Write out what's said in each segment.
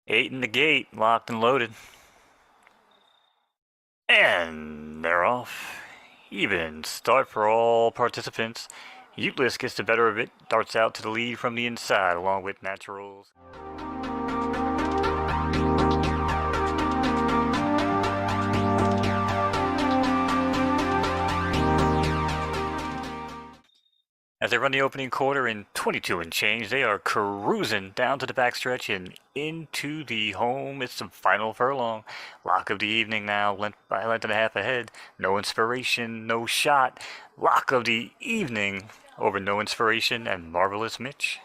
Eight in the gate, locked and loaded. And they're off. Even start for all participants. Uteless gets the better of it, darts out to the lead from the inside along with Naturals. As they run the opening quarter in 22 and change, they are cruising down to the backstretch and into the home. It's the final furlong. Lock of the evening now, by a length and a half ahead. No inspiration, no shot. Lock of the evening over No Inspiration and Marvelous Mitch.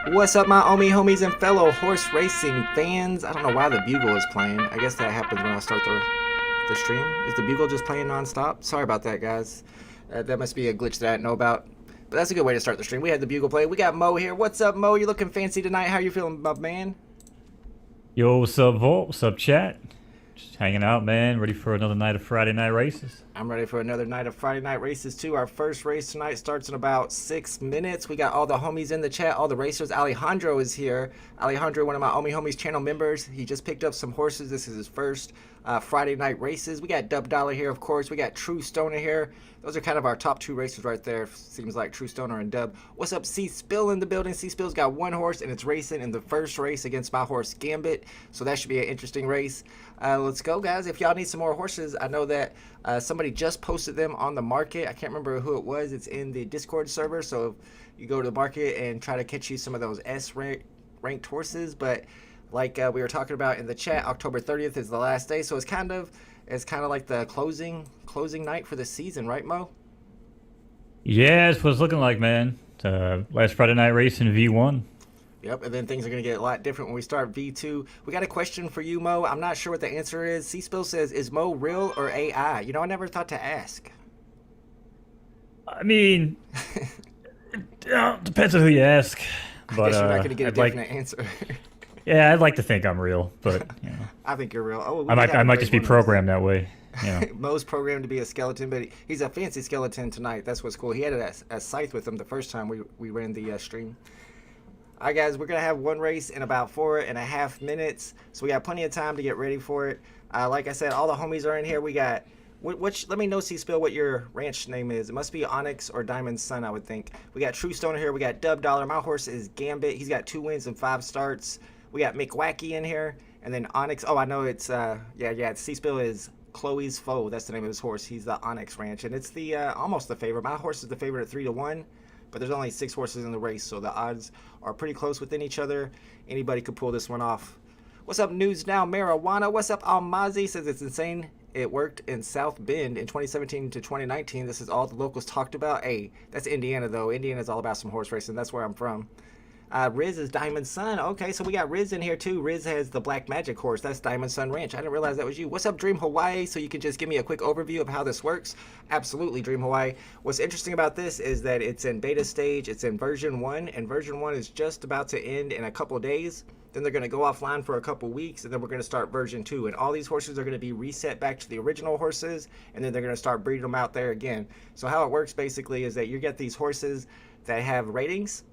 What's up, my homies and fellow horse racing fans? I don't know why the bugle is playing. I guess that happens when I start the stream. Is the bugle just playing non-stop? Sorry about that, guys. That must be a glitch that I didn't know about. But that's a good way to start the stream. We had the bugle play. We got Mo here. What's up, Mo? You looking fancy tonight? How you feeling, my man? Yo, what's up, Volt? What's up, chat? Just hanging out, man. Ready for another night of Friday night races. I'm ready for another night of Friday night races, too. Our first race tonight starts in about 6 minutes. We got all the homies in the chat, all the racers. Alejandro is here. Alejandro, one of my homies channel members. He just picked up some horses. This is his first Friday night races. We got Dub Dollar here, of course. We got True Stoner here. Those are kind of our top two racers right there. Seems like True Stoner and Dub. What's up, C Spill in the building? C Spill's got one horse, and it's racing in the first race against my horse Gambit. So that should be an interesting race. Let's go, guys. If y'all need some more horses, I know that somebody just posted them on the market. I can't remember who it was. It's in the Discord server. So you go to the market and try to catch you some of those S-ranked horses. But like we were talking about in the chat, October 30th is the last day. So it's kind of like the closing night for the season, right, Mo? Yeah, that's what it's looking like, man. Last Friday night race in V1. Yep, and then things are going to get a lot different when we start V2. We got a question for you, Mo. I'm not sure what the answer is. C-Spill says, is Mo real or AI? You know, I never thought to ask. I mean, depends on who you ask. But, I guess you're not going to get a definite answer. Yeah, I'd like to think I'm real, but, you know. I think you're real. Oh, I might just be programmed that way. Yeah. Mo's programmed to be a skeleton, but he's a fancy skeleton tonight. That's what's cool. He had a scythe with him the first time we ran the stream. All right, guys, we're going to have one race in about 4.5 minutes, so we got plenty of time to get ready for it. Like I said, all the homies are in here. We got, let me know, C-Spill, what your ranch name is. It must be Onyx or Diamond Sun, I would think. We got True Stoner here. We got Dub Dollar. My horse is Gambit. He's got 2 wins and 5 starts. We got McWacky in here, and then Onyx. Oh, I know it's, C-Spill is Chloe's Foe. That's the name of his horse. He's the Onyx Ranch, and it's the almost the favorite. My horse is the favorite at 3-1. But there's only 6 horses in the race, so the odds are pretty close within each other. Anybody could pull this one off. What's up, News Now Marijuana? What's up, Almazi? Says it's insane. It worked in South Bend in 2017 to 2019. This is all the locals talked about. Hey, that's Indiana, though. Indiana's all about some horse racing. That's where I'm from. Riz is Diamond Sun. Okay, so we got Riz in here too. Riz has the Black Magic horse. That's Diamond Sun Ranch. I didn't realize that was you. What's up, Dream Hawaii? So you can just give me a quick overview of how this works. Absolutely, Dream Hawaii. What's interesting about this is that it's in beta stage. It's in version 1, and version 1 is just about to end in a couple days. Then they're going to go offline for a couple weeks, and then we're going to start version 2. And all these horses are going to be reset back to the original horses, and then they're going to start breeding them out there again. So how it works basically is that you get these horses that have ratings.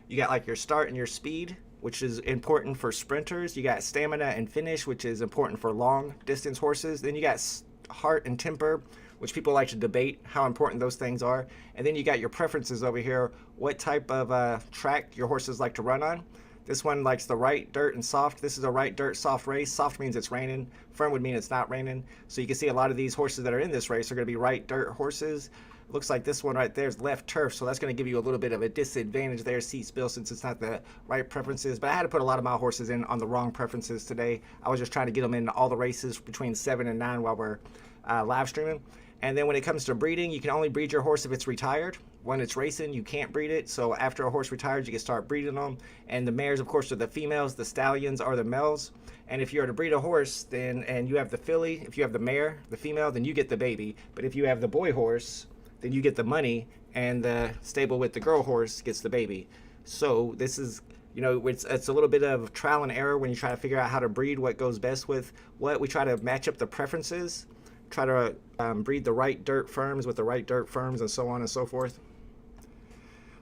You got like your start and your speed, which is important for sprinters. You got stamina and finish, which is important for long distance horses. Then you got heart and temper, which people like to debate how important those things are. And then you got your preferences over here, what type of track your horses like to run on. This one likes the right, dirt, and soft. This is a right, dirt, soft race. Soft means it's raining. Firm would mean it's not raining. So you can see a lot of these horses that are in this race are going to be right, dirt horses. Looks like this one right there is left turf, so that's going to give you a little bit of a disadvantage there, C-Spill, since it's not the right preferences. But I had to put a lot of my horses in on the wrong preferences today. I was just trying to get them in all the races between 7 and 9 while we're live streaming. And then when it comes to breeding, you can only breed your horse if it's retired. When it's racing, you can't breed it. So after a horse retires, you can start breeding them. And the mares, of course, are the females. The stallions are the males. And if you are to breed a horse, then and you have the filly, if you have the mare, the female, then you get the baby. But if you have the boy horse, then you get the money, and the stable with the girl horse gets the baby. So this is You know, it's a little bit of trial and error when you try to figure out how to breed what goes best with what. We try to match up the preferences, try to breed the right dirt firms with the right dirt firms, and so on and so forth.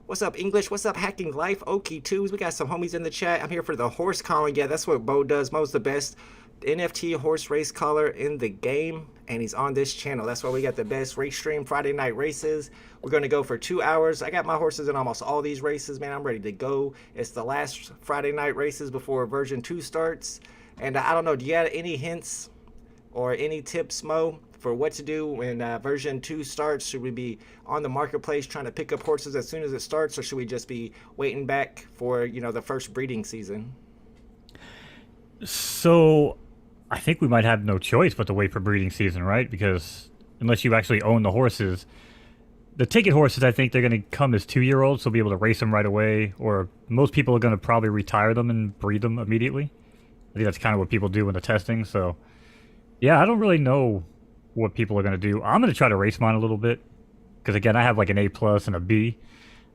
What's up, English? What's up, Hacking Life? Okie twos. We got some homies in the chat. I'm here for the horse calling. Yeah, that's what Bo does. Mo's the best NFT horse race caller in the game, and he's on this channel. That's why we got the best race stream, Friday night races. We're going to go for 2 hours. I got my horses in almost all these races, man. I'm ready to go. It's the last Friday night races before version 2 starts. And I don't know, do you have any hints or any tips, Mo, for what to do when version 2 starts? Should we be on the marketplace trying to pick up horses as soon as it starts, or should we just be waiting back for, you know, the first breeding season? So I think we might have no choice but to wait for breeding season, right? Because unless you actually own the horses, the ticket horses, I think they're going to come as 2-year-olds, so be able to race them right away. Or most people are going to probably retire them and breed them immediately. I think that's kind of what people do in the testing. So yeah, I don't really know what people are going to do. I'm going to try to race mine a little bit. Because again, I have like an A+ and a B.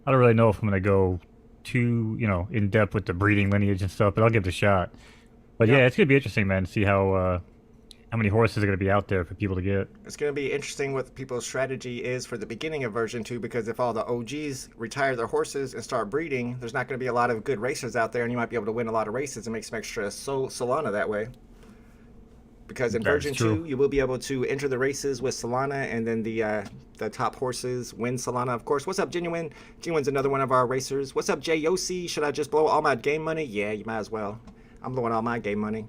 I don't really know if I'm going to go too, you know, in depth with the breeding lineage and stuff, but I'll give it a shot. But yeah, it's going to be interesting, man, to see how many horses are going to be out there for people to get. It's going to be interesting what people's strategy is for the beginning of version 2, because if all the OGs retire their horses and start breeding, there's not going to be a lot of good racers out there, and you might be able to win a lot of races and make some extra Solana that way. Because in version 2, you will be able to enter the races with Solana, and then the top horses win Solana, of course. What's up, Genuine? Genuine's another one of our racers. What's up, Jay Yossi? Should I just blow all my game money? Yeah, you might as well. I'm blowing all my game money.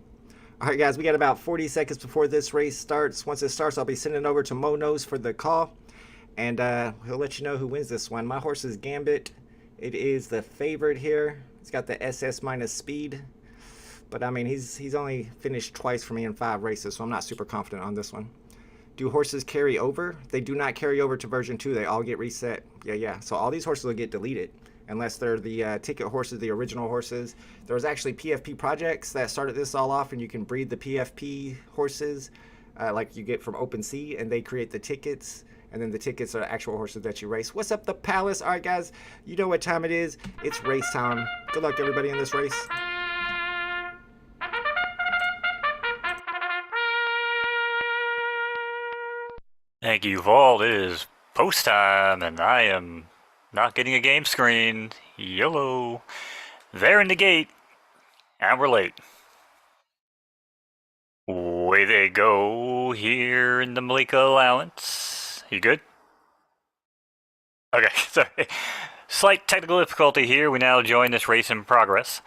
All right, guys, we got about 40 seconds before this race starts. Once it starts, I'll be sending it over to Knowz for the call, and he'll let you know who wins this one. My horse is Gambit. It is the favorite here. It's got the SS minus speed, but I mean, he's only finished twice for me in 5 races, so I'm not super confident on this one. Do horses carry over? They do not carry over to version 2. They all get reset. Yeah. So all these horses will get deleted, unless they're the ticket horses, the original horses. There was actually PFP projects that started this all off, and you can breed the PFP horses like you get from OpenSea, and they create the tickets, and then the tickets are actual horses that you race. What's up, the Palace? All right, guys, you know what time it is. It's race time. Good luck to everybody in this race. Thank you, Vault. It is post time, and I am not getting a game screen. YOLO. They're in the gate, and we're late. Away they go here in the Malika allowance. You good? Okay, sorry. Slight technical difficulty here. We now join this race in progress.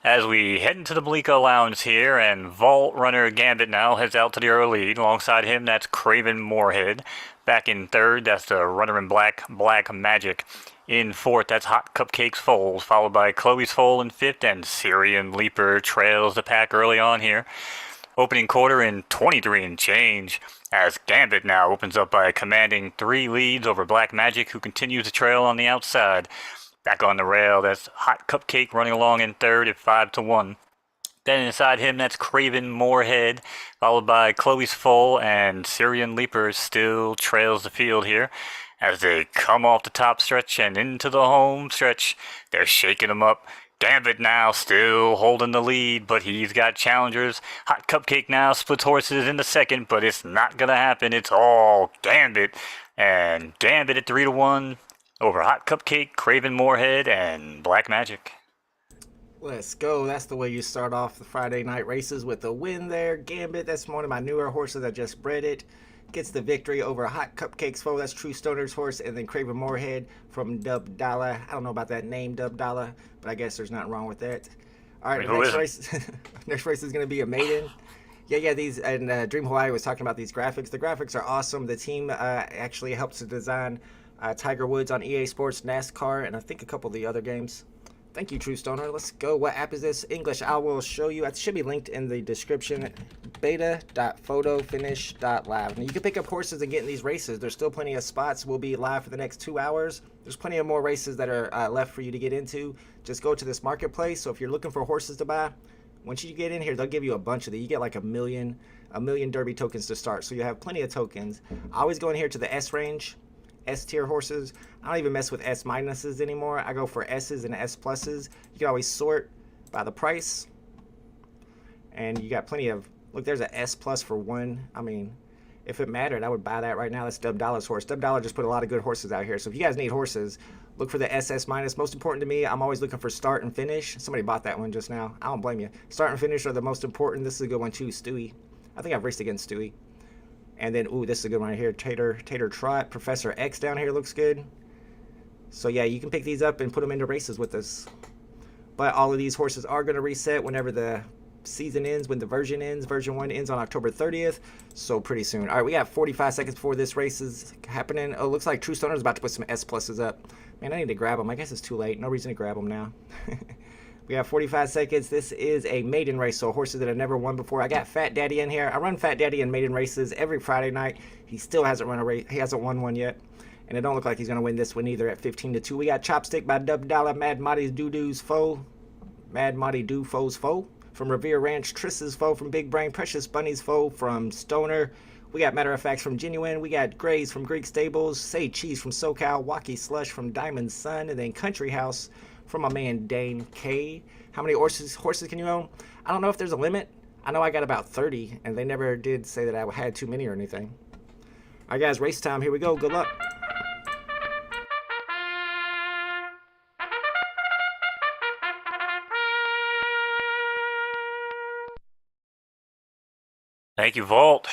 As we head into the Malika allowance here, and Vault runner Gambit now heads out to the early lead. Alongside him, that's Craven Moorhead. Back in third, that's the runner in black, Black Magic. In fourth, that's Hot Cupcakes Foals, followed by Chloe's Foal in fifth, and Syrian Leaper trails the pack early on here. Opening quarter in 23 and change, as Gambit now opens up by commanding 3 leads over Black Magic, who continues to trail on the outside. Back on the rail, that's Hot Cupcake running along in third at 5-1. Then inside him, that's Craven Moorhead, followed by Chloe's Foal, and Syrian Leaper still trails the field here. As they come off the top stretch and into the home stretch, they're shaking them up. Gambit now still holding the lead, but he's got challengers. Hot Cupcake now splits horses in the second, but it's not going to happen. It's all Gambit. And Gambit at 3-1 over Hot Cupcake, Craven Moorhead, and Black Magic. Let's go. That's the way you start off the Friday night races, with a win there. Gambit, that's one of my newer horses. I just bred it. Gets the victory over Hot Cupcakes Foe. That's True Stoner's horse. And then Craven Moorhead from Dub Dollar. I don't know about that name, Dub Dollar, but I guess there's nothing wrong with that. All right, next race. Next race is going to be a maiden. Yeah, these, and Dream Hawaii was talking about these graphics. The graphics are awesome. The team actually helps to design Tiger Woods on EA Sports, NASCAR, and I think a couple of the other games. Thank you, True Stoner. Let's go. What app is this? English. I will show you. It should be linked in the description. beta.photofinish.live. Now, you can pick up horses and get in these races. There's still plenty of spots. We'll be live for the next 2 hours. There's plenty of more races that are left for you to get into. Just go to this marketplace. So if you're looking for horses to buy, once you get in here, they'll give you a bunch of them. You get like a million Derby tokens to start. So you have plenty of tokens. I always go in here to the S range S tier horses. I don't even mess with S minuses anymore. I go for S's and S pluses. You can always sort by the price. And you got plenty of, look, there's an S plus for one. I mean, if it mattered, I would buy that right now. That's Dub Dollar's horse. Dub Dollar just put a lot of good horses out here. So if you guys need horses, look for the SS minus. Most important to me, I'm always looking for start and finish. Somebody bought that one just now. I don't blame you. Start and finish are the most important. This is a good one too, Stewie. I think I've raced against Stewie. And then, ooh, this is a good one right here. Tater Trot. Professor X down here looks good. So yeah, you can pick these up and put them into races with us. But all of these horses are going to reset whenever the season ends, when the version ends. Version 1 ends on October 30th, so pretty soon. All right, we got 45 seconds before this race is happening. Oh, looks like True Stoner's about to put some S pluses up. Man, I need to grab them. I guess it's too late. No reason to grab them now. We got 45 seconds. This is a maiden race, so horses that have never won before. I got Fat Daddy in here. I run Fat Daddy in maiden races every Friday night. He still hasn't run a race. He hasn't won one yet. And it don't look like he's going to win this one either at 15-2. We got Chopstick by Dub Dollar, Mad Monty Doo-Doo's foe. Mad Monty Doo Foe's foe. From Revere Ranch, Triss's foe. From Big Brain, Precious Bunny's foe. From Stoner, we got Matter of Facts from Genuine. We got Grays from Greek Stables. Say Cheese from SoCal. Wacky Slush from Diamond Sun. And then Country House from my man Dane K. How many horses can you own? I don't know if there's a limit. I know I got about 30, and they never did say that I had too many or anything. All right, guys, race time. Here we go. Good luck. Thank you, Vault.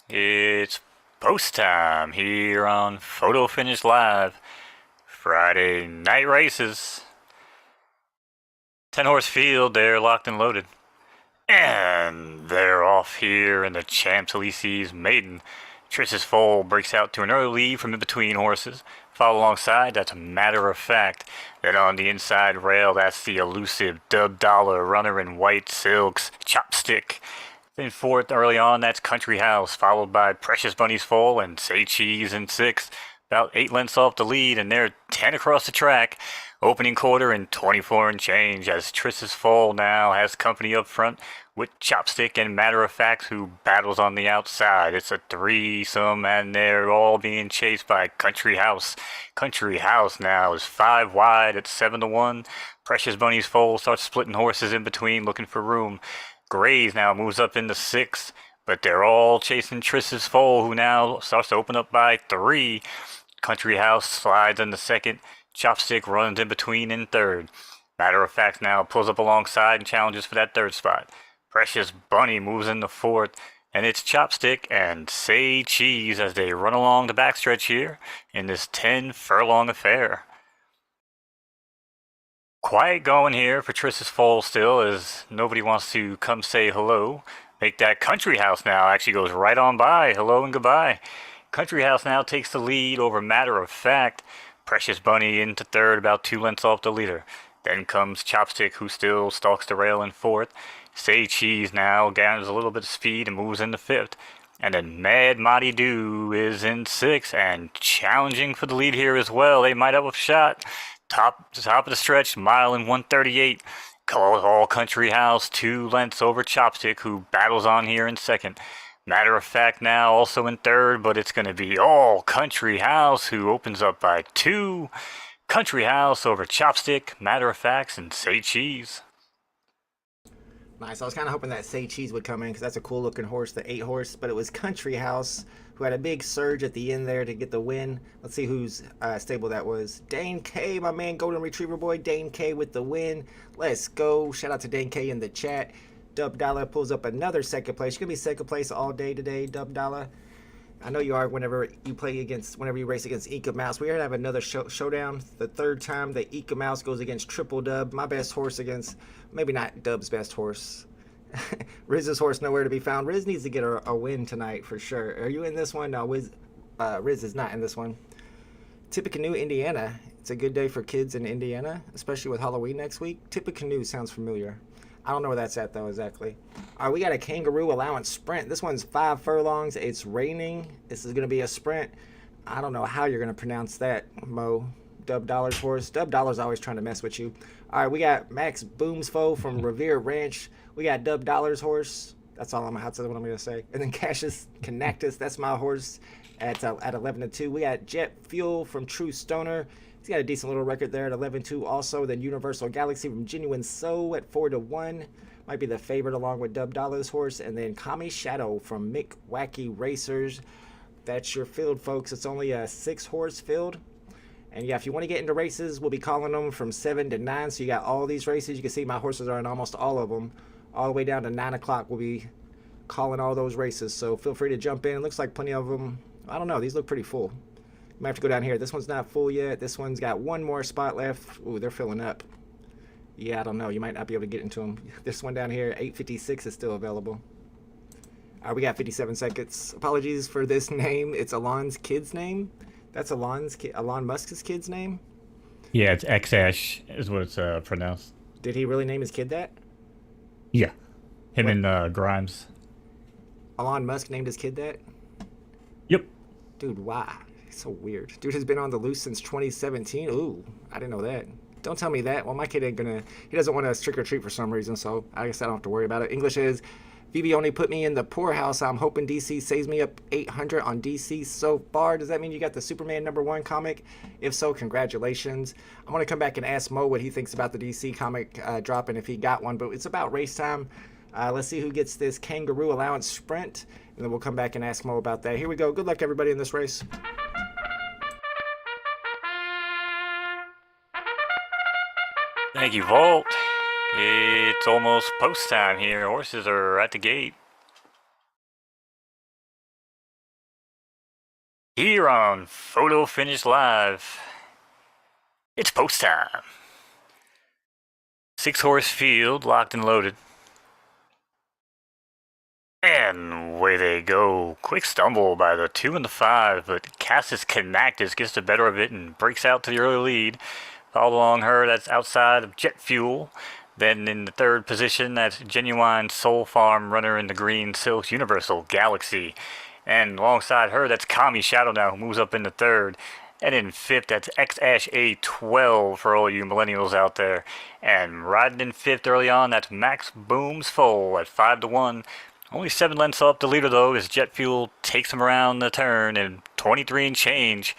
It's post time here on Photo Finish Live. Friday night races. 10-horse field, they're locked and loaded. And they're off here in the Champs Elicis maiden. Triss's foal breaks out to an early lead from in between horses. Follow alongside, that's a Matter of Fact. Then on the inside rail, that's the elusive Dub Dollar runner in white silks, Chopstick. Then fourth early on, that's Country House, followed by Precious Bunny's foal and Say Cheese in sixth. About 8 lengths off the lead, and they're 10 across the track. Opening quarter in 24 and change, as Triss's foal now has company up front with Chopstick and Matter of Fact, who battles on the outside. It's a threesome, and they're all being chased by Country House. Country House now is 5 wide at 7-1. Precious Bunny's foal starts splitting horses in between, looking for room. Grays now moves up into 6th, but they're all chasing Triss's foal, who now starts to open up by 3. Country House slides in the 2nd. Chopstick runs in between in 3rd. Matter of Fact now pulls up alongside and challenges for that 3rd spot. Precious Bunny moves into 4th, and it's Chopstick and Say Cheese as they run along the backstretch here in this 10-furlong affair. Quiet going here for Triss's foal still, as nobody wants to come say hello. Make that Country House now actually goes right on by. Hello and goodbye. Country House now takes the lead over Matter of Fact. Precious Bunny into 3rd, about 2 lengths off the leader. Then comes Chopstick, who still stalks the rail in 4th. Say Cheese now gathers a little bit of speed and moves into 5th. And then Mad Monty Doo is in 6th and challenging for the lead here as well. They might have a shot. Top of the stretch, mile and 138. All Country House 2 lengths over Chopstick, who battles on here in 2nd. Matter of Fact now also in 3rd, but it's going to be all Country House, who opens up by 2. Country House over Chopstick, Matter of Facts, and Say Cheese. Nice. I was kind of hoping that Say Cheese would come in, because that's a cool looking horse, the 8 horse, but it was Country House, who had a big surge at the end there to get the win. Let's see whose stable that was. Dane K, my man, Golden Retriever boy. Dane K with the win. Let's go. Shout out to Dane K in the chat. Dub Dollar pulls up another 2nd place. You're going to be 2nd place all day today, Dub Dollar. I know you are whenever you race against Ika Mouse. We're going to have another showdown. The 3rd time that Ika Mouse goes against Triple Dub. My best horse against, maybe not Dub's best horse. Riz's horse nowhere to be found. Riz needs to get a win tonight for sure. Are you in this one? No, Riz is not in this one. Tippecanoe, Indiana. It's a good day for kids in Indiana, especially with Halloween next week. Tippecanoe sounds familiar. I don't know where that's at though exactly. All right, we got a Kangaroo allowance sprint. This one's 5 furlongs. It's raining. This is going to be a sprint. I don't know how you're going to pronounce that, Mo. Dub Dollar's horse. Dub Dollar's always trying to mess with you. All right, we got Max Boom's foe from Revere Ranch. We got Dub Dollar's horse. That's all that's what I'm going to say. And then Cassius Connectus. That's my horse. at 11-2. We got Jet Fuel from True Stoner. He's got a decent little record there at 11-2 also. Then Universal Galaxy from Genuine Soul at 4-1. Might be the favorite along with Dub Dollar's horse. And then Kami Shadow from Mick Wacky Racers. That's your field, folks. It's only a 6-horse field. And yeah, if you want to get into races, we'll be calling them from 7 to 9. So you got all these races. You can see my horses are in almost all of them. All the way down to 9 o'clock, we'll be calling all those races. So feel free to jump in. Looks like plenty of them. I don't know. These look pretty full. Might have to go down here. This one's not full yet. This one's got one more spot left. Ooh, they're filling up. Yeah, I don't know. You might not be able to get into them. This one down here, 856, is still available. All right, we got 57 seconds. Apologies for this name. It's Elon's kid's name. That's Elon Musk's kid's name? Yeah, it's X-Ash is what it's pronounced. Did he really name his kid that? Yeah. Him and Grimes. Elon Musk named his kid that? Yep. Dude, why? It's so weird. Dude has been on the loose since 2017. Ooh, I didn't know that. Don't tell me that. Well, my kid ain't gonna... He doesn't want to trick or treat for some reason, so I guess I don't have to worry about it. English is... VB only put me in the poorhouse. I'm hoping DC saves me up 800 on DC so far. Does that mean you got the Superman #1 comic? If so, congratulations. I'm going to come back and ask Mo what he thinks about the DC comic dropping if he got one, but it's about race time. Let's see who gets this Kangaroo allowance sprint, and then we'll come back and ask Mo about that. Here we go. Good luck, everybody, in this race. Thank you, Volt. It's almost post time here. Horses are at the gate. Here on Photo Finish Live, it's post time. 6-horse field, locked and loaded. And away they go. Quick stumble by the 2 and the 5, but Cassis Canactus gets the better of it and breaks out to the early lead. Followed along her, that's outside of Jet Fuel. Then in the 3rd position, that's Genuine Soul Farm runner in the green silks Universal Galaxy. And alongside her, that's Kami Shadow now, who moves up in the 3rd. And in 5th, that's X-Ash A12 for all you millennials out there. And riding in 5th early on, that's Max Boom's Foal at 5-1. Only 7 lengths up the leader, though, as Jet Fuel takes him around the turn and 23 and change.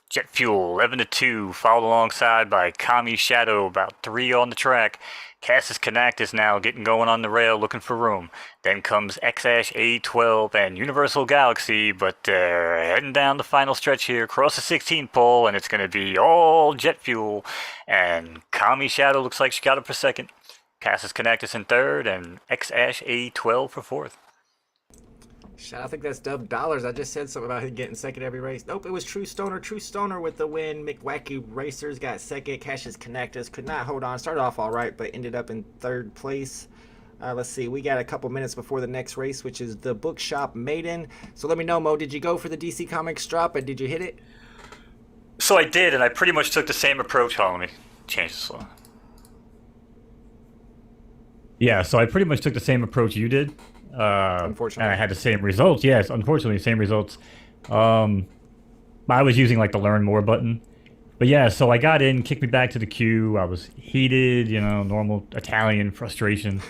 Jet Fuel 11-2, followed alongside by Kami Shadow, about 3 on the track. Cassis Canactus now getting going on the rail, looking for room. Then comes X-Ash A12 and Universal Galaxy, but they're heading down the final stretch here, across the 16th pole, and it's going to be all Jet Fuel. And Kami Shadow looks like she got it for 2nd. Cassis Canactus in 3rd, and X-Ash A12 for 4th. I think that's Dub Dollars. I just said something about him getting 2nd every race. Nope, it was True Stoner. True Stoner with the win. McWacky Racers got 2nd. Cassis Canactus could not hold on. Started off all right, but ended up in 3rd place. Let's see. We got a couple minutes before the next race, which is the Bookshop Maiden. So let me know, Mo, did you go for the DC Comics drop, and did you hit it? So I did, and I pretty much took the same approach. Hold on, let me change this a little. Yeah, so I pretty much took the same approach you did. Unfortunately, and I had the same results. Yes, unfortunately, same results. I was using like the learn more button, but yeah. So I got in, kicked me back to the queue. I was heated, normal Italian frustration.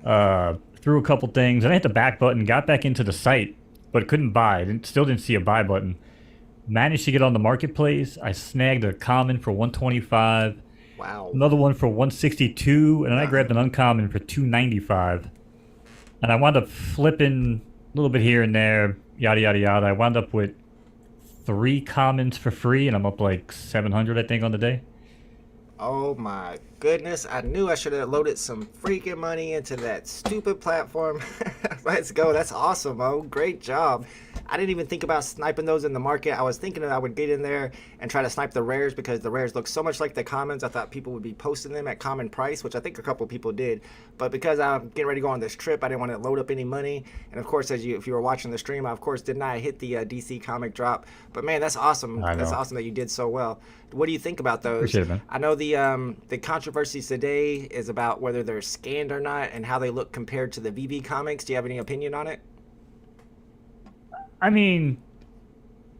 Threw a couple things, and I hit the back button. Got back into the site, but couldn't buy. Still didn't see a buy button. Managed to get on the marketplace. I snagged a common for 125. Wow. Another one for 162, and then I grabbed an uncommon for 295. And I wound up flipping a little bit here and there, yada, yada, yada. I wound up with 3 commons for free, and I'm up like 700, I think, on the day. Oh my goodness. I knew I should have loaded some freaking money into that stupid platform. Let's go. That's awesome, Mo. Great job. I didn't even think about sniping those in the market. I was thinking that I would get in there and try to snipe the rares because the rares look so much like the commons. I thought people would be posting them at common price, which I think a couple people did. But because I'm getting ready to go on this trip, I didn't want to load up any money. And of course, if you were watching the stream, I of course did not hit the DC comic drop. But man, that's awesome. That's awesome that you did so well. What do you think about those? Appreciate it, man. I know the controversies today is about whether they're scanned or not and how they look compared to the VV comics. Do you have any opinion on it? I mean,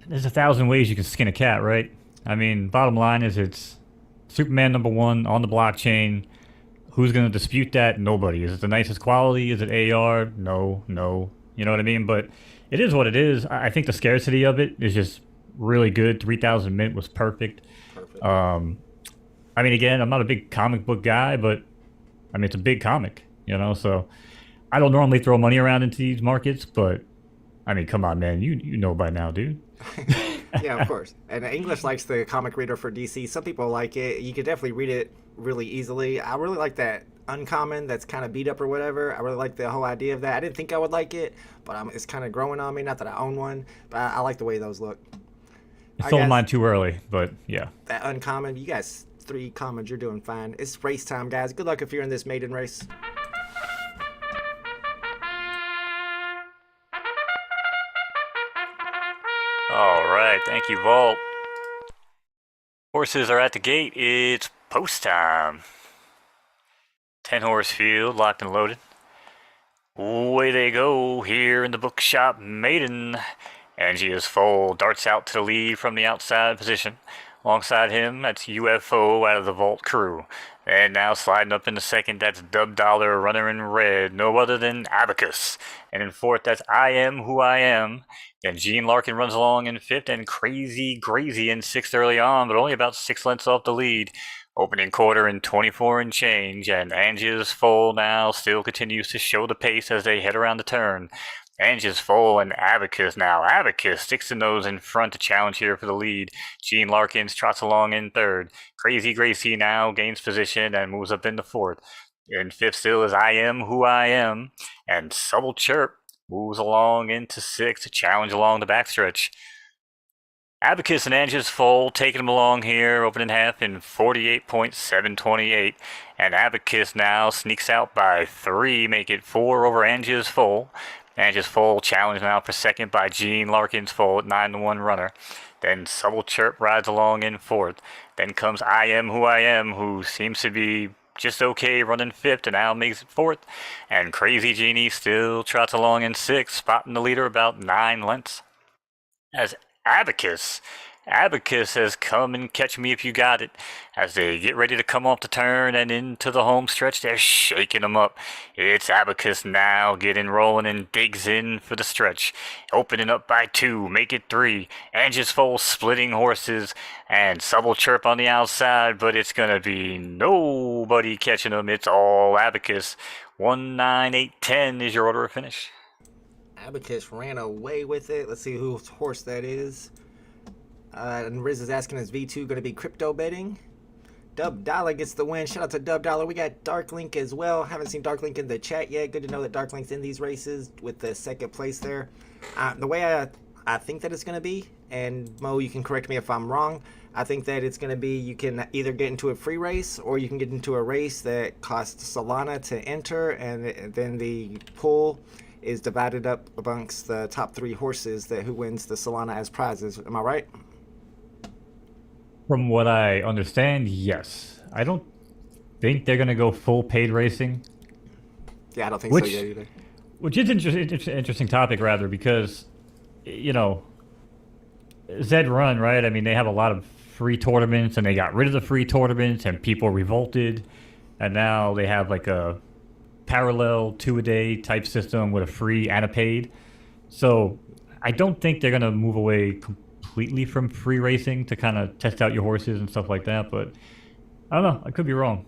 there's 1,000 ways you can skin a cat, right? I mean, bottom line is it's Superman #1 on the blockchain. Who's going to dispute that? Nobody. Is it the nicest quality? Is it AR? No, no. You know what I mean? But it is what it is. I think the scarcity of it is just really good. 3,000 mint was perfect. Perfect. Um, I mean, again, I'm not a big comic book guy, but I mean, it's a big comic, you know. So I don't normally throw money around into these markets, but I mean, come on, man, you know by now, dude. Yeah, of course. And English likes the comic reader for DC. Some people like it. You could definitely read it really easily. I really like that uncommon that's kind of beat up or whatever. I really like the whole idea of that. I didn't think I would like it, but it's kind of growing on me. Not that I own one, but I like the way those look. I I sold guess mine too early, but yeah. that uncommon, you guys, 3 commons, you're doing fine. It's race time, guys. Good luck if you're in this maiden race. All right, thank you, Vault. Horses are at the gate. It's post time. 10-horse field, locked and loaded. Away they go here in the bookshop. Maiden. Angie is full. Darts out to the lead from the outside position. Alongside him, that's UFO out of the Vault crew. And now sliding up in the second, that's Dub Dollar, runner in red, no other than Abacus. And in fourth, that's I Am Who I Am. Then Gene Larkin runs along in fifth, and Crazy Grazy in sixth early on, but only about 6 lengths off the lead. Opening quarter in 24 and change, and Angie's Full now still continues to show the pace as they head around the turn. Angie's Full and Abacus now. Abacus sticks the nose in front to challenge here for the lead. Gene Larkins trots along in third. Crazy Gracie now gains position and moves up into fourth. In fifth still is I Am Who I Am, and Subtle Chirp moves along into sixth to challenge along the backstretch. Abacus and Angie's Full taking them along here, opening half in 48.728. And Abacus now sneaks out by 3, make it 4 over Angie's Full. Angie's Full challenged now for second by Gene Larkin's Full at 9-1 runner. Then Subtle Chirp rides along in fourth. Then comes I Am Who I Am, who seems to be just okay running fifth and now makes it fourth. And Crazy Genie still trots along in sixth, spotting the leader about 9 lengths. As Abacus has come and catch me if you got it. As they get ready to come off the turn and into the home stretch, they're shaking them up. It's Abacus now getting rolling and digs in for the stretch. Opening up by 2, make it 3. Angie's Full splitting horses and Subtle Chirp on the outside, but it's going to be nobody catching them. It's all Abacus. 1, 9, 8, 10 is your order of finish. Abacus ran away with it. Let's see whose horse that is. And Riz is asking, is V2 going to be crypto betting? Dub Dollar gets the win. Shout out to Dub Dollar. We got Dark Link as well. Haven't seen Dark Link in the chat yet. Good to know that Dark Link's in these races with the second place there. The way I think that it's going to be, and Mo, you can correct me if I'm wrong, I think that it's going to be you can either get into a free race or you can get into a race that costs Solana to enter, and then the pool is divided up amongst the top 3 horses that who wins the Solana as prizes. Am I right? From what I understand, yes. I don't think they're going to go full paid racing. Yeah, I don't think so yet either. Which is interesting topic, rather, because, you know, Zed Run, right? I mean, they have a lot of free tournaments, and they got rid of the free tournaments, and people revolted, and now they have like a parallel 2-a-day type system with a free and a paid. So I don't think they're going to move away completely from free racing to kind of test out your horses and stuff like that, but I don't know. I could be wrong.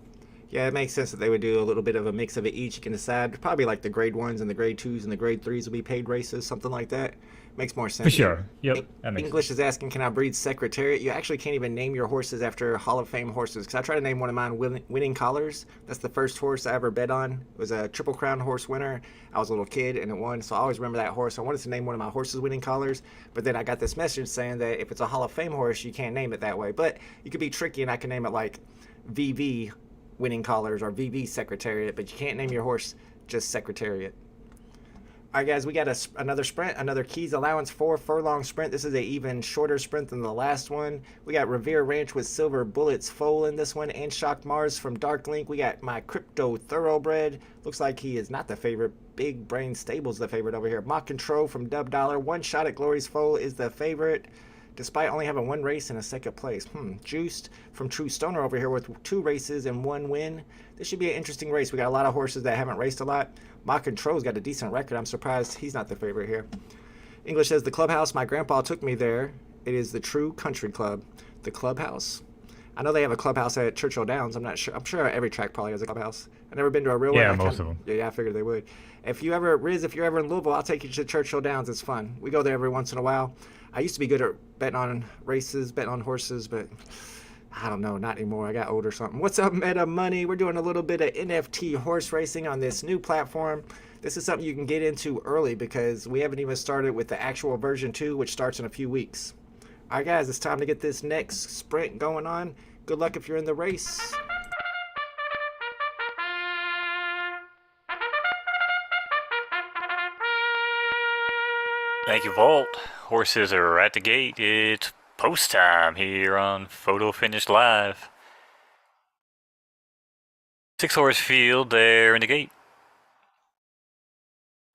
Yeah, it makes sense that they would do a little bit of a mix of it each. You can decide probably like the grade 1s and the grade 2s and the grade 3s will be paid races, something like that. Makes more sense. For sure. Yep. English is asking, can I breed Secretariat? You actually can't even name your horses after Hall of Fame horses, because I tried to name one of mine Winning Collars. That's the first horse I ever bet on. It was a Triple Crown horse winner. I was a little kid and it won, so I always remember that horse. I wanted to name one of my horses Winning Collars, but then I got this message saying that if it's a Hall of Fame horse, you can't name it that way. But you could be tricky and I can name it like VV Winning Collars or VV Secretariat, but you can't name your horse just Secretariat. All right, guys, we got another sprint, another Keys Allowance 4 furlong sprint. This is an even shorter sprint than the last one. We got Revere Ranch with Silver Bullets Foal in this one, and Shock Mars from Dark Link. We got my Crypto Thoroughbred. Looks like he is not the favorite. Big Brain Stable's the favorite over here. Mock Control from Dub Dollar. One Shot at Glory's Foal is the favorite. despite only having one race and a second place. Juiced from True Stoner over here with 2 races and 1 win. This should be an interesting race. We got a lot of horses that haven't raced a lot. My Control's got a decent record. I'm surprised he's not the favorite here. English says, the clubhouse, my grandpa took me there. It is the True Country Club. The clubhouse? I know they have a clubhouse at Churchill Downs. I'm not sure. I'm sure every track probably has a clubhouse. I've never been to a real one. Yeah, most of them. Yeah, I figured they would. If you're ever in Louisville, I'll take you to Churchill Downs. It's fun. We go there every once in a while. I used to be good at betting on races, betting on horses, but I don't know, not anymore. I got old or something. What's up, Meta Money? We're doing a little bit of NFT horse racing on this new platform. This is something you can get into early because we haven't even started with the actual version 2, which starts in a few weeks. All right, guys, it's time to get this next sprint going on. Good luck if you're in the race. Thank you, Vault. Horses are at the gate. It's post time here on Photo Finish Live. 6-horse field there in the gate.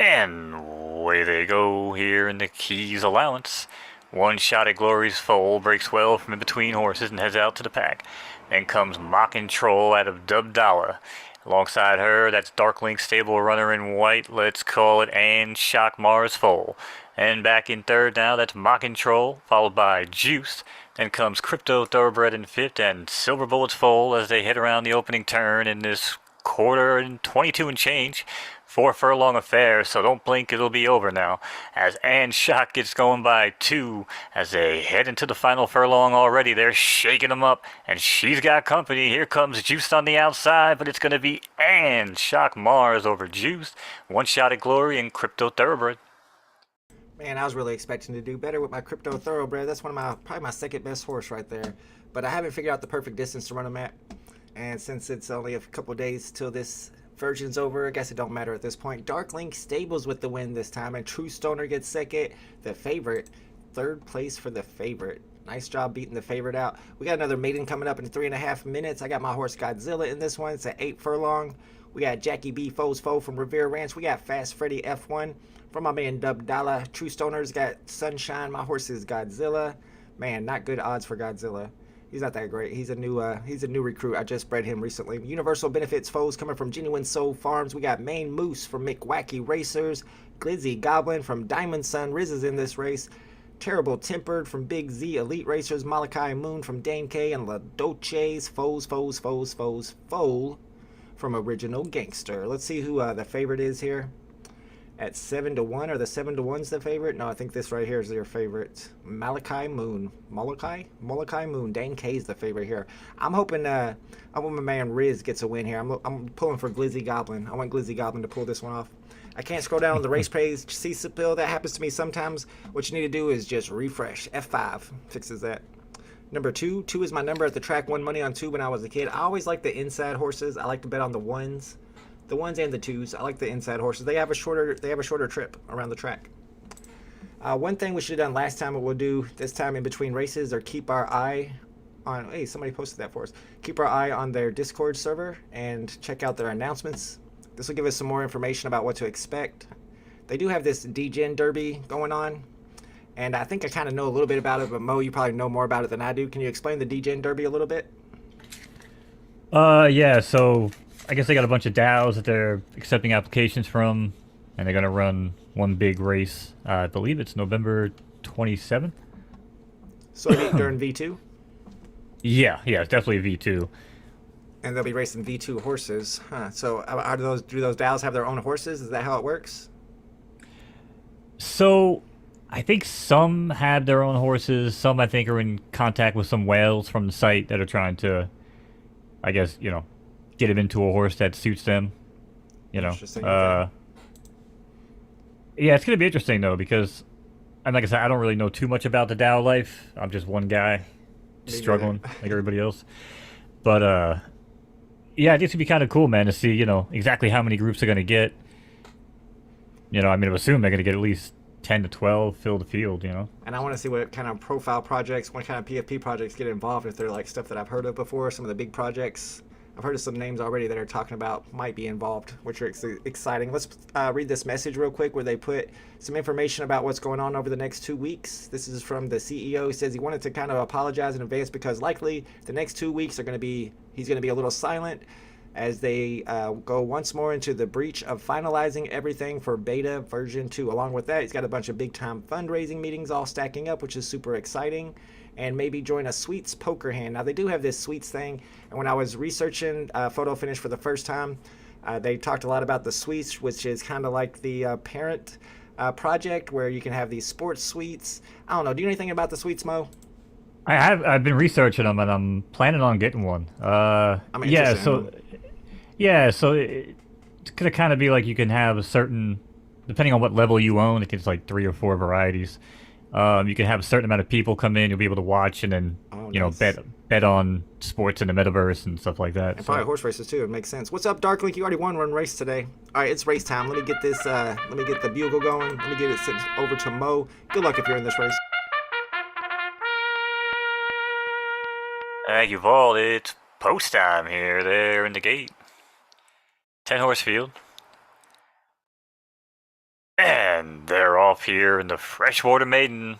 And away they go here in the Keys allowance. One shot at Glory's foal breaks well from in between horses and heads out to the pack. Then comes Mockin' Troll out of Dubdala. Alongside her, that's Darklink stable runner in white. Let's call it and Shock Mars foal. And back in third now, that's Mockin' Troll, followed by Juice. Then comes Crypto Thoroughbred in fifth and Silver Bullets foal as they head around the opening turn in this quarter and 22 and change. 4 furlong affair, so don't blink, it'll be over now. As Ann Shock gets going by 2, as they head into the final furlong already, they're shaking them up, and she's got company. Here comes Juice on the outside, but it's going to be Ann Shock Mars over Juice. 1 shot at Glory and Crypto Thoroughbred. Man, I was really expecting to do better with my Crypto Thoroughbred. That's probably my second best horse right there. But I haven't figured out the perfect distance to run him at. And since it's only a couple days till this version's over, I guess it don't matter at this point. Darklink stables with the win this time, and True Stoner gets second. The favorite, 3rd place for the favorite. Nice job beating the favorite out. We got another maiden coming up in 3.5 minutes. I got my horse Godzilla in this one. It's at 8 furlong. We got Jackie B. Foe's Foe from Revere Ranch. We got Fast Freddy F1 from my man Dub Dalla. True Stoner's got Sunshine. My horse is Godzilla. Man, not good odds for Godzilla. He's not that great. He's a new recruit. I just bred him recently. Universal Benefits foes coming from Genuine Soul Farms. We got Maine Moose from McWacky Racers. Glizzy Goblin from Diamond Sun. Riz is in this race. Terrible Tempered from Big Z Elite Racers. Malachi Moon from Dane K. And La Dolce's Foes Foal from Original Gangster. Let's see who the favorite is here. At 7-1, are the 7-1s the favorite? No, I think this right here is their favorite. Malachi Moon. Malachi Moon. Dane K is the favorite here. I'm hoping my man Riz gets a win here. I'm pulling for Glizzy Goblin. I want Glizzy Goblin to pull this one off. I can't scroll down on the race page. See Bill, that happens to me sometimes. What you need to do is just refresh. F5 fixes that. Number 2. 2 is my number at the track. Won money on 2 when I was a kid. I always like the inside horses. I like to bet on the 1s. The 1s and the 2s. I like the inside horses. They have a shorter trip around the track. One thing we should have done last time, what we'll do this time in between races, or keep our eye on. Hey, somebody posted that for us. Keep our eye on their Discord server and check out their announcements. This will give us some more information about what to expect. They do have this D-Gen Derby going on, and I think I kind of know a little bit about it. But Mo, you probably know more about it than I do. Can you explain the D-Gen Derby a little bit? Yeah. So I guess they got a bunch of DAOs that they're accepting applications from, and they're going to run one big race. I believe it's November 27th. So during V2? Yeah, it's definitely V2. And they'll be racing V2 horses. Huh. So do those DAOs have their own horses? Is that how it works? So I think some have their own horses. Some, I think, are in contact with some whales from the site that are trying to, I guess, get them into a horse that suits them. Interesting. Yeah, it's going to be interesting, though, because, and like I said, I don't really know too much about the DAO life. I'm just one guy struggling like everybody else. But, yeah, I think it'd be kind of cool, man, to see, exactly how many groups are going to get. I assume they're going to get at least 10 to 12 fill the field, And I want to see what kind of profile projects, what kind of PFP projects get involved, if they're like stuff that I've heard of before, some of the big projects. I've heard of some names already that are talking about might be involved, which are exciting. Let's read this message real quick where they put some information about what's going on over the next 2 weeks. This is from the CEO. He says he wanted to kind of apologize in advance because likely the next 2 weeks are going to be, he's going to be a little silent as they go once more into the breach of finalizing everything for beta version 2. Along with that, he's got a bunch of big time fundraising meetings all stacking up, which is super exciting. And maybe join a Sweets poker hand. Now they do have this Sweets thing, and when I was researching Photo Finish for the first time, they talked a lot about the Sweets, which is kind of like the parent project where you can have these sports suites. I don't know. Do you know anything about the Sweets, Mo? I've been researching them and I'm planning on getting one. So it's gonna kind of be like you can have a certain, depending on what level you own, it's like 3 or 4 varieties. You can have a certain amount of people come in. You'll be able to watch and then bet on sports in the metaverse and stuff like that. And probably horse races too. It makes sense. What's up, Darklink? You already won one race today. All right, it's race time. Let me get this. Let me get the bugle going. Let me get it sent over to Mo. Good luck if you're in this race. Thank you, Vault. It's post time here. There in the gate. 10 horse field. And they're off here in the Freshwater Maiden.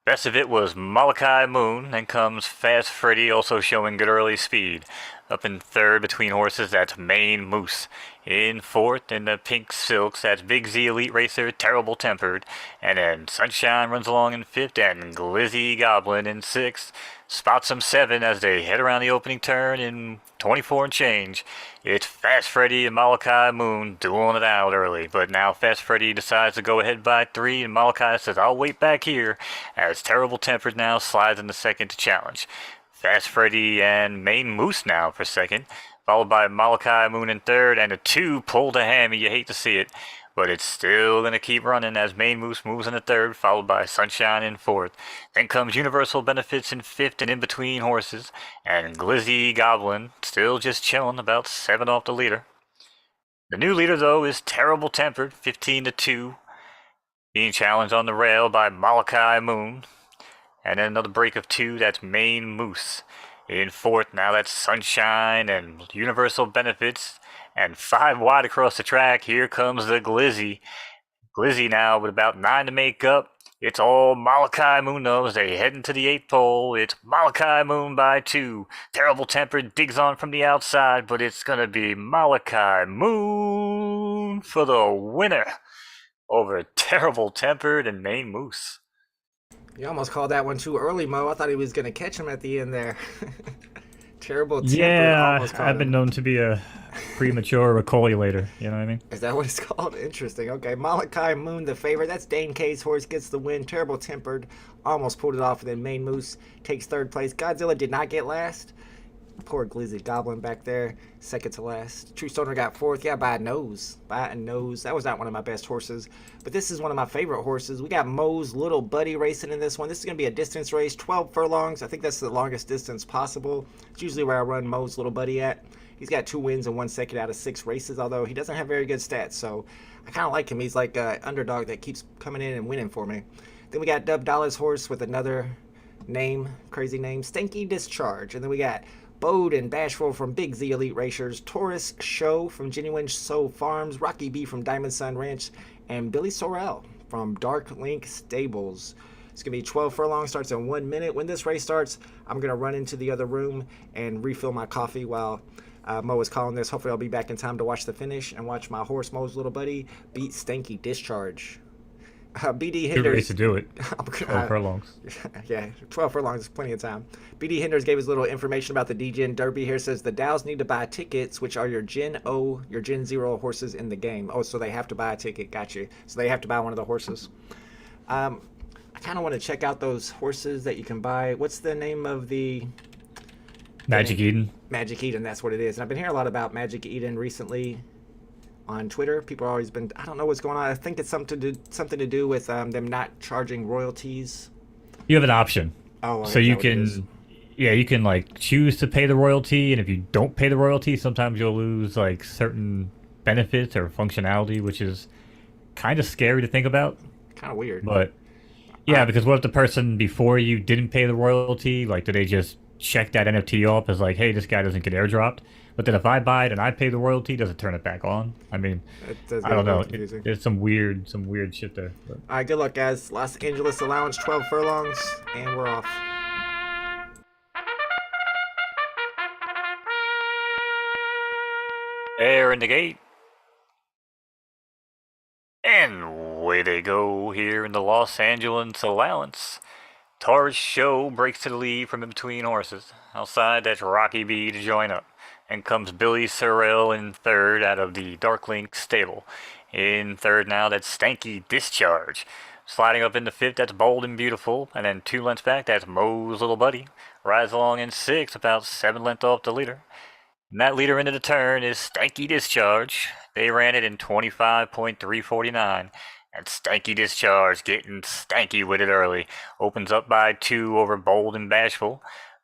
Best of it was Malika Moon, then comes Fast Freddy, also showing good early speed. Up in third between horses, that's Main Moose. In fourth, in the pink silks, that's Big Z Elite Racer, Terrible Tempered. And then Sunshine runs along in fifth, and Glizzy Goblin in sixth. Spots them 7 as they head around the opening turn in 24 and change. It's Fast Freddy and Malika Moon dueling it out early, but now Fast Freddy decides to go ahead by 3, and Malika says, I'll wait back here, as Terrible Tempered now slides in the second to challenge. Fast Freddy and Main Moose now for second, followed by Malika Moon in third, and a 2 pulled a hammy. You hate to see it, but it's still going to keep running as Main Moose moves in the third, followed by Sunshine in fourth. Then comes Universal Benefits in fifth and in between horses, and Glizzy Goblin still just chilling about 7 off the leader. The new leader, though, is Terrible Tempered, 15-2, being challenged on the rail by Malika Moon. And then another break of 2, that's Main Moose. In fourth, now that's Sunshine and Universal Benefits. And 5 wide across the track, here comes the Glizzy. Glizzy now with about 9 to make up. It's all Malika Moon, though, as they head into the 8th pole. It's Malika Moon by 2. Terrible Tempered digs on from the outside, but it's going to be Malika Moon for the winner over Terrible Tempered and Main Moose. You almost called that one too early, Mo. I thought he was going to catch him at the end there. Terrible Tempered. Yeah, I've been known to be a premature recolulator, you know what I mean? Is that what it's called? Interesting. Okay, Malika Moon, the favorite. That's Dane K's horse, gets the win. Terrible Tempered almost pulled it off, and then Main Moose takes third place. Godzilla did not get last. Poor Glizzy Goblin back there, second to last. True Stoner got fourth. Yeah, by a nose. By a nose. That was not one of my best horses, but this is one of my favorite horses. We got Mo's little buddy racing in this one. This is going to be a distance race, 12 furlongs. I think that's the longest distance possible. It's usually where I run Mo's little buddy at. He's got 2 wins and 1 second out of 6 races, although he doesn't have very good stats, so I kind of like him. He's like an underdog that keeps coming in and winning for me. Then we got Dub Dollar's horse with another name, crazy name, Stanky Discharge. And then we got Bode and Bashful from Big Z Elite Racers, Taurus Show from Genuine Soul Farms, Rocky B from Diamond Sun Ranch, and Billy Sorrell from Dark Link Stables. It's going to be 12 furlongs, starts in 1 minute. When this race starts, I'm going to run into the other room and refill my coffee while Mo is calling this. Hopefully I'll be back in time to watch the finish and watch my horse, Mo's little buddy, beat Stanky Discharge. BD Hinders. Good race to do it. 12 furlongs. Yeah, 12 furlongs is plenty of time. BD Hinders gave us a little information about the D-Gen Derby here. Says the Dows need to buy tickets, which are your Gen O, your Gen 0 horses in the game. Oh, so they have to buy a ticket. Got you. So they have to buy one of the horses. I kind of want to check out those horses that you can buy. What's the name of the... Magic Eden. Magic Eden, that's what it is. And I've been hearing a lot about Magic Eden recently on Twitter. People are always been, I don't know what's going on. I think it's something to do with them not charging royalties. You have an option. Oh, so you can, yeah, you can like choose to pay the royalty, and if you don't pay the royalty, sometimes you'll lose like certain benefits or functionality, which is kind of scary to think about. Kind of weird. But yeah, because what if the person before you didn't pay the royalty? Like, do they just check that NFT off as like, hey, this guy doesn't get airdropped. But then if I buy it and I pay the royalty, does it turn it back on? I mean, It does I get a don't know. little confusing. There's some weird shit there. But. All right, good luck, guys. Los Angeles allowance 12 furlongs, and we're off. Air in the gate. And away they go here in the Los Angeles allowance. Taurus Show breaks to the lead from in between horses. Outside, that's Rocky B to join up. And comes Billy Sorrell in third out of the Dark Link stable. In third now, that's Stanky Discharge. Sliding up into fifth, that's Bold and Beautiful. And then 2 lengths back, that's Mo's Little Buddy. Rides along in sixth, about 7 lengths off the leader. And that leader into the turn is Stanky Discharge. They ran it in 25.349. And Stanky Discharge getting stanky with it early. Opens up by 2 over Bold and Bashful.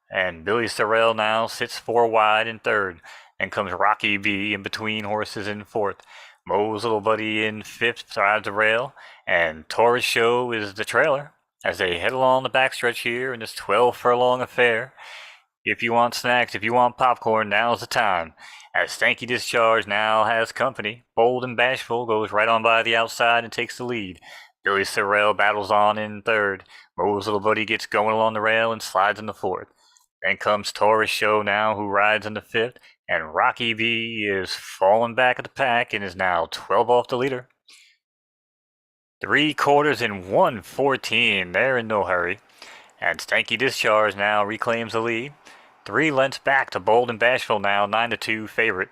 And Billy Sorrell now sits 4 wide in third. And comes Rocky B in between horses in fourth. Mo's Little Buddy in fifth, drives the rail. And Taurus Show is the trailer as they head along the backstretch here in this 12 furlong affair. If you want snacks, if you want popcorn, now's the time. As Stanky Discharge now has company, Bold and Bashful goes right on by the outside and takes the lead. Billy Sorrell battles on in third. Mo's Little Buddy gets going along the rail and slides in the fourth. Then comes Taurus Show now, who rides in the fifth. And Rocky B is falling back at the pack and is now 12 off the leader. 3 quarters in 1:14. They're in no hurry. And Stanky Discharge now reclaims the lead. 3 lengths back to Bold and Bashful now, 9-2 favorite.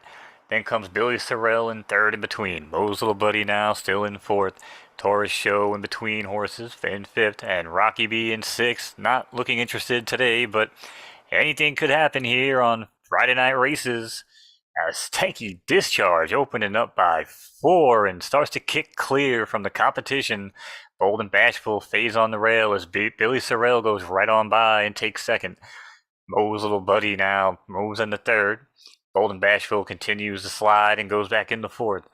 Then comes Billy Sorrell in third in between. Mo's Little Buddy now still in fourth. Taurus Show in between horses in fifth. And Rocky B in sixth. Not looking interested today, but anything could happen here on Friday night races. As Stanky Discharge opening up by 4 and starts to kick clear from the competition. Bold and Bashful fades on the rail as Billy Sorrell goes right on by and takes second. Mo's Little Buddy now moves into third. Bold and Bashful continues to slide and goes back into fourth.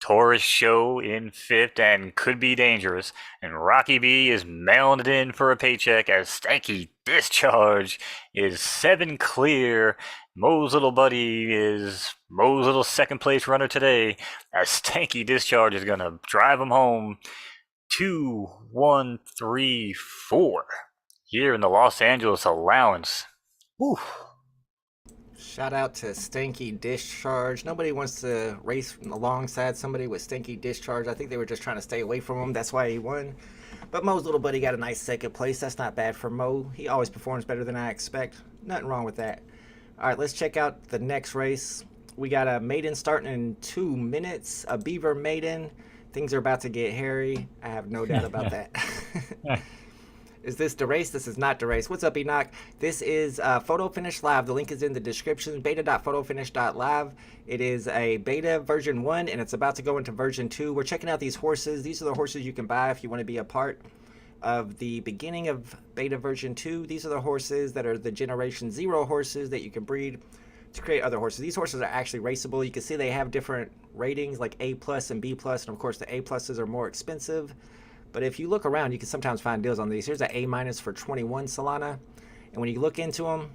Taurus Show in fifth and could be dangerous. And Rocky B is mailing it in for a paycheck as Stanky Discharge is 7 clear. Mo's Little Buddy is Mo's little second place runner today as Stanky Discharge is going to drive him home. 2, 1, 3, 4 here in the Los Angeles allowance. Whew. Shout out to Stanky Discharge. Nobody wants to race alongside somebody with Stanky Discharge. I think they were just trying to stay away from him. That's why he won. But Mo's Little Buddy got a nice second place. That's not bad for Mo. He always performs better than I expect. Nothing wrong with that. All right, let's check out the next race. We got a maiden starting in 2 minutes. A beaver maiden. Things are about to get hairy. I have no doubt about that. Is this the race? This is not the race. What's up, Enoch? This is Photo Finish Live. The link is in the description, beta.photofinish.live. It is a beta version 1, and it's about to go into version 2. We're checking out these horses. These are the horses you can buy if you want to be a part of the beginning of beta version 2. These are the horses that are the Generation 0 horses that you can breed to create other horses. These horses are actually raceable. You can see they have different ratings like A+ and B+, and of course the A+ are more expensive. But if you look around, you can sometimes find deals on these. Here's an A- for 21 Solana. And when you look into them,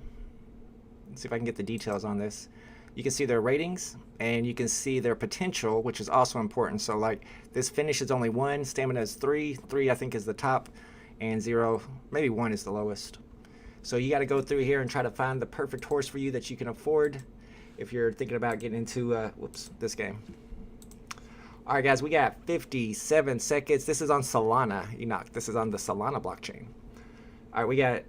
let's see if I can get the details on this. You can see their ratings and you can see their potential, which is also important. So like this finish is only 1, stamina is 3. 3 I think is the top, and 0, maybe 1 is the lowest. So you got to go through here and try to find the perfect horse for you that you can afford if you're thinking about getting into this game. All right, guys, we got 57 seconds. This is on Solana, Enoch. This is on the Solana blockchain. All right, we got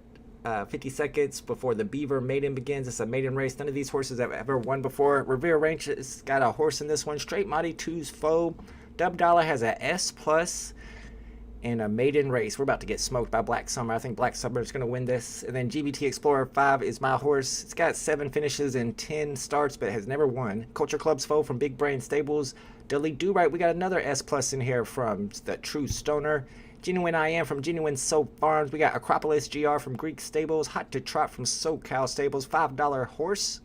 50 seconds before the Beaver Maiden begins. It's a maiden race. None of these horses have ever won before. Revere Ranch has got a horse in this one. Straight Mighty 2's Foe. Dub Dollar has a S+ in a maiden race. We're about to get smoked by Black Summer. I think Black Summer is going to win this. And then GBT Explorer 5 is my horse. It's got 7 finishes and 10 starts, but has never won. Culture Club's Foe from Big Brain Stables. Dudley Do Right, we got another S+ in here from the True Stoner. Genuine I Am from Genuine Soap Farms. We got Acropolis GR from Greek Stables. Hot to Trot from SoCal Stables. $5 Horse.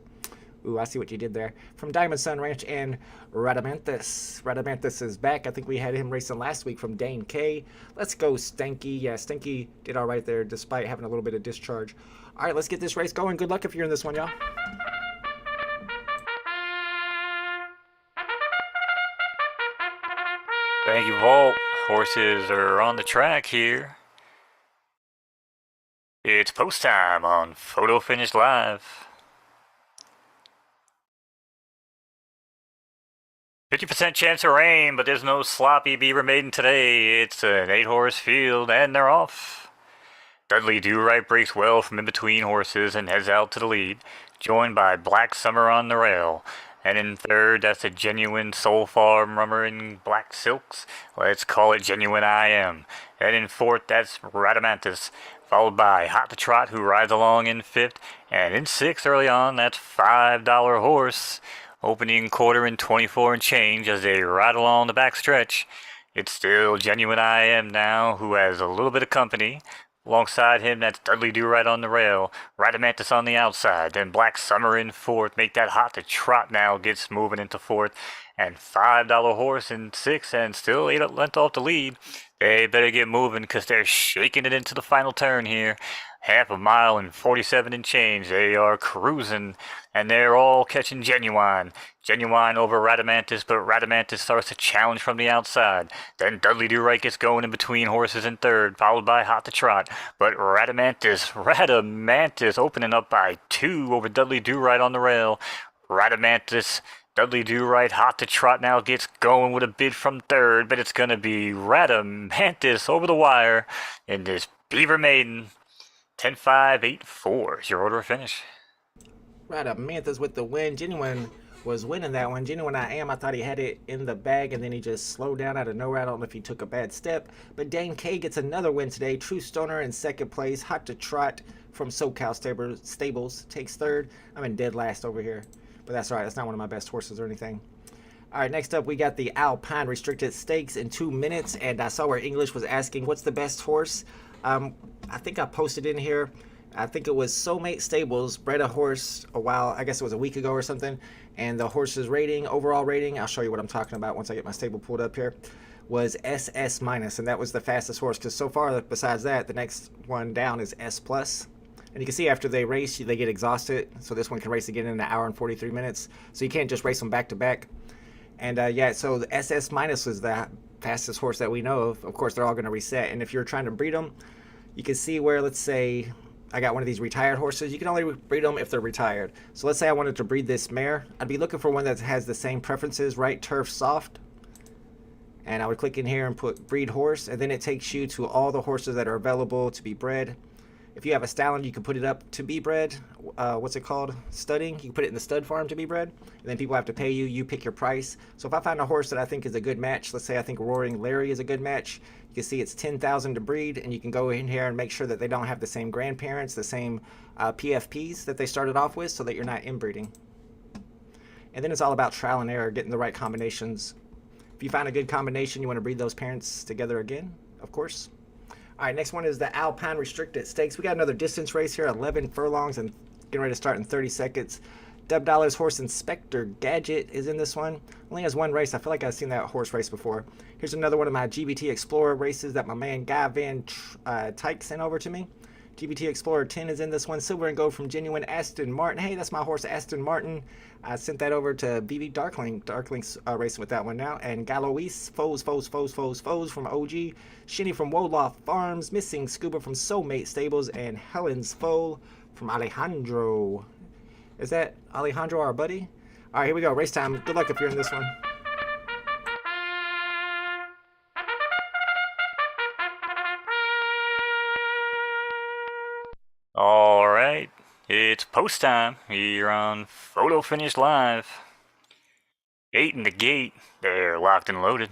Ooh, I see what you did there. From Diamond Sun Ranch and Radamanthus. Radamanthus is back. I think we had him racing last week from Dane K. Let's go Stanky. Yeah, Stanky did all right there despite having a little bit of discharge. All right, let's get this race going. Good luck if you're in this one, y'all. Thank you, Vault. Horses are on the track here. It's post time on Photo Finish Live. 50% chance of rain, but there's no sloppy beaver maiden today. It's an 8-horse field, and they're off. Dudley Do-Right breaks well from in between horses and heads out to the lead, joined by Black Summer on the rail. And in third, that's a genuine Soul Farm rummer in black silks. Let's call it Genuine I Am. And in fourth, that's Radamantis, followed by Hot to Trot, who rides along in fifth. And in sixth, early on, that's $5 horse, opening quarter in 24 and change as they ride along the back stretch. It's still Genuine I Am now, who has a little bit of company. Alongside him, that's Dudley Do-Right on the rail, Radamantis on the outside, then Black Summer in fourth. Make that Hot to Trot now gets moving into fourth, and $5 horse in sixth, and still 8 lengths off the lead. They better get moving because they're shaking it into the final turn here. Half a mile and 47 and change. They are cruising, and they're all catching Genuine. Genuine over Radamantis, but Radamantis starts to challenge from the outside. Then Dudley Do-Right gets going in between horses in third, followed by Hot to Trot. But Radamantis opening up by 2 over Dudley Do-Right on the rail. Radamantis, Dudley Do-Right, Hot to Trot now gets going with a bid from third, but it's going to be Radamantis over the wire in this Beaver Maiden. 10-5-8-4 is your order of finish. Radamantis with the win. Genuine was winning that one. Genuine I Am, I thought he had it in the bag, and then he just slowed down out of nowhere. I don't know if he took a bad step. But Dane K gets another win today. True Stoner in second place. Hot to Trot from SoCal Stables takes third. I'm in dead last over here. But that's all right. That's not one of my best horses or anything. All right, next up we got the Alpine Restricted Stakes in 2 minutes. And I saw where English was asking, what's the best horse? I think I posted in here. I think it was Soulmate Stables bred a horse a while, I guess it was a week ago or something, and the horse's rating, overall rating, I'll show you what I'm talking about once I get my stable pulled up here, was SS minus, and that was the fastest horse, because so far, besides that, the next one down is S plus. And you can see after they race, they get exhausted, so this one can race again in an hour and 43 minutes, so you can't just race them back to back. And yeah, so the SS minus was the fastest horse that we know of. Of course, they're all going to reset, and if you're trying to breed them, you can see where, let's say, I got one of these retired horses. You can only breed them if they're retired. So let's say I wanted to breed this mare. I'd be looking for one that has the same preferences, right? Turf soft. And I would click in here and put breed horse, and then it takes you to all the horses that are available to be bred. If you have a stallion, you can put it up to be bred. What's it called? Studding. You can put it in the stud farm to be bred. And then people have to pay you. You pick your price. So if I find a horse that I think is a good match, let's say I think Roaring Larry is a good match, you can see it's $10,000 to breed, and you can go in here and make sure that they don't have the same grandparents, the same PFPs that they started off with, so that you're not inbreeding. And then it's all about trial and error, getting the right combinations. If you find a good combination, you want to breed those parents together again, of course. All right, next one is the Alpine Restricted Stakes. We got another distance race here, 11 furlongs, and getting ready to start in 30 seconds. Dub Dollars horse Inspector Gadget is in this one. Only has one race. I feel like I've seen that horse race before. Here's another one of my GBT Explorer races that my man Guy Van Tyke sent over to me. GBT Explorer 10 is in this one. Silver and gold from Genuine Aston Martin. Hey, that's my horse Aston Martin. I sent that over to BB Darkling. Darkling's racing with that one now. And Galois, Foes from OG. Shinny from Wolof Farms. Missing Scuba from Soulmate Stables. And Helen's Foal from Alejandro. Is that Alejandro, our buddy? All right, here we go. Race time. Good luck if you're in this one. All right, it's post time here on Photo Finish Live. 8 in the gate. They're locked and loaded.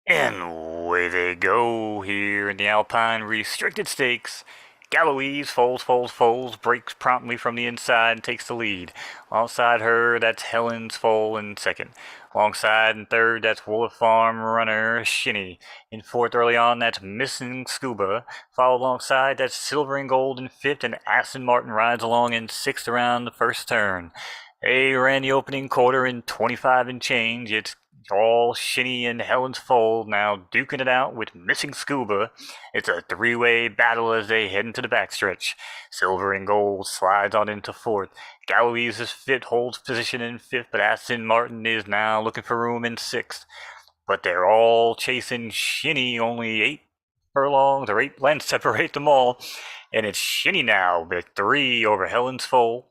And away they go here in the Alpine Restricted Stakes. Galois folds, breaks promptly from the inside and takes the lead. Alongside her, that's Helen's Foal in second. Alongside in third, that's Wolf Farm runner Shinny. In fourth, early on, that's Missing Scuba. Followed alongside, that's Silver and Gold in fifth, and Aston Martin rides along in sixth around the first turn. They ran the opening quarter in 25 and change. It's all Shinny and Helen's Fold now duking it out with Missing Scuba. It's a three-way battle as they head into the backstretch. Silver and Gold slides on into fourth. Galois is fifth, holds position in fifth, but Aston Martin is now looking for room in sixth. But they're all chasing Shinny, only 8 furlongs or 8 lengths separate them all. And it's Shinny now with 3 over Helen's Foal.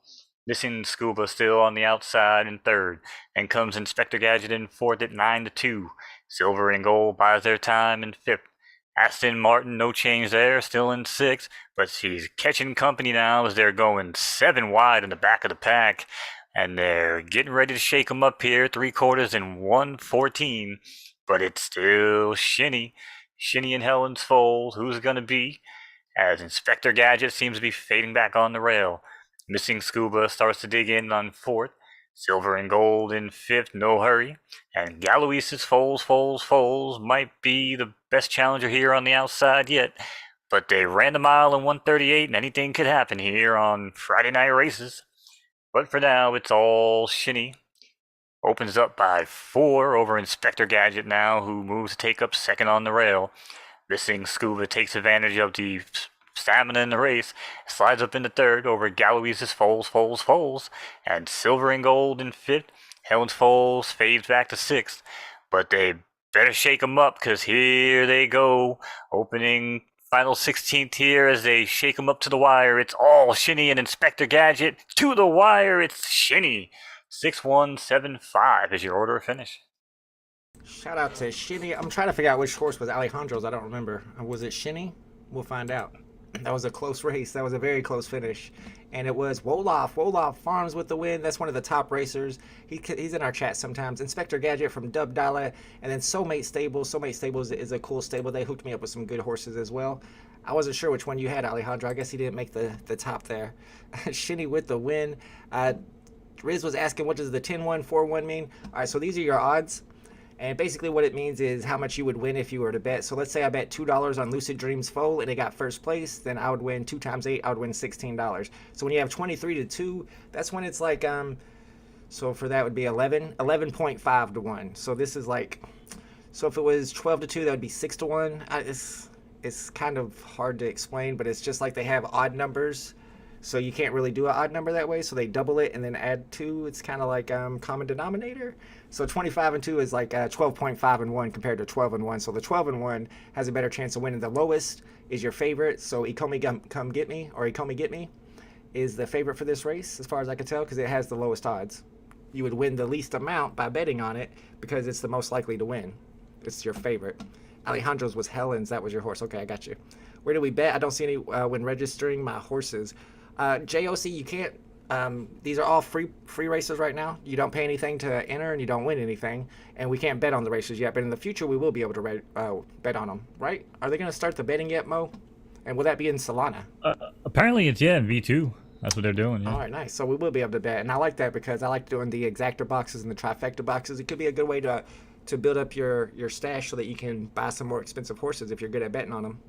Missing Scuba still on the outside in third. And comes Inspector Gadget in fourth at 9-2. Silver and Gold buys their time in fifth. Aston Martin, no change there, still in sixth, but she's catching company now as they're going 7 wide in the back of the pack. And they're getting ready to shake them up here, 3/4 in 1:14. But it's still Shinny. Shinny and Helen's Fold. Who's it going to be? As Inspector Gadget seems to be fading back on the rail. Missing Scuba starts to dig in on fourth. Silver and Gold in fifth, no hurry. And Galois's Foals might be the best challenger here on the outside yet. But they ran the mile in 1:38, and anything could happen here on Friday night races. But for now, it's all Shinny. Opens up by 4 over Inspector Gadget now, who moves to take up second on the rail. Missing Scuba takes advantage of the stamina in the race, slides up into third over Galois's Foals, and Silver and Gold in fifth. Helen's Foals fades back to sixth, but they better shake them up, because here they go, opening final 16th here as they shake them up to the wire. It's all Shinny and Inspector Gadget to the wire. It's Shinny. 6-1-7-5 is your order of finish. Shout out to Shinny. I'm trying to figure out which horse was Alejandro's. I don't remember. Was it Shinny? We'll find out. That was a close race. That was a very close finish. And it was Wolof. Wolof Farms with the win. That's one of the top racers. He's in our chat sometimes. Inspector Gadget from Dub Dollar. And then Soulmate Stables. Soulmate Stables is a cool stable. They hooked me up with some good horses as well. I wasn't sure which one you had, Alejandro. I guess he didn't make the top there. Shinny with the win. Riz was asking, what does the 10-1, 4-1 mean? All right, so these are your odds. And basically what it means is how much you would win if you were to bet. So let's say I bet $2 on Lucid Dreams Foal and it got first place, then I would win 2 times 8, I would win $16. So when you have 23-2, that's when it's like, so for that would be 11.5 to 1. So this is like, so if it was 12-2, that would be 6 to 1. It's kind of hard to explain, but it's just like they have odd numbers. So you can't really do an odd number that way. So they double it and then add 2. It's kind of like common denominator. So 25-2 is like 12.5-1 compared to 12-1. So the 12-1 has a better chance of winning. The lowest is your favorite. So Ikomi Come Get Me, or Ikomi Get Me, is the favorite for this race, as far as I can tell, because it has the lowest odds. You would win the least amount by betting on it because it's the most likely to win. It's your favorite. Alejandro's was Helen's. That was your horse. Okay, I got you. Where do we bet? I don't see any when registering my horses. JOC, you can't. These are all free races right now. You don't pay anything to enter, and you don't win anything. And we can't bet on the races yet. But in the future, we will be able to bet on them, right? Are they going to start the betting yet, Mo? And will that be in Solana? Apparently, it's in V2. That's what they're doing. Yeah. All right, nice. So we will be able to bet, and I like that because I like doing the exactor boxes and the trifecta boxes. It could be a good way to build up your stash so that you can buy some more expensive horses if you're good at betting on them.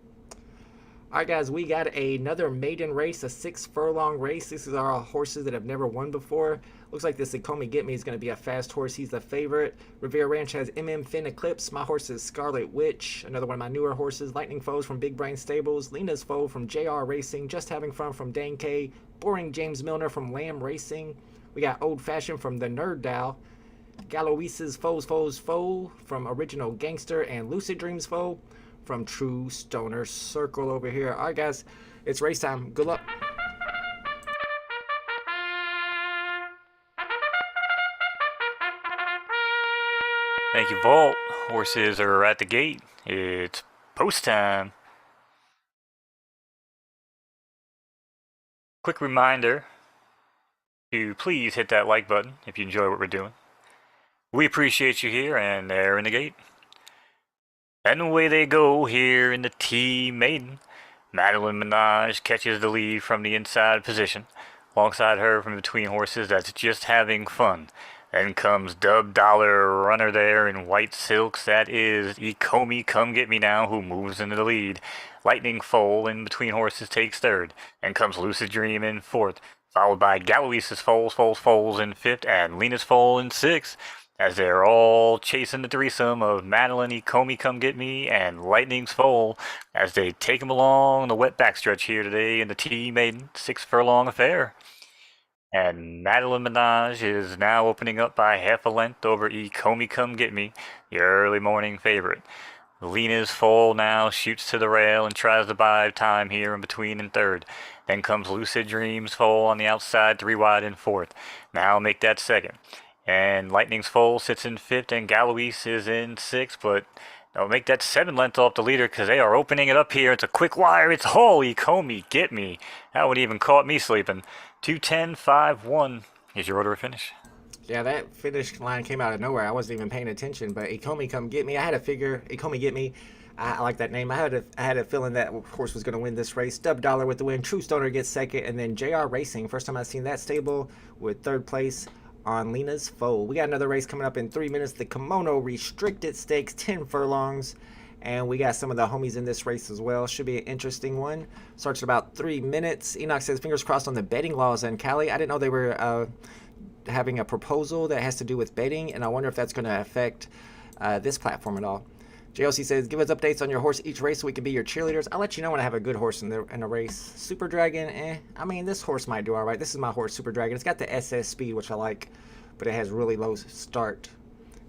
All right, guys, we got another maiden race, a 6-furlong race. This is our horses that have never won before. Looks like this Ikomi Get Me is going to be a fast horse. He's the favorite. Revere Ranch has Finn Eclipse. My horse is Scarlet Witch, another one of my newer horses. Lightning Foes from Big Brain Stables. Lena's Foe from JR Racing. Just Having Fun from Dane K. Boring James Milner from Lamb Racing. We got Old Fashioned from the Nerd Dow. Galois's Foes Foe from Original Gangster. And Lucid Dreams Foe from True Stoner Circle over here. All right, guys, it's race time. Good luck. Thank you, Vault. Horses are at the gate. It's post time. Quick reminder to please hit that like button if you enjoy what we're doing. We appreciate you here, and they're in the gate. And away they go here in the T Maiden. Madeline Minaj catches the lead from the inside position. Alongside her from between horses that's just having fun. Then comes Dub Dollar runner there in white silks. That is Ikomi Come Get Me now, who moves into the lead. Lightning Foal in between horses takes third. And comes Lucid Dream in fourth. Followed by Galois's Foals in fifth. And Lena's Foal in sixth. as they're all chasing the threesome of Madeline Ikomi Come Get Me and Lightning's Foal as they take them along the wet backstretch here today in the T Maiden 6 furlong affair. And Madeline Menage is now opening up by half a length over Ikomi Come Get Me, the early morning favorite. Lena's Foal now shoots to the rail and tries to buy time here in between and third. Then comes Lucid Dreams Foal on the outside, 3 wide in fourth. Now make that second. And Lightning's Foal sits in fifth, and Galois is in sixth, but they'll make that 7 length off the leader because they are opening it up here. It's a quick wire. It's holy Comey, get me. That one even caught me sleeping. 2:10.51 is your order of finish. Yeah, that finish line came out of nowhere. I wasn't even paying attention, but Ikomi Come Get Me. I had a figure, Ikomi Get Me. I like that name. I had a feeling that horse was going to win this race. Dub Dollar with the win. True Stoner gets second, and then JR Racing. First time I've seen that stable with third place on Lena's Foal. We got another race coming up in 3 minutes. The Kimono Restricted Stakes, 10 furlongs. And we got some of the homies in this race as well. Should be an interesting one. Starts in about 3 minutes. Enoch says, fingers crossed on the betting laws in Cali. I didn't know they were having a proposal that has to do with betting, and I wonder if that's going to affect this platform at all. JLC says, give us updates on your horse each race so we can be your cheerleaders. I'll let you know when I have a good horse in a race. Super Dragon, I mean, this horse might do all right. This is my horse, Super Dragon. It's got the SS speed, which I like, but it has really low start.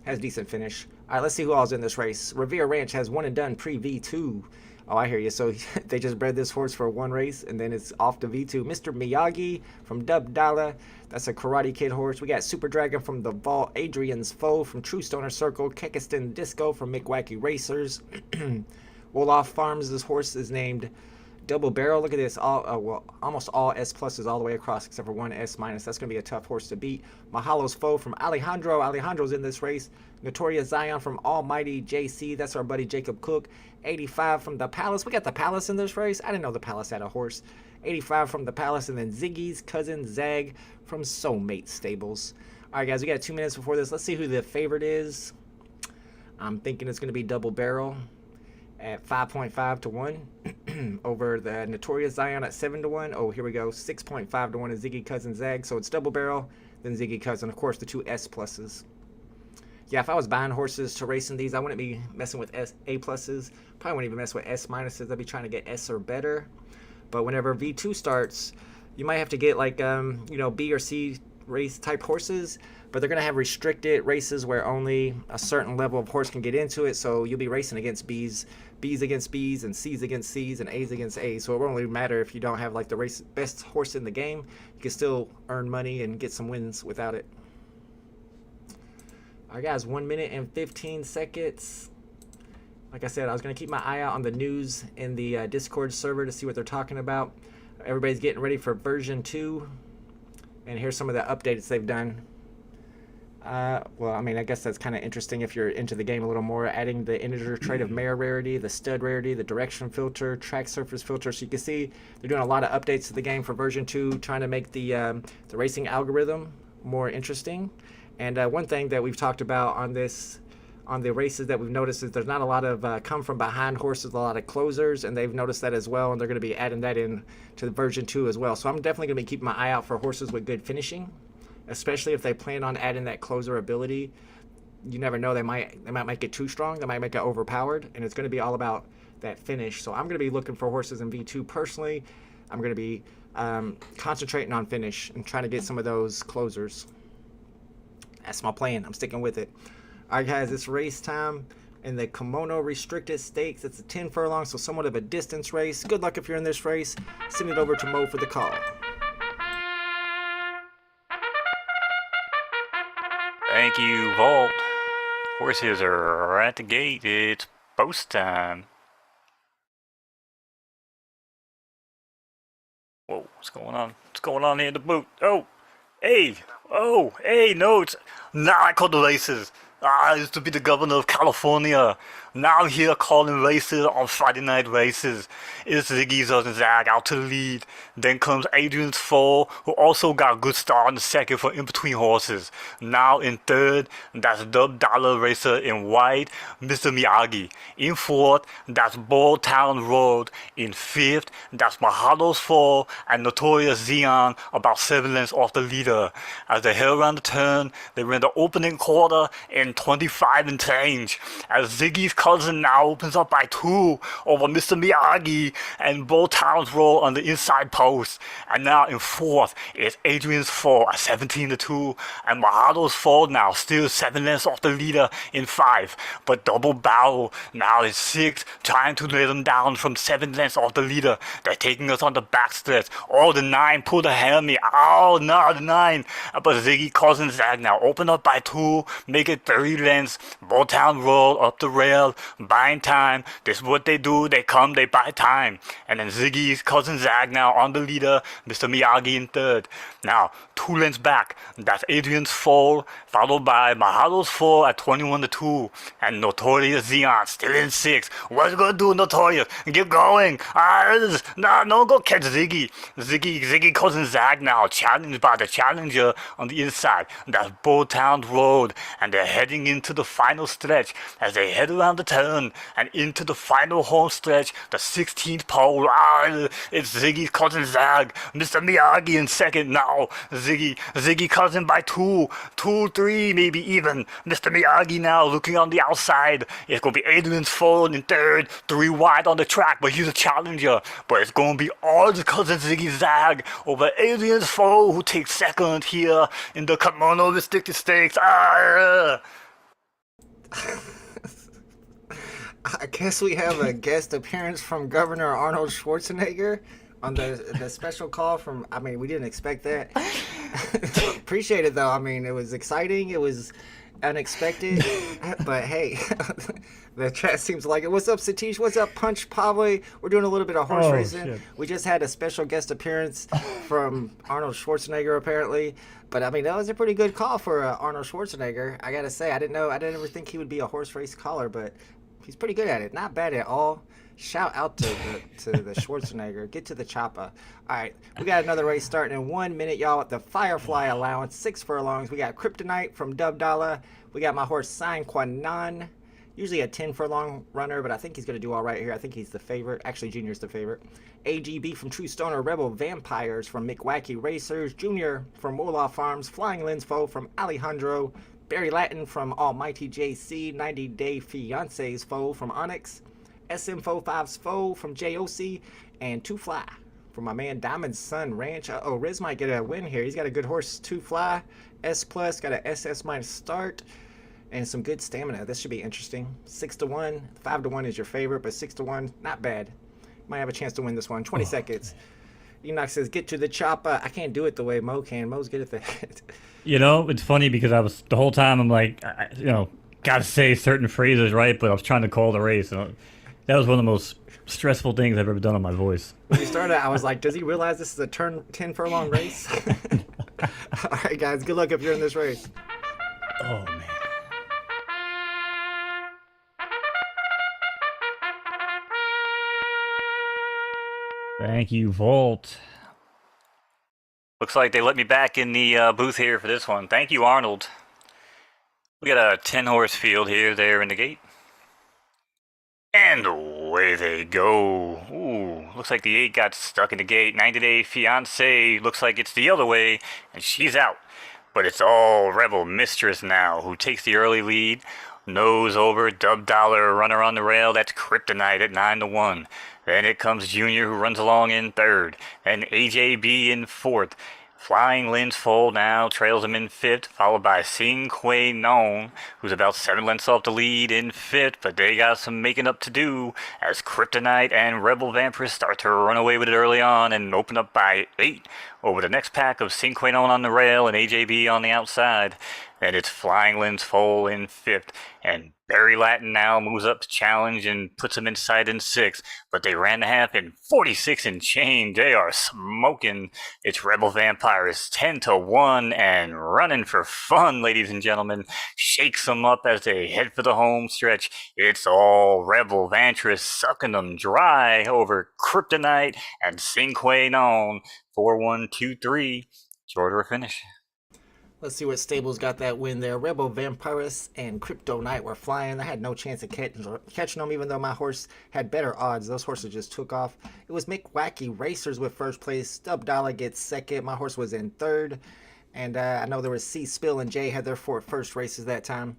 Has decent finish. All right, let's see who all's in this race. Revere Ranch has one and done pre-V2. Oh, I hear you. So they just bred this horse for one race, and then it's off to V2. Mr. Miyagi from Dub Dala. That's a Karate Kid horse. We got Super Dragon from the Vault. Adrian's Foe from True Stoner Circle. Kekiston Disco from McWacky Racers. Wolof Farms. This horse is named Double Barrel. Look at this. Almost all S pluses all the way across except for one S minus. That's going to be a tough horse to beat. Mahalo's Foe from Alejandro. Alejandro's in this race. Notorious Zion from Almighty JC. That's our buddy Jacob Cook. 85 from the Palace. We got the Palace in this race. I didn't know the Palace had a horse. 85 from the Palace, and then Ziggy's cousin Zag from Soulmate Stables. All right, guys, we got 2 minutes before this. Let's see who the favorite is. I'm thinking it's going to be Double Barrel at 5.5 to 1 over the Notorious Zion at 7 to 1. Oh, here we go. 6.5 to 1 is Ziggy cousin Zag. So it's Double Barrel, then Ziggy cousin. Of course, the two S pluses. Yeah, if I was buying horses to race in these, I wouldn't be messing with A pluses. Probably wouldn't even mess with S minuses. I'd be trying to get S or better. But whenever V2 starts, you might have to get like B or C race type horses. But they're gonna have restricted races where only a certain level of horse can get into it. So you'll be racing against B's against B's, and C's against C's, and A's against A's. So it won't really matter if you don't have like the best horse in the game. You can still earn money and get some wins without it. All right, guys, 1 minute and 15 seconds. Like I said, I was going to keep my eye out on the news in the Discord server to see what they're talking about. Everybody's getting ready for version 2. And here's some of the updates they've done. Well, I mean, I guess that's kind of interesting if you're into the game a little more. Adding the integer trait of mare rarity, the stud rarity, the direction filter, track surface filter. So you can see they're doing a lot of updates to the game for version 2, trying to make the racing algorithm more interesting. And one thing that we've talked about on the races that we've noticed is there's not a lot of come from behind horses, a lot of closers, and they've noticed that as well, and they're going to be adding that in to the version 2 as well. So I'm definitely going to be keeping my eye out for horses with good finishing, especially if they plan on adding that closer ability. You never know, they might make it too strong, they might make it overpowered, and it's going to be all about that finish. So I'm going to be looking for horses in V2 personally. I'm going to be concentrating on finish and trying to get some of those closers. That's my plan. I'm sticking with it. All right, guys, it's race time in the Kimono Restricted Stakes. It's a 10 furlong, so somewhat of a distance race. Good luck if you're in this race. Send it over to Mo for the call. Thank you, Vault. Horses are at the gate. It's post time. Whoa, what's going on? What's going on here in the boot? Oh, hey, no, it's... Nah, I called the races. I used to be the governor of California. Now here calling races on Friday night races. It's Ziggy's and Zag out to the lead. Then comes Adrian's Fall, who also got a good start in the second for in between horses. Now in third, that's Dub Dollar Racer in white, Mr. Miyagi. In fourth, that's Ball Town Road. In fifth, that's Mahado's Fall and Notorious Xeon, about 7 lengths off the leader. As they head around the turn, they ran the opening quarter in 25 and change. As Ziggy's cousin now opens up by 2 over Mr. Miyagi and Ball Town's Roll on the inside post. And now in fourth is Adrian's Fall at 17-2, and Mahado's Fall now still 7 lengths off the leader in 5. But Double Barrel now is 6, trying to lay them down from 7 lengths off the leader. They're taking us on the backstretch. Oh, the 9 pulled ahead of me. Oh, no, the 9. But Ziggy Cousin Zag now open up by 2, make it 3 lengths. Ball Town Roll up the rail, buying time. This is what they do. They come, they buy time. And then Ziggy's Cousin Zag now on the leader, Mr. Miyagi in third. Now, 2 lengths back, that's Adrian's Fall, followed by Mahado's Fall at 21-2, and Notorious Xeon still in 6. What's he gonna do, Notorious? Get going! No, go catch Ziggy. Ziggy Cousin Zag now, challenged by the challenger on the inside. That's Bull Town Road, and they're heading into the final stretch as they head around the turn and into the final home stretch, the 16th pole. It's Ziggy's Cousin Zag, Mr. Miyagi in second now. Ziggy Cousin by 2, 3 maybe even. Mr. Miyagi now looking on the outside. It's gonna be Adrian's Fall in third, 3 wide on the track, but he's a challenger. But it's gonna be all the Cousin Ziggy Zag over Adrian's Fall, who takes second here in the Kimono Restricted Stakes. I guess we have a guest appearance from Governor Arnold Schwarzenegger on the special call from, I mean, we didn't expect that. Appreciate it though. I mean, it was exciting. It was unexpected. But hey, the chat seems like it. What's up, Satish? What's up, Punch Pavle? We're doing a little bit of horse racing. Shit. We just had a special guest appearance from Arnold Schwarzenegger, apparently. But I mean, that was a pretty good call for Arnold Schwarzenegger. I gotta say, I didn't ever think he would be a horse race caller, but he's pretty good at it. Not bad at all. Shout out to the Schwarzenegger. Get to the chopper. All right, we got another race starting in 1 minute, y'all. The Firefly allowance, 6 furlongs. We got Kryptonite from Dub Dollar. We got my horse Sign Quanon. Usually a 10 furlong runner, but I think he's going to do all right here. I think he's the favorite. Actually, Junior's the favorite. AGB from True Stoner, Rebel Vampires from McWacky Racers. Junior from Wolof Farms. Flying Linsfo from Alejandro. Barry Latin from Almighty JC. 90 Day Fiance's Foe from Onyx. SM45's Foe from JOC. And Two Fly from my man Diamond Sun Ranch. Riz might get a win here. He's got a good horse, Two Fly. S+, got a SS minus start. And some good stamina. This should be interesting. 6-1. 5-1 is your favorite, but 6-1, not bad. Might have a chance to win this one. 20 seconds. Enoch says, get to the chopper. I can't do it the way Mo can. Mo's good at that. You know, it's funny because the whole time I'm like, gotta say certain phrases right, but I was trying to call the race. And that was one of the most stressful things I've ever done on my voice. When we started, I was like, does he realize this is a 10 furlong race? All right, guys, good luck if you're in this race. Oh, man. Thank you, Volt. Looks like they let me back in the booth here for this one. Thank you, Arnold. We got a 10-horse field here, there in the gate. And away they go. Ooh, looks like the 8 got stuck in the gate. 90 Day Fiance looks like it's the other way, and she's out. But it's all Rebel Mistress now, who takes the early lead. Knowz over, Dub Dollar, runner on the rail. That's Kryptonite at 9-1. Then it comes Junior, who runs along in third. And AJB in fourth. Flying Linsfo now trails him in fifth, followed by Sing Quay Non, who's about 7 lengths off the lead in fifth, but they got some making up to do as Kryptonite and Rebel Vampire start to run away with it early on and open up by 8. over the next pack of Cinque Non on the rail and AJB on the outside. Then it's Flying Lens Foal in 5th, and Barry Latin now moves up to challenge and puts him inside in 6th, but they ran the half in 46 and change. They are smoking. It's Rebel Vampires 10-1 and running for fun, ladies and gentlemen. Shakes them up as they head for the home stretch. It's all Rebel Vantress sucking them dry over Kryptonite and Cinque Non. 4-1-2-3. Shorter a finish. Let's see what stables got that win there. Rebel Vampirus and Crypto Knight were flying. I had no chance of catching them, even though my horse had better odds. Those horses just took off. It was Mick Wacky Racers with first place. Dub Dollar gets second. My horse was in 3rd. And I know there was C Spill and Jay had their first races that time.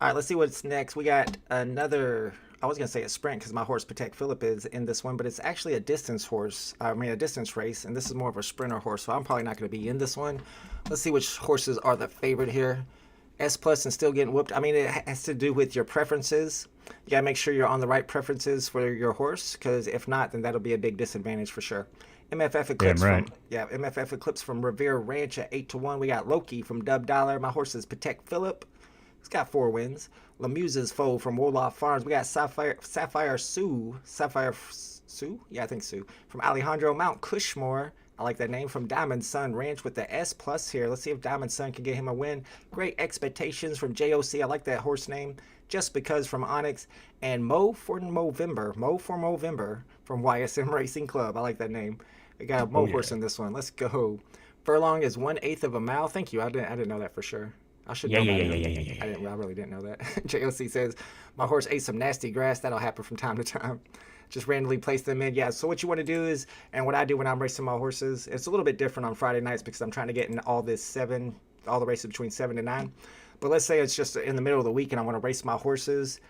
All right, let's see what's next. We got another, I was going to say a sprint because my horse Patek Phillip is in this one, but it's actually a distance horse. I mean, a distance race, and this is more of a sprinter horse, so I'm probably not going to be in this one. Let's see which horses are the favorite here. S Plus and still getting whooped. I mean, it has to do with your preferences. You got to make sure you're on the right preferences for your horse, because if not, then that'll be a big disadvantage for sure. MFF Eclipse MFF Eclipse from Revere Ranch at 8-1. We got Loki from Dub Dollar. My horse is Patek Phillip. He's got 4 wins. Lamuse's Foe from Wolof Farms. We got Sapphire Sue. Yeah, I think Sue. From Alejandro Mount Cushmore. I like that name. From Diamond Sun Ranch with the S Plus here. Let's see if Diamond Sun can get him a win. Great Expectations from JOC. I like that horse name. Just Because from Onyx. And Mo for Movember from YSM Racing Club. I like that name. We got a Mo horse in this one. Let's go. Furlong is 1/8 of a mile. Thank you. I didn't know that for sure. I should know that. I really didn't know that. JOC says, my horse ate some nasty grass. That'll happen from time to time. Just randomly place them in. Yeah, so what you want to do is, and what I do when I'm racing my horses, it's a little bit different on Friday nights because I'm trying to get in all the races between 7 and 9. But let's say it's just in the middle of the week and I want to race my horses.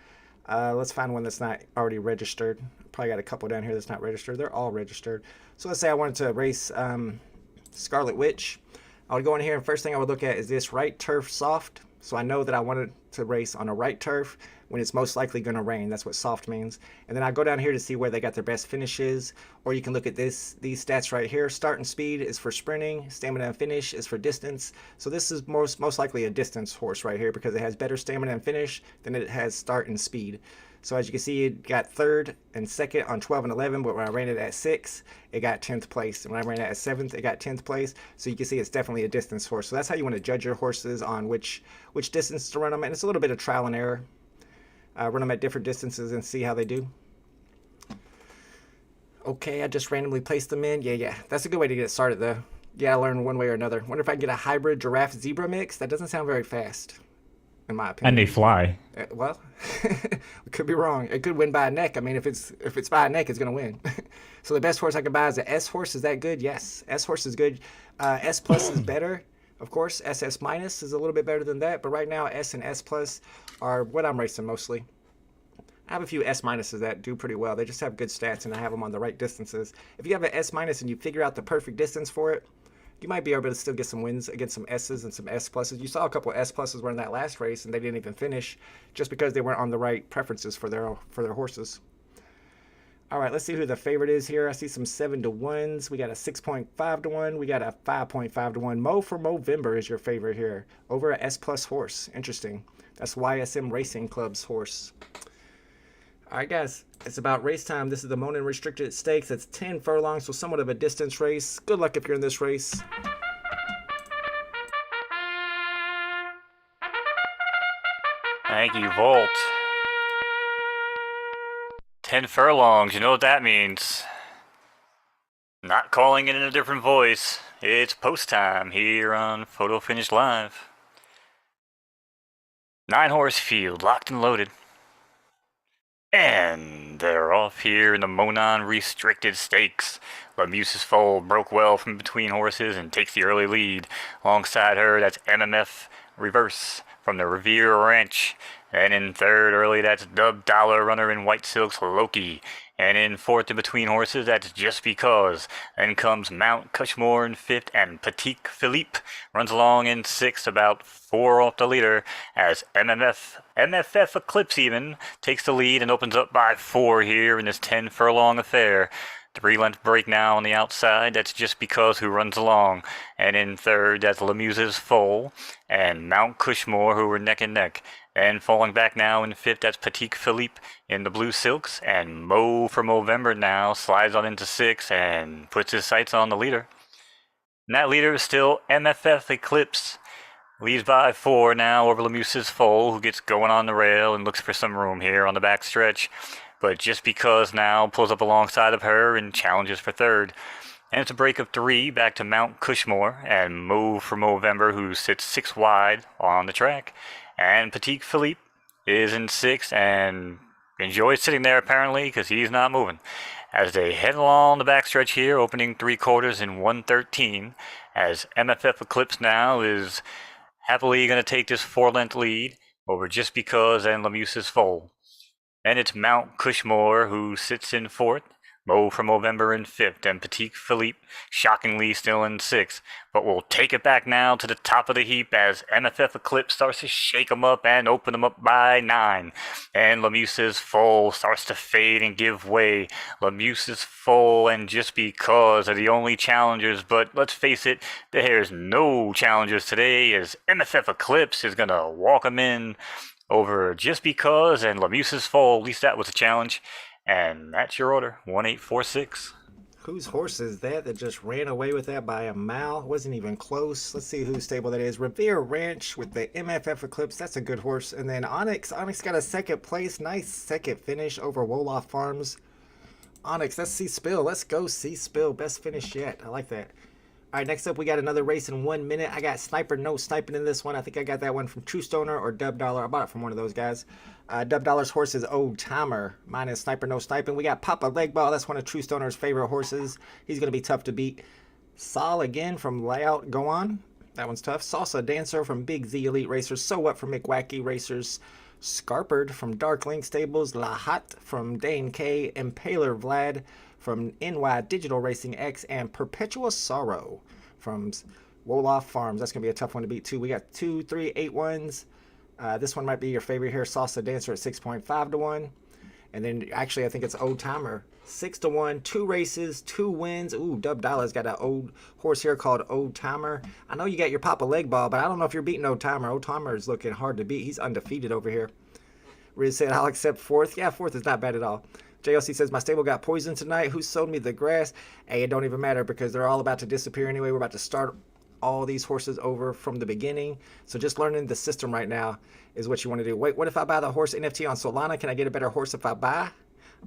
Let's find one that's not already registered. Probably got a couple down here that's not registered. They're all registered. So let's say I wanted to race Scarlet Witch. I would go in here and first thing I would look at is this right turf soft. So I know that I wanted to race on a right turf when it's most likely going to rain. That's what soft means. And then I go down here to see where they got their best finishes. Or you can look at these stats right here. Start and speed is for sprinting. Stamina and finish is for distance. So this is most likely a distance horse right here because it has better stamina and finish than it has start and speed. So as you can see, it got 3rd and 2nd on 12 and 11, but when I ran it at 6, it got 10th place. And when I ran it at 7th, it got 10th place. So you can see it's definitely a distance horse. So that's how you want to judge your horses on which distance to run them. And it's a little bit of trial and error. Run them at different distances and see how they do. Okay, I just randomly placed them in. Yeah. That's a good way to get started, though. Yeah, I learned one way or another. Wonder if I can get a hybrid giraffe-zebra mix. That doesn't sound very fast, in my opinion. And they fly. Well, we could be wrong. It could win by a neck. I mean, if it's by a neck, it's going to win. So the best horse I could buy is an S horse. Is that good? Yes. S horse is good. S plus is better. Of course, SS minus is a little bit better than that. But right now, S and S plus are what I'm racing mostly. I have a few S minuses that do pretty well. They just have good stats, and I have them on the right distances. If you have an S minus and you figure out the perfect distance for it, you might be able to still get some wins against some S's and some S pluses. You saw a couple of S pluses were in that last race, and they didn't even finish just because they weren't on the right preferences for their horses. All right, let's see who the favorite is here. I see some 7-1s. We got a 6.5 to 1. We got a 5.5 to 1. Mo for Movember is your favorite here over a S plus horse. Interesting. That's YSM Racing Club's horse. All right, guys, it's about race time. This is the Monon Restricted Stakes. It's 10 furlongs, so somewhat of a distance race. Good luck if you're in this race. Thank you, Volt. 10 furlongs, you know what that means. Not calling it in a different voice. It's post time here on Photo Finish Live. 9-horse field, locked and loaded. And they're off here in the Monon Restricted Stakes. Lamuse's Foal broke well from between horses and takes the early lead. Alongside her, that's MMF Reverse from the Revere Ranch. And in 3rd early, that's Dub Dollar Runner in White Silks Loki. And in 4th in between horses, that's Just Because. Then comes Mount Cushmore in 5th, and Patek Philippe runs along in 6th, about 4 off the leader, as MFF Eclipse even takes the lead and opens up by 4 here in this 10 furlong affair. 3-length break now on the outside. That's Just Because, who runs along. And in third, that's allowance, and Mount Cushmore, who were neck and neck. And falling back now in fifth, that's Petit Philippe in the blue silks. And Mo for Movember now slides on into sixth and puts his sights on the leader. And that leader is still MFF Eclipse. Leads by 4 now over allowance, who gets going on the rail and looks for some room here on the back stretch. But Just Because now pulls up alongside of her and challenges for third. And it's a break of 3 back to Mount Cushmore and Mo for Movember, who sits 6 wide on the track. And Petit Philippe is in 6th and enjoys sitting there apparently because he's not moving. As they head along the backstretch here, opening 3 quarters in 1:13, as MFF Eclipse now is happily going to take this 4-length lead over Just Because and allowance. And it's Mount Cushmore who sits in 4th, Mo for Movember in 5th, and Petit Philippe shockingly still in 6th. But we'll take it back now to the top of the heap as MFF Eclipse starts to shake them up and open them up by 9. And allowance starts to fade and give way. allowance and Just Because are the only challengers, but let's face it, there's no challengers today as MFF Eclipse is going to walk them in over Just Because and allowance, at least that was a challenge. And that's your order, 1846. Whose horse is that just ran away with that by a mile? Wasn't even close. Let's see whose stable that is. Revere Ranch with the MFF Eclipse. That's a good horse. And then Onyx. Onyx got a second place. Nice second finish over Wolof Farms. Onyx, let's see Spill. Let's go see Spill. Best finish yet. I like that. All right, next up, we got another race in 1 minute. I got Sniper No Sniping in this one. I think I got that one from True Stoner or Dub Dollar. I bought it from one of those guys. Dub Dollar's horse is Old Timer. Mine is Sniper No Sniping. We got Papa Legball. That's one of True Stoner's favorite horses. He's going to be tough to beat. Sol again from Layout Go On. That one's tough. Salsa Dancer from Big Z Elite Racers. So What from McWacky Racers. Scarpered from Dark Link Stables. Lahat from Dane K. Impaler Vlad from NY Digital Racing X, and Perpetual Sorrow from Wolof Farms. That's going to be a tough one to beat, too. We got 2, 3, 8 ones. This one might be your favorite here, Salsa Dancer at 6.5 to 1. And then, actually, I think it's Old Timer, 6 to 1. 2 races, 2 wins. Ooh, Dub Dollar's got an old horse here called Old Timer. I know you got your Papa Leg Ball, but I don't know if you're beating Old Timer. Old Timer is looking hard to beat. He's undefeated over here. Riz said, I'll accept 4th. Yeah, 4th is not bad at all. JLC says, my stable got poisoned tonight. Who sold me the grass? Hey, it don't even matter because they're all about to disappear anyway. We're about to start all these horses over from the beginning. So just learning the system right now is what you want to do. Wait, what if I buy the horse NFT on Solana? Can I get a better horse if I buy?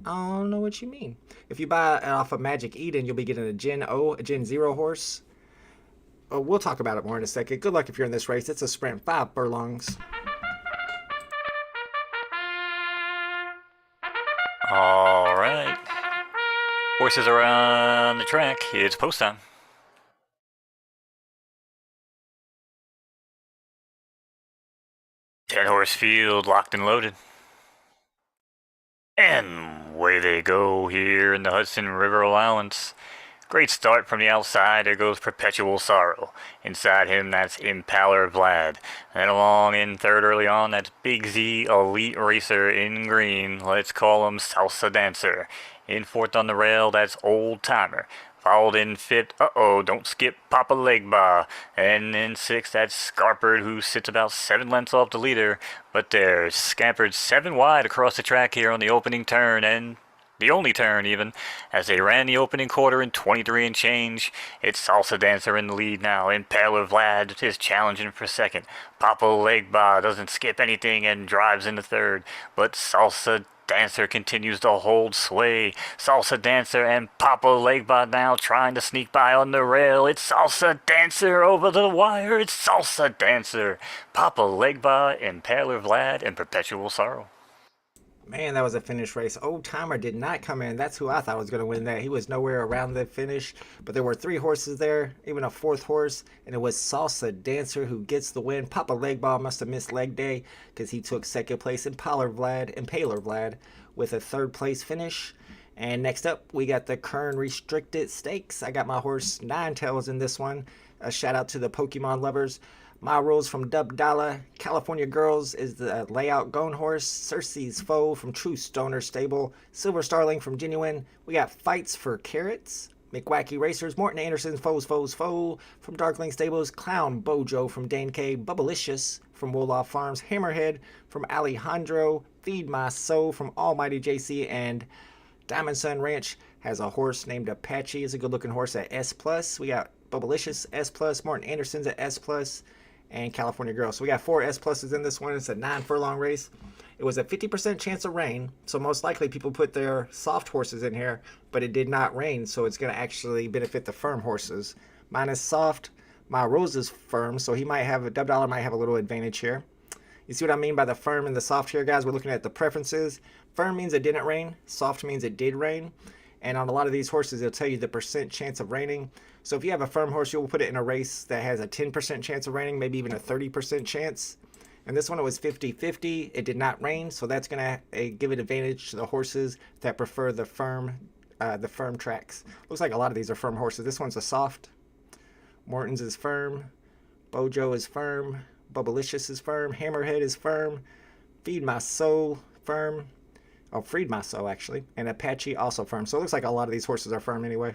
I don't know what you mean. If you buy it off of Magic Eden, you'll be getting a Gen 0 horse. Oh, we'll talk about it more in a second. Good luck if you're in this race. It's a sprint, 5 furlongs. All right. Horses are on the track. It's post time. Ten-horse field locked and loaded. And away they go here in the Hudson River allowance. Great start from the outside. There goes Perpetual Sorrow. Inside him, that's Impaler Vlad. And along in third early on, that's Big Z Elite Racer in green. Let's call him Salsa Dancer. In fourth on the rail, that's Old Timer. Followed in fifth, don't skip Papa Legba. And in sixth, that's Scarpered, who sits about 7 lengths off the leader. But they're scampered 7 wide across the track here on the opening turn, and the only turn even, as they ran the opening quarter in 23 and change. It's Salsa Dancer in the lead now. Impaler Vlad is challenging for second. Papa Legba doesn't skip anything and drives into third, but Salsa Dancer continues to hold sway. Salsa Dancer and Papa Legba now trying to sneak by on the rail. It's Salsa Dancer over the wire. It's Salsa Dancer, Papa Legba, Impaler Vlad, and Perpetual Sorrow. Man, that was a finish race. Old Timer did not come in. That's who I thought was going to win that. He was nowhere around the finish, but there were 3 horses there, even a 4th horse, and it was Salsa Dancer who gets the win. Papa Legball must have missed leg day because he took second place. Impaler Vlad with a 3rd place finish. And next up, we got the Kern Restricted Stakes. I got my horse Ninetales in this one. A shout out to the Pokemon lovers. My rules from Dub Dalla. California Girls is the layout Gone Horse. Cersei's Foe from True Stoner Stable. Silver Starling from Genuine. We got Fights for Carrots. McWacky Racers. Morton Anderson's Foes Foe from Darkling Stables. Clown Bojo from Dane K. Bubblicious from Wolof Farms. Hammerhead from Alejandro. Feed My Soul from Almighty JC. And Diamond Sun Ranch has a horse named Apache. It's a good looking horse at S+. We got Bubblicious S+, Morton Anderson's at S+, and California Girl. So we got 4 S+'s in this one. It's a 9 furlong race. It was a 50% chance of rain, so most likely people put their soft horses in here, but it did not rain, so it's going to actually benefit the firm horses. Mine is soft. My Rose is firm, so he might have, Dub Dollar might have a little advantage here. You see what I mean by the firm and the soft here, guys? We're looking at the preferences. Firm means it didn't rain. Soft means it did rain. And on a lot of these horses, it'll tell you the percent chance of raining. So if you have a firm horse, you'll put it in a race that has a 10% chance of raining, maybe even a 30% chance. And this one, it was 50-50. It did not rain, so that's going to give it advantage to the horses that prefer the firm tracks. Looks like a lot of these are firm horses. This one's a soft. Morton's is firm. Bojo is firm. Bubblicious is firm. Hammerhead is firm. Feed My Soul, firm. Oh, Freed My Soul, actually. And Apache, also firm. So it looks like a lot of these horses are firm anyway.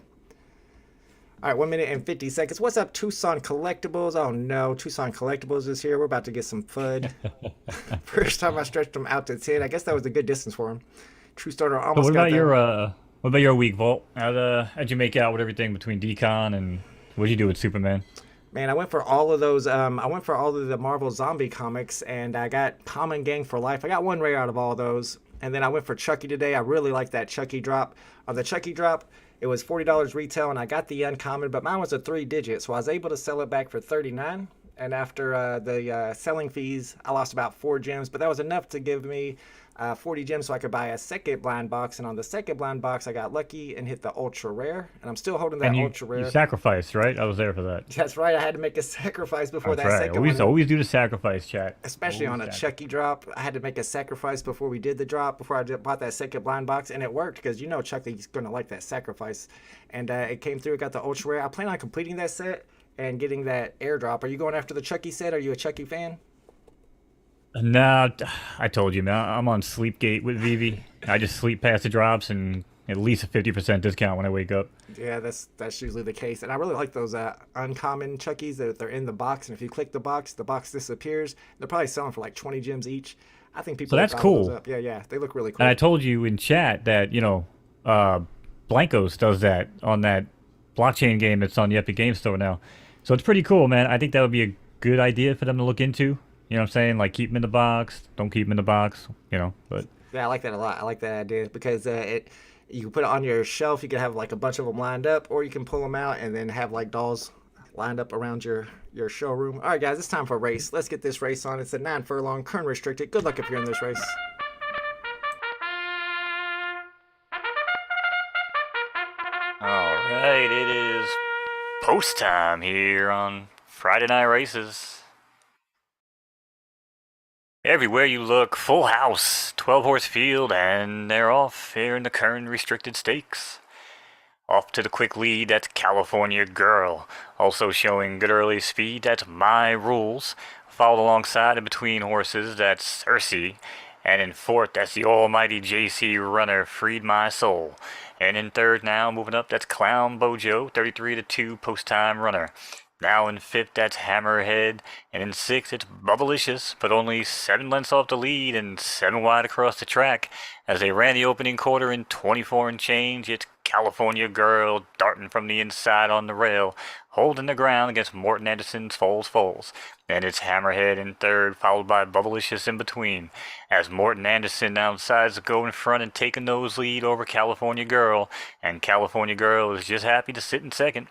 All right, 1 minute and 50 seconds. What's up, Tucson Collectibles? Oh, no. Tucson Collectibles is here. We're about to get some FUD. First time I stretched them out to 10. I guess that was a good distance for him. True Starter almost What got about what about your week, Volt? How'd you make out with everything between Decon and what'd you do with Superman? Man, I went for all of those. I went for all of the Marvel Zombie comics, and I got Common Gang for Life. I got one rare out of all those. And then I went for Chucky today. I really like that Chucky drop. On the Chucky drop, it was $40 retail, and I got the uncommon, but mine was a 3-digit, so I was able to sell it back for $39. And after the selling fees, I lost about 4 gems, but that was enough to give me 40 gems so I could buy a second blind box. And on the second blind box, I got lucky and hit the ultra rare, and I'm still holding that ultra rare. You sacrificed, right? I was there for that. That's right. I had to make a sacrifice before That's that right. second one. Always do the sacrifice, chat. Especially on a Chucky drop. I had to make a sacrifice before we did the drop, before I bought that second blind box, and it worked because you know Chucky's going to like that sacrifice. And it came through. It got the ultra rare. I plan on completing that set and getting that airdrop. Are you going after the Chucky set? Are you a Chucky fan? Nah, I told you, man. I'm on Sleepgate with Vivi. I just sleep past the drops and at least a 50% discount when I wake up. Yeah, that's usually the case. And I really like those uncommon Chuckies that they're in the box. And if you click the box disappears. They're probably selling for like 20 gems each. I think people. So that's cool. cool. Those up. Yeah, they look really cool. And I told you in chat that Blancos does that on that blockchain game that's on the Epic Game Store now. So it's pretty cool, man. I think that would be a good idea for them to look into. You know what I'm saying? Like, keep them in the box. Don't keep them in the box, but... Yeah, I like that a lot. I like that idea because you can put it on your shelf. You can have, like, a bunch of them lined up, or you can pull them out and then have, like, dolls lined up around your showroom. All right, guys, it's time for a race. Let's get this race on. It's a 9 furlong, Kern restricted. Good luck if you're in this race. All right, it is post time here on Friday Night Races. Everywhere you look, full house, 12-horse field, and they're off here in the Kern Restricted Stakes. Off to the quick lead, that's California Girl. Also showing good early speed, that's My Rules. Followed alongside in between horses, that's Cersei. And in fourth, that's the almighty JC runner, Freed My Soul. And in third now, moving up, that's Clown Bojo, 33-2 post-time runner. Now in fifth, that's Hammerhead, and in sixth, it's Bubblicious, but only 7 lengths off the lead and 7 wide across the track. As they ran the opening quarter in 24 and change, it's California Girl darting from the inside on the rail, holding the ground against Morton Anderson's Falls. And it's Hammerhead in third, followed by Bubblicious in between. As Morton Anderson now decides to go in front and take a noselead over California Girl, and California Girl is just happy to sit in second.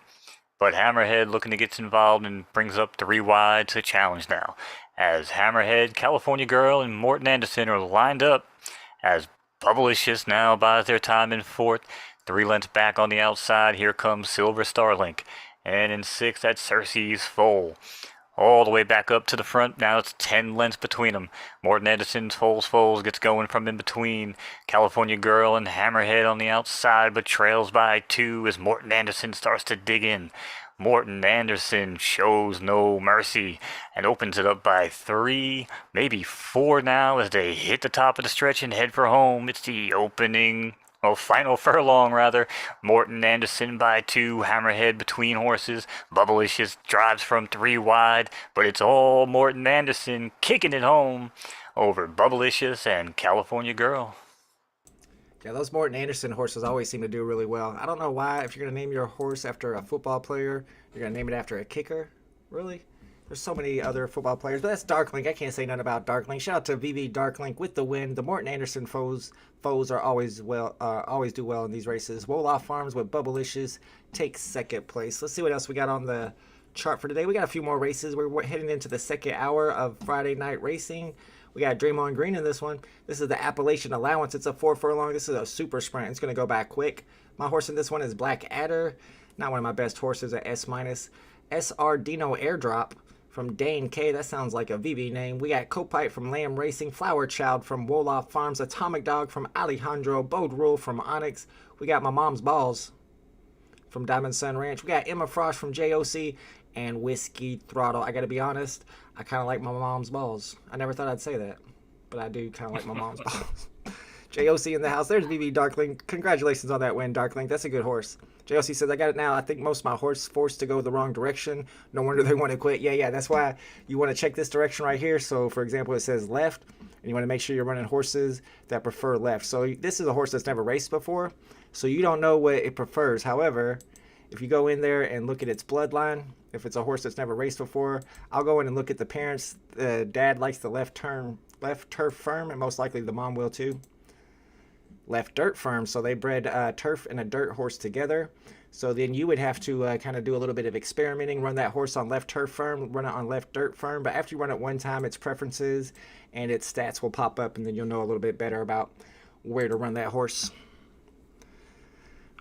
But Hammerhead looking to get involved and brings up 3 wide to challenge now. As Hammerhead, California Girl, and Morton Anderson are lined up. As Bubblicious now buys their time in fourth. 3 lengths back on the outside, here comes Silver Starlink. And in sixth, that's Cersei's Foal. all the way back up to the front. Now it's 10 lengths between them. Morton Anderson's Foles gets going from in between. California Girl and Hammerhead on the outside, but trails by 2 as Morton Anderson starts to dig in. Morton Anderson shows no mercy and opens it up by 3, maybe 4 now as they hit the top of the stretch and head for home. It's the final furlong rather. Morton Anderson by 2, Hammerhead between horses. Bubblicious drives from 3 wide, but it's all Morton Anderson kicking it home over Bubblicious and California Girl. Yeah, those Morton Anderson horses always seem to do really well. I don't know why. If you're going to name your horse after a football player, you're going to name it after a kicker. Really? There's so many other football players. But that's Darklink. I can't say nothing about Darklink. Shout out to VV Darklink with the win. The Morton Anderson foes are always do well in these races. Wolof Farms with Bubblicious takes second place. Let's see what else we got on the chart for today. We got a few more races. We're heading into the second hour of Friday night racing. We got Dream on Green in this one. This is the Appalachian allowance. It's a 4 furlong. This is a super sprint. It's going to go back quick. My horse in this one is Black Adder. Not one of my best horses, a S-. SR Dino Airdrop from Dane K. That sounds like a VV name. We got Copite from Lamb Racing. Flower Child from Wolof Farms. Atomic Dog from Alejandro. Bode Rule from Onyx. We got My Mom's Balls from Diamond Sun Ranch. We got Emma Frost from JOC. And Whiskey Throttle. I gotta be honest, I kind of like My Mom's Balls. I never thought I'd say that, but I do kind of like My Mom's Balls. JOC in the house. There's VV Darkling. Congratulations on that win, Darkling. That's a good horse. JOC says, I got it now. I think most of my horse forced to go the wrong direction. No wonder they want to quit. Yeah. That's why you want to check this direction right here. So, for example, it says left, and you want to make sure you're running horses that prefer left. So this is a horse that's never raced before, so you don't know what it prefers. However, if you go in there and look at its bloodline, if it's a horse that's never raced before, I'll go in and look at the parents. The dad likes the left turf firm, and most likely the mom will too. Left dirt firm, so they bred turf and a dirt horse together. So then you would have to kind of do a little bit of experimenting, run that horse on left turf firm, run it on left dirt firm. But after you run it one time, its preferences and its stats will pop up, and then you'll know a little bit better about where to run that horse.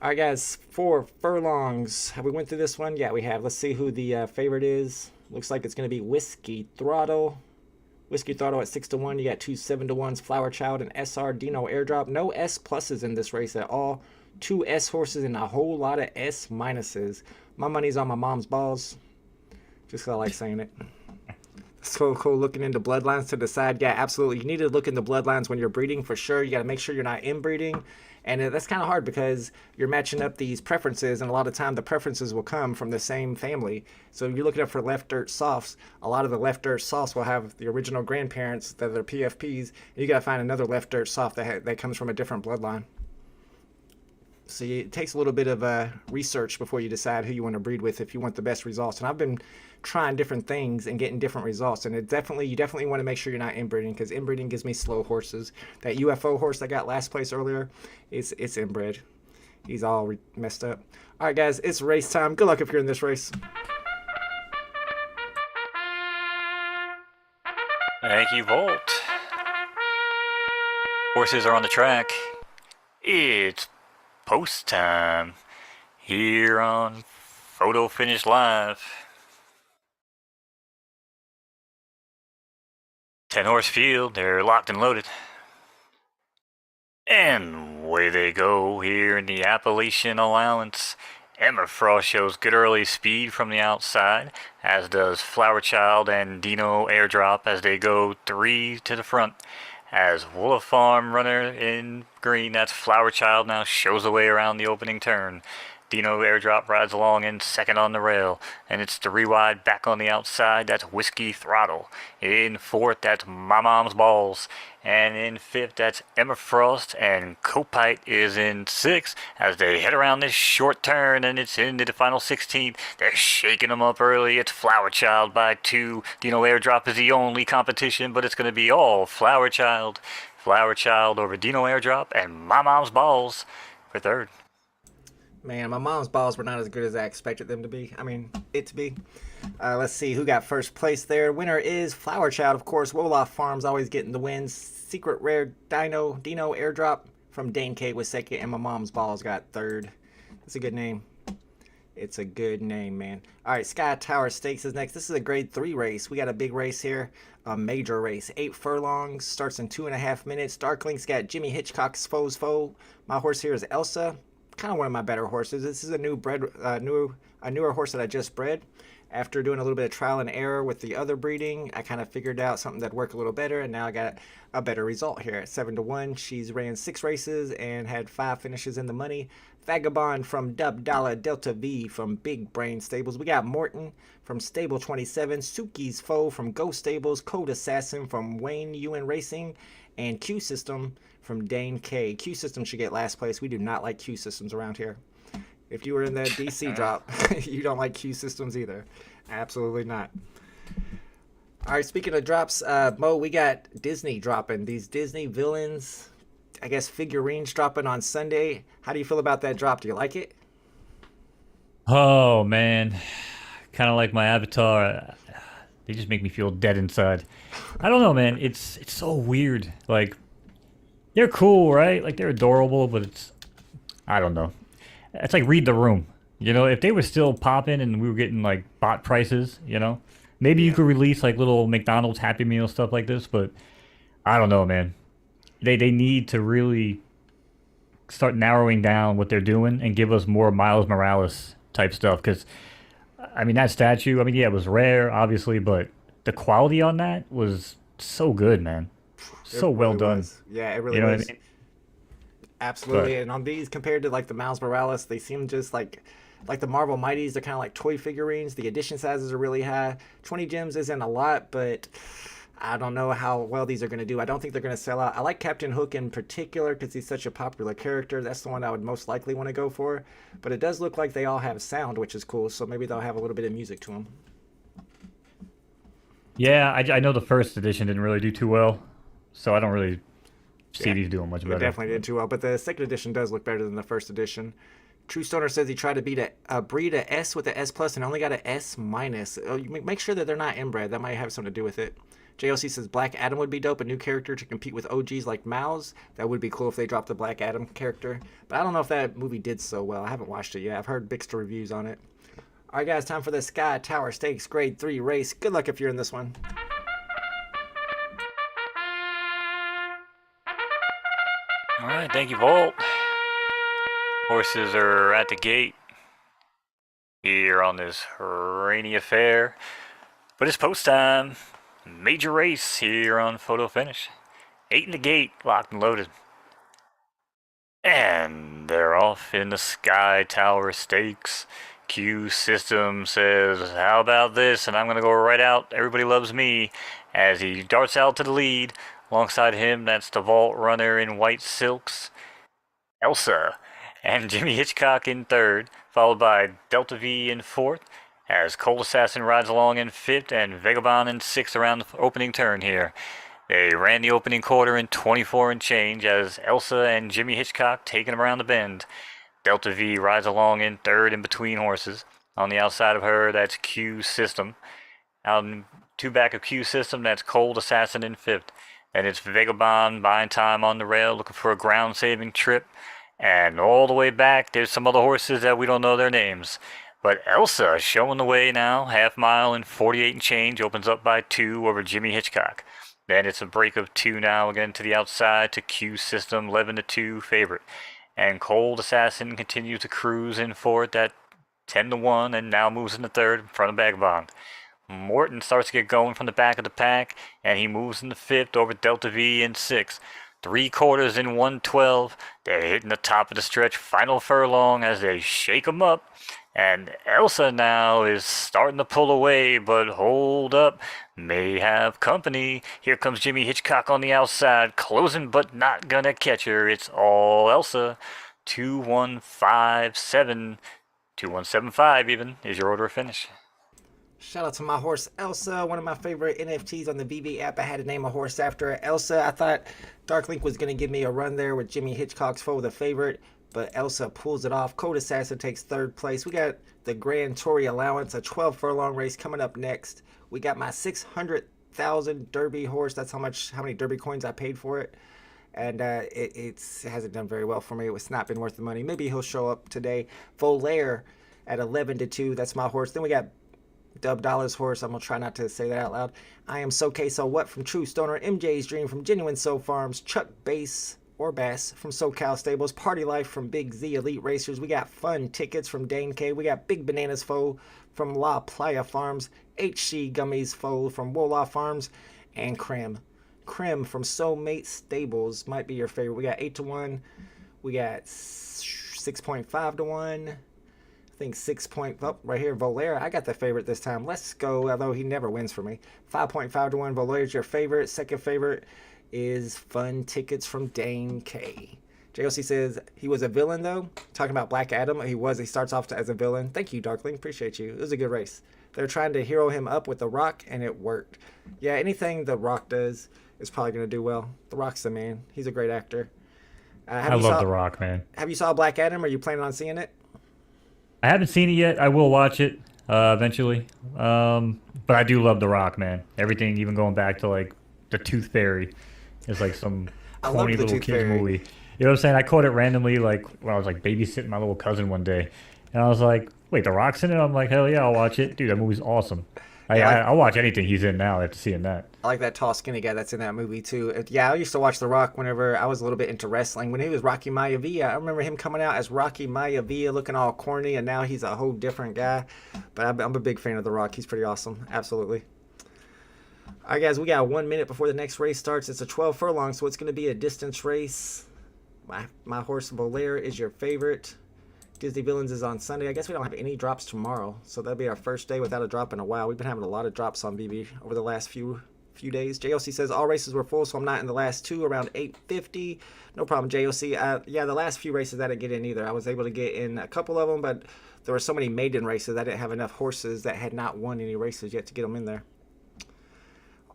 All right, guys, 4 furlongs. Have we went through this one? Yeah, we have. Let's see who the favorite is. Looks like it's going to be Whiskey Throttle. Whiskey Throttle at 6-1. You got 2 7-1s, Flower Child and SR Dino Airdrop. No S pluses in this race at all. 2 S horses and a whole lot of S minuses. My money's on My Mom's Balls. Just because I like saying it. So cool looking into bloodlines to decide. Yeah, absolutely. You need to look into bloodlines when you're breeding for sure. You got to make sure you're not inbreeding. And that's kind of hard because you're matching up these preferences, and a lot of time the preferences will come from the same family. So if you're looking up for left dirt softs, a lot of the left dirt softs will have the original grandparents that are PFPs, and you got to find another left dirt soft that comes from a different bloodline. So it takes a little bit of research before you decide who you want to breed with if you want the best results. And I've been trying different things and getting different results. And you definitely want to make sure you're not inbreeding, because inbreeding gives me slow horses. That UFO horse that got last place earlier, it's inbred. He's all messed up. All right, guys, it's race time. Good luck if you're in this race. Thank you, Volt. Horses are on the track. It's post time here on Photo Finish Live. 10-horse field, they're locked and loaded. And away they go here in the Appalachian allowance. Emma Frost shows good early speed from the outside, as does Flower Child and Dino Airdrop as they go 3 to the front. As Wolof Farm runner in green, that's Flower Child, now shows the way around the opening turn. Dino Airdrop rides along in second on the rail, and it's 3 wide back on the outside. That's Whiskey Throttle. In fourth, that's My Mom's Balls. And in fifth, that's Emma Frost, and Copite is in sixth as they head around this short turn, and it's into the final 16th. They're shaking them up early. It's Flower Child by 2. Dino Airdrop is the only competition, but it's going to be all Flower Child. Flower Child over Dino Airdrop, and My Mom's Balls for third. Man, My Mom's Balls were not as good as I expected them to be. It to be. Let's see who got first place there. Winner is Flower Child, of course. Wolof Farms always getting the wins. Secret Rare Dino Airdrop from Dane K was second, and My Mom's Balls got third. That's a good name. It's a good name, man. All right, Sky Tower Stakes is next. This is a grade 3 race. We got a big race here, a major race. 8 furlongs, starts in 2.5 minutes. Darkling's got Jimmy Hitchcock's foe's foe. My horse here is Elsa, kind of one of my better horses. This is a newer horse that I just bred. After doing a little bit of trial and error with the other breeding, I kind of figured out something that worked a little better, and now I got a better result here at 7-1. She's ran 6 races and had 5 finishes in the money. Vagabond from Dub Dollar, Delta V from Big Brain Stables. We got Morton from Stable 27, Suki's Foe from Ghost Stables, Code Assassin from Wayne Ewan Racing, and Q System from Dane K. Q System should get last place. We do not like Q Systems around here. If you were in the DC drop, you don't like Q Systems either. Absolutely not. All right, speaking of drops, Mo, we got Disney dropping. These Disney villains, I guess figurines dropping on Sunday. How do you feel about that drop? Do you like it? Oh man, kind of like my avatar. They just make me feel dead inside. I don't know, man. It's so weird. Like they're cool, right? Like they're adorable, but I don't know. It's like read the room. You know, if they were still popping and we were getting like bot prices, you know, maybe you could release like little McDonald's Happy Meal stuff like this. But I don't know, man. They need to really start narrowing down what they're doing and give us more Miles Morales type stuff. Because I mean, that statue. I mean, yeah, it was rare, obviously, but the quality on that was so good, man. So well done. Was. Yeah, it really You know was. what I mean? Absolutely. But And on these, compared to like the Miles Morales, they seem just like the Marvel Mighties. They're kind of like toy figurines. The edition sizes are really high. 20 gems isn't a lot, but I don't know how well these are going to do. I don't think they're going to sell out. I like Captain Hook in particular because he's such a popular character. That's the one I would most likely want to go for. But it does look like they all have sound, which is cool. So maybe they'll have a little bit of music to them. yeah, I know the first edition didn't really do too well, so I don't really see Yeah, these doing much it better. definitely did too well. But the second edition does look better than the first edition. True Stoner says he tried to beat a breed a S with a S plus and only got a S minus. Make sure that they're not inbred. That might have something to do with it. JOC says Black Adam would be dope, a new character to compete with OGs like Mouse. That would be cool if they dropped the Black Adam character. But I don't know if that movie did so well. I haven't watched it yet. I've heard mixed reviews on it. All right, guys, time for the Sky Tower Stakes Grade 3 race. Good luck if you're in this one. All right, thank you, Volt. Horses are at the gate here on this rainy affair. But it's post time. Major race here on Photo Finish. 8 in the gate, locked and loaded. And they're off in the Sky Tower Stakes. Q System says, how about this? And I'm going to go right out. Everybody loves me. As he darts out to the lead. Alongside him, that's the Vault Runner in white silks. Elsa. And Jimmy Hitchcock in third. Followed by Delta V in fourth. As Cold Assassin rides along in fifth. And Vagabond in sixth around the opening turn here. They ran the opening quarter in 24 and change as Elsa and Jimmy Hitchcock taking them around the bend. Delta V rides along in third in between horses. On the outside of her, that's Q System. Out in two back of Q System, that's Cold Assassin in fifth. And it's Vagabond buying time on the rail, looking for a ground-saving trip. And all the way back, there's some other horses that we don't know their names. But Elsa showing the way now, half mile in 48 and change, opens up by 2 over Jimmy Hitchcock. Then it's a break of 2 now, again to the outside to Q System, 11-2 favorite. And Cold Assassin continues to cruise in fourth at 10-1 and now moves into third in front of Vagabond. Morton starts to get going from the back of the pack, and he moves into fifth over Delta V in sixth. 3 quarters in 112. They're hitting the top of the stretch, final furlong as they shake them up. And Elsa now is starting to pull away, but hold up, may have company. Here comes Jimmy Hitchcock on the outside, closing but not gonna catch her. It's all Elsa. 2157, 2175 even is your order of finish. Shout out to my horse Elsa, one of my favorite NFTs on the VB app. I had to name a horse after her. Elsa. I thought Darklink was going to give me a run there with Jimmy Hitchcock's foe, the favorite, but Elsa pulls it off. Code Assassin takes third place. We got the Grand Tory allowance, a 12 furlong race coming up next. We got my 600,000 Derby horse. That's how many Derby coins I paid for it. And it hasn't done very well for me. It's not been worth the money. Maybe he'll show up today. Volaire at 11-2. That's my horse. Then we got Dub Dollar's horse. I'm gonna try not to say that out loud. I am so K so what from True Stoner, MJ's Dream from Genuine Soul Farms, Chuck Bass or Bass from SoCal Stables, Party Life from Big Z Elite Racers. We got Fun Tickets from Dane K. We got Big Bananas Foal from La Playa Farms, HC Gummies Foal from Wolof Farms, and Creme from Soulmate Stables might be your favorite. We got 8-1. We got 6.5-1. I think 6 point, oh, right here, Volera. I got the favorite this time. Let's go, although he never wins for me. 5.5-1. Volera's your favorite. Second favorite is Fun Tickets from Dane K. JOC says he was a villain, though. Talking about Black Adam, he was. He starts off as a villain. Thank you, Darkling. Appreciate you. It was a good race. They're trying to hero him up with The Rock, and it worked. Yeah, anything The Rock does is probably going to do well. The Rock's the man. He's a great actor. I love The Rock, man. Have you saw Black Adam? Are you planning on seeing it? I haven't seen it yet. I will watch it eventually. But I do love The Rock, man. Everything, even going back to like the Tooth Fairy, is like some corny little kids movie. You know what I'm saying? I caught it randomly, like when I was like babysitting my little cousin one day, and I was like, "Wait, The Rock's in it?" I'm like, "Hell yeah, I'll watch it, dude. That movie's awesome." I'll watch anything he's in now after seeing that. I like that tall, skinny guy that's in that movie, too. Yeah, I used to watch The Rock whenever I was a little bit into wrestling. When he was Rocky Maivia, I remember him coming out as Rocky Maivia looking all corny, and now he's a whole different guy. But I'm a big fan of The Rock. He's pretty awesome. Absolutely. All right, guys, we got 1 minute before the next race starts. It's a 12 furlong, so it's going to be a distance race. My horse, Volare, is your favorite. Disney Villains is on Sunday. I guess we don't have any drops tomorrow, so that'll be our first day without a drop in a while. We've been having a lot of drops on BB over the last few days. JOC says all races were full, so I'm not in the last two, around 8:50. No problem, JOC. Yeah, the last few races I didn't get in either. I was able to get in a couple of them, but there were so many maiden races. I didn't have enough horses that had not won any races yet to get them in there.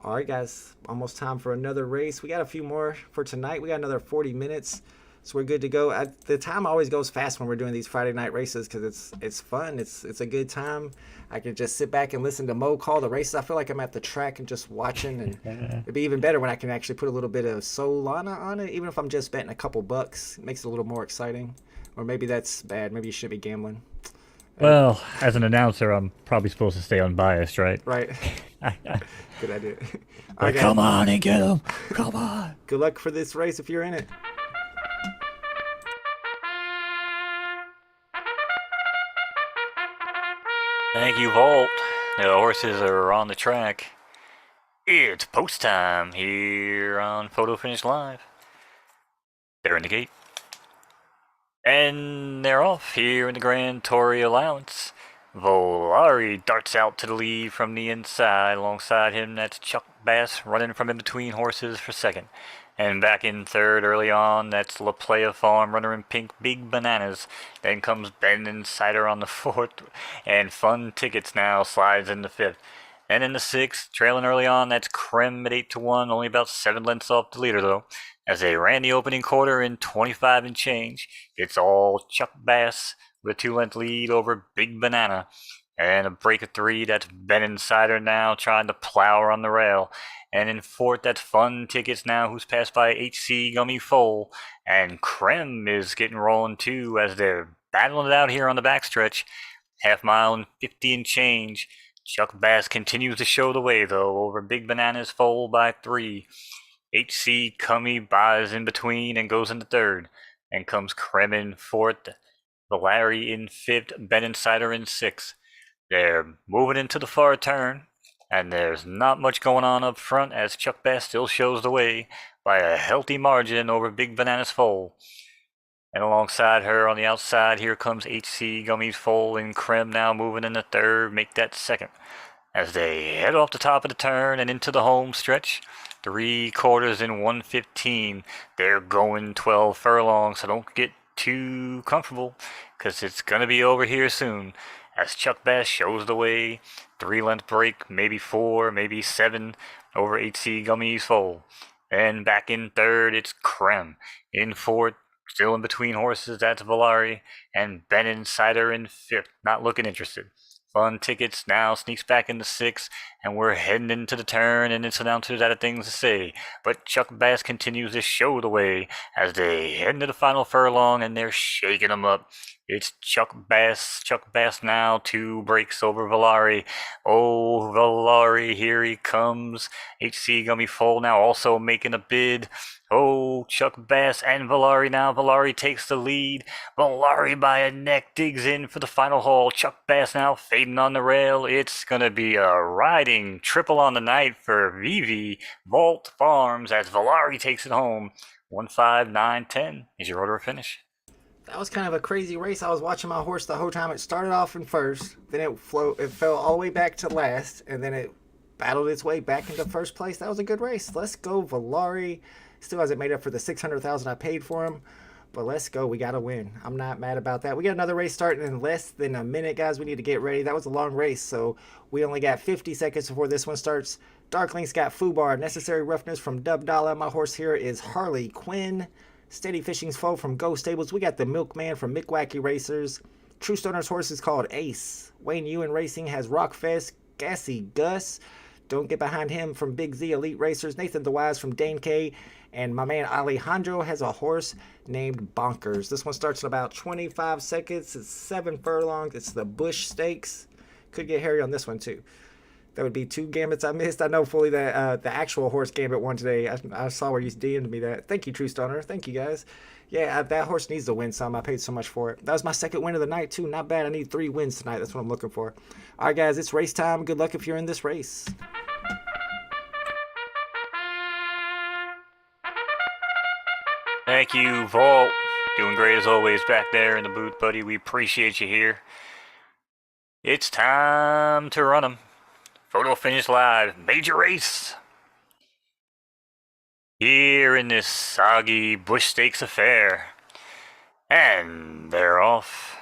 All right, guys, almost time for another race. We got a few more for tonight. We got another 40 minutes. So we're good to go. The time always goes fast when we're doing these Friday night races because it's fun. It's a good time. I can just sit back and listen to Mo call the races. I feel like I'm at the track and just watching. And it'd be even better when I can actually put a little bit of Solana on it, even if I'm just betting a couple bucks. It makes it a little more exciting. Or maybe that's bad. Maybe you should be gambling. Well, as an announcer, I'm probably supposed to stay unbiased, right? Right. Good idea. All right, come on and get him. Come on. Good luck for this race if you're in it. Thank you, Volt. The horses are on the track. It's post time here on Photo Finish Live. They're in the gate. And they're off here in the Grand Tory allowance. Volare darts out to the lead from the inside. Alongside him, that's Chuck Bass running from in between horses for second. And back in third early on, that's La Playa Farm, runner in pink, Big Bananas. Then comes Ben Insider on the fourth, and Fun Tickets now slides in the fifth. And in the sixth, trailing early on, that's Creme at 8-1, only about 7 lengths off the leader though. As they ran the opening quarter in 25 and change, it's all Chuck Bass with a 2-length lead over Big Banana. And a break of 3, that's Ben Insider now trying to plow on the rail. And in fourth, that's Fun Tickets now, who's passed by HC Gummy Foal. And Creme is getting rolling too as they're battling it out here on the backstretch. Half mile and 50 and change. Chuck Bass continues to show the way though, over Big Banana's Foal by 3. HC Gummy buys in between and goes into third. And comes Creme in fourth. Volare in fifth. Ben Insider in sixth. They're moving into the far turn. And there's not much going on up front as Chuck Bass still shows the way by a healthy margin over Big Banana's Foal. And alongside her on the outside, here comes HC Gummy's Foal and Creme now moving in the third, make that second. As they head off the top of the turn and into the home stretch, 3 quarters in 1:15. They're going 12 furlongs, so don't get too comfortable because it's going to be over here soon. As Chuck Bass shows the way, 3-length break, maybe 4, maybe 7 over HC Gummy's Foal. And back in third, it's Creme. In fourth, still in between horses, that's Volare. And Ben Insider in fifth, not looking interested. Fun Tickets now sneaks back into sixth, and we're heading into the turn, and its announcers out of things to say. But Chuck Bass continues to show the way as they head into the final furlong, and they're shaking them up. It's Chuck Bass. Chuck Bass now 2 breaks over Valari. Oh, Valari, here he comes. HC gonna be full now, also making a bid. Oh, Chuck Bass and Valari now. Valari takes the lead. Valari by a neck digs in for the final haul. Chuck Bass now fading on the rail. It's gonna be a riding triple on the night for VV Vault Farms as Valari takes it home. 1-5-9-10 is your order of finish. That was kind of a crazy race. I was watching my horse the whole time. It started off in first, then it fell all the way back to last, and then it battled its way back into first place. That was a good race. Let's go, Valari. Still hasn't made up for the $600,000 I paid for him, but let's go. We got to win. I'm not mad about that. We got another race starting in less than a minute, guys. We need to get ready. That was a long race, so we only got 50 seconds before this one starts. Darkling's got Fubar, Necessary Roughness from Dub Dollar. My horse here is Harley Quinn. Steady Fishing's Foe from Go Stables. We got the Milkman from Mickwacky Racers. True Stoner's horse is called Ace. Wayne Ewan Racing has Rockfest. Gassy Gus. Don't get behind him from Big Z Elite Racers. Nathan the Wise from Dane K. And my man Alejandro has a horse named Bonkers. This one starts in about 25 seconds. It's 7 furlongs. It's the Bush Stakes. Could get hairy on this one too. That would be 2 gambits I missed. I know fully that the actual horse gambit won today. I saw where you DM'd me that. Thank you, True Stoner. Thank you, guys. Yeah, that horse needs to win some. I paid so much for it. That was my second win of the night, too. Not bad. I need 3 wins tonight. That's what I'm looking for. All right, guys, it's race time. Good luck if you're in this race. Thank you, Vault. Doing great as always back there in the booth, buddy. We appreciate you here. It's time to run them. Photo finish live. Major race. Here in this soggy Bush Stakes affair. And they're off.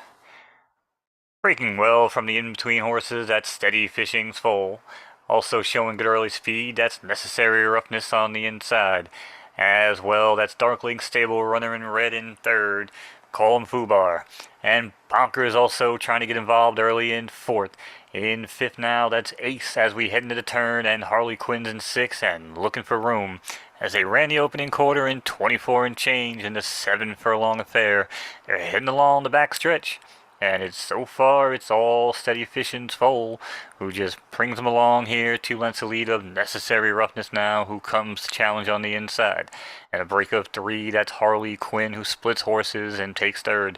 Breaking well from the in-between horses, that's Steady Fishing's Foal. Also showing good early speed, that's Necessary Roughness on the inside. As well, that's Darkling Stable runner in red in third. Call him Fubar. And Bonker is also trying to get involved early in fourth. In fifth now, that's Ace as we head into the turn, and Harley Quinn's in sixth and looking for room. As they ran the opening quarter in 24 and change in the 7 furlong affair, they're heading along the back stretch. And so far, it's all Steady Fishing's Foal, who just brings them along here, 2 lengths of lead of Necessary Roughness now, who comes to challenge on the inside. And a break of 3, that's Harley Quinn, who splits horses and takes third.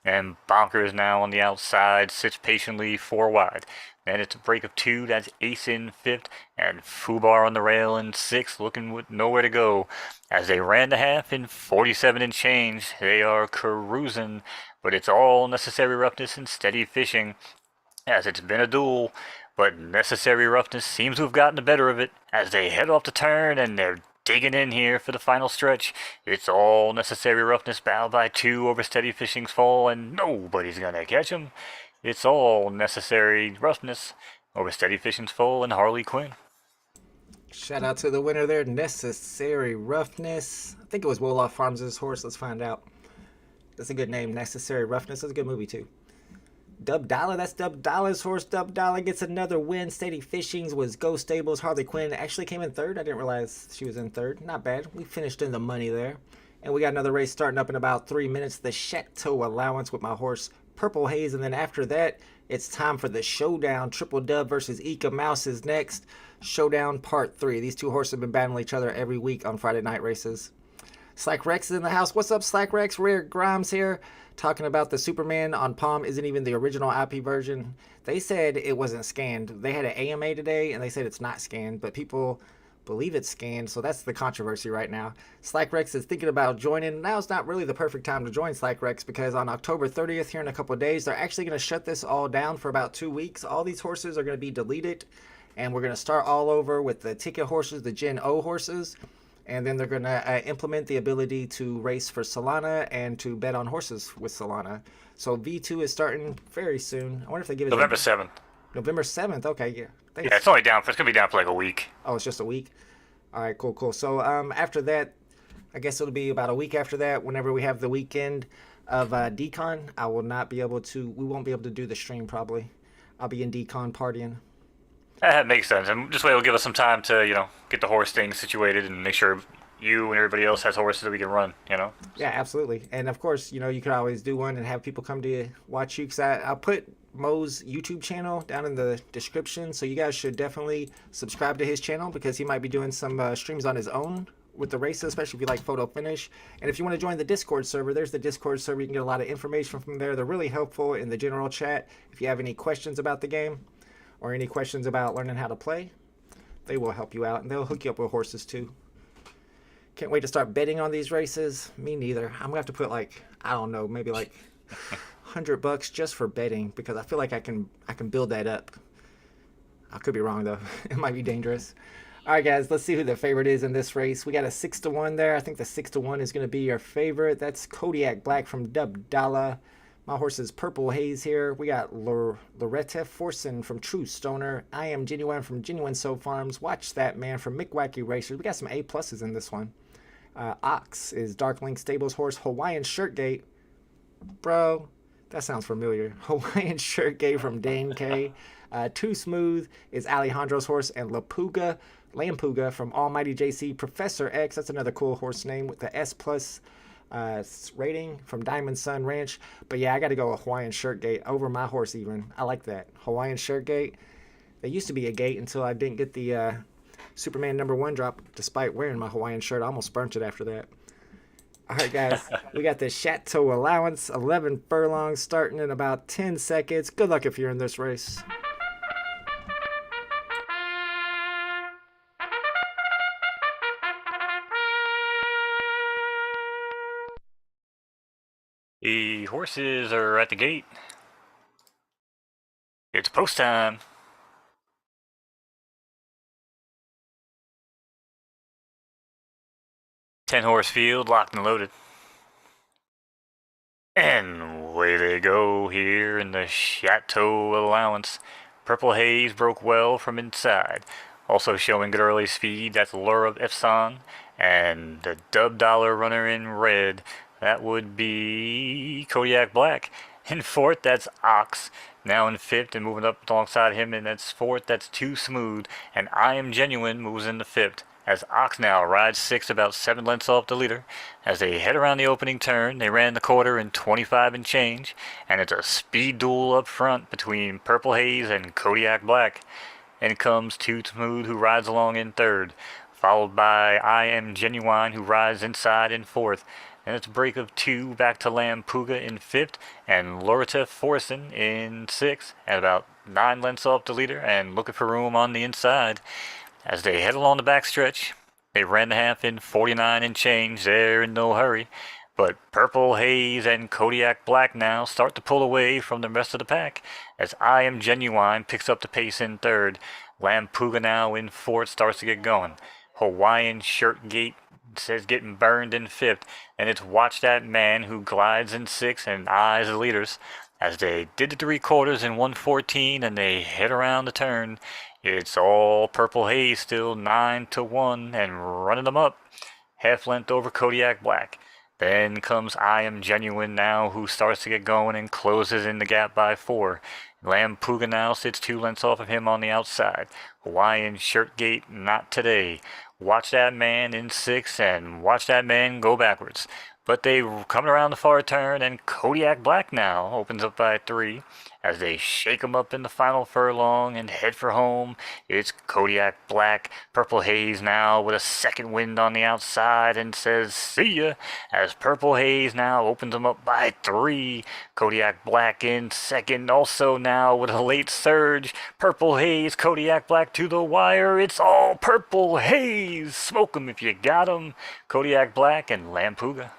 And Bonker is now on the outside, sits patiently 4 wide. Then it's a break of 2, that's Ace in 5th, and Fubar on the rail in 6th, looking with nowhere to go. As they ran the half in 47 and change, they are cruising, but it's all Necessary Roughness and Steady Fishing, as it's been a duel. But Necessary Roughness seems to have gotten the better of it, as they head off the turn, and they're digging in here for the final stretch. It's all Necessary Roughness battled by 2 over Steady Fishing's Fall, and nobody's gonna catch him. It's all Necessary Roughness over Steady Fishing's Fall and Harley Quinn. Shout out to the winner there, Necessary Roughness. I think it was Wolof Farms' horse. Let's find out. That's a good name, Necessary Roughness. That's a good movie, too. Dub Dollar, that's Dub Dollar's horse. Dub Dollar gets another win. Steady Fishings was Go Stables. Harley Quinn actually came in third. I didn't realize she was in third. Not bad. We finished in the money there. And we got another race starting up in about 3 minutes. The Chateau allowance with my horse, Purple Haze. And then after that, it's time for the showdown. Triple Dub versus Ika Mouse is next. Showdown Part 3. These 2 horses have been battling each other every week on Friday night races. Slack Rex is in the house. What's up, Slack Rex? Rare Grimes here. Talking about the Superman on Palm isn't even the original IP version. They said it wasn't scanned. They had an AMA today, and they said it's not scanned, but people believe it's scanned, so that's the controversy right now. Slack Rex is thinking about joining. Now's not really the perfect time to join Slack Rex, because on October 30th, here in a couple of days, they're actually going to shut this all down for about 2 weeks. All these horses are going to be deleted, and we're going to start all over with the ticket horses, the Gen O horses. And then they're going to implement the ability to race for Solana and to bet on horses with Solana. So V2 is starting very soon. I wonder if they give it November 7th. November 7th. Okay, yeah. Thanks. Yeah, it's only down. It's gonna be down for like a week. Oh, it's just a week. All right, cool. So after that, I guess it'll be about a week after that. Whenever we have the weekend of Decon, I will not be able to. We won't be able to do the stream probably. I'll be in Decon partying. That makes sense. And this way it'll give us some time to, get the horse thing situated and make sure you and everybody else has horses that we can run. Yeah, absolutely. And of course, you could always do one and have people come to you, watch you. Because I'll put Mo's YouTube channel down in the description. So you guys should definitely subscribe to his channel because he might be doing some streams on his own with the races, especially if you like photo finish. And if you want to join the Discord server, there's the Discord server. You can get a lot of information from there. They're really helpful in the general chat. If you have any questions about the game or any questions about learning how to play, they will help you out. And they'll hook you up with horses too. Can't wait to start betting on these races. Me neither. I'm gonna have to put like, I don't know, maybe like $100 just for betting because I feel like I can build that up. I could be wrong though. It might be dangerous. All right, guys, let's see who the favorite is in this race. We got a 6-1 there. I think the 6-1 is gonna be your favorite. That's Kodiak Black from Dubdala. My horse is Purple Haze here. We got Loretta Forsen from True Stoner. I Am Genuine from Genuine Soul Farms. Watch That Man from Mick Wacky Racers. We got some A+ in this one. Ox is Dark Link Stables horse. Hawaiian Shirtgate. Bro, that sounds familiar. Hawaiian Shirtgate from Dane K. Too Smooth is Alejandro's horse. And Lampuga from Almighty JC. Professor X, that's another cool horse name with the S+ rating from Diamond Sun Ranch. But yeah, I got to go with Hawaiian Shirtgate over my horse even. I like that. Hawaiian Shirtgate. There used to be a gate until I didn't get the Superman #1 drop despite wearing my Hawaiian shirt. I almost burnt it after that. All right, guys. We got the Chateau allowance, 11 furlongs starting in about 10 seconds. Good luck if you're in this race. The horses are at the gate. It's post time. Ten-horse field, locked and loaded. And away they go here in the Chateau allowance. Purple Haze broke well from inside. Also showing good early speed, that's Lure of Efson. And the $1 runner in red, that would be Kodiak Black. In fourth, that's Ox. Now in fifth and moving up alongside him, and that's fourth, that's Too Smooth. And I Am Genuine moves into fifth. As Ox now rides sixth, about 7 lengths off the leader. As they head around the opening turn, they ran the quarter in 25 and change, and it's a speed duel up front between Purple Haze and Kodiak Black. In comes Too Smooth, who rides along in third, followed by I Am Genuine, who rides inside in fourth. And it's a break of 2 back to Lampuga in fifth, and Loretta Forsen in sixth, and about 9 lengths off the leader, and looking for room on the inside. As they head along the backstretch, they ran the half in 49 and change. They're in no hurry. But Purple Haze and Kodiak Black now start to pull away from the rest of the pack as I Am Genuine picks up the pace in third. Lampuga now in fourth starts to get going. Hawaiian Shirtgate says getting burned in fifth. And it's Watch That Man who glides in sixth and eyes the leaders. As they did the 3/4 in 1:14 and they head around the turn, it's all Purple Haze still 9-1 and running them up. Half length over Kodiak Black. Then comes I Am Genuine now, who starts to get going and closes in the gap by 4. Lampuga now sits 2 lengths off of him on the outside. Hawaiian Shirtgate, not today. Watch That Man in 6 and Watch That Man go backwards. But they come around the far turn, and Kodiak Black now opens up by 3 as they shake him up in the final furlong and head for home. It's Kodiak Black. Purple Haze now with a second wind on the outside and says, see ya, as Purple Haze now opens him up by 3. Kodiak Black in second, also now with a late surge. Purple Haze, Kodiak Black to the wire. It's all Purple Haze. Smoke 'em if you got 'em. Kodiak Black and Lampuga.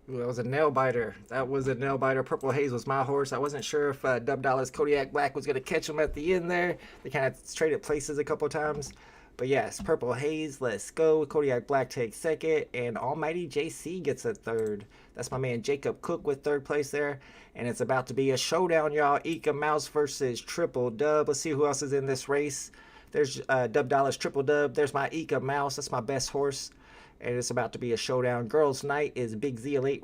Ooh, that was a nail biter. That was a nail biter. Purple Haze was my horse. I wasn't sure if $1 Kodiak Black was going to catch him at the end there. They kind of traded places a couple times. But yes, Purple Haze, let's go. Kodiak Black takes second, and Almighty JC gets a third. That's my man Jacob Cook with third place there. And it's about to be a showdown, y'all. Ika Mouse versus Triple Dub. Let's see who else is in this race. There's $1 Triple Dub. There's my Ika Mouse. That's my best horse. and it's about to be a showdown. Girls' night is Big Z Elite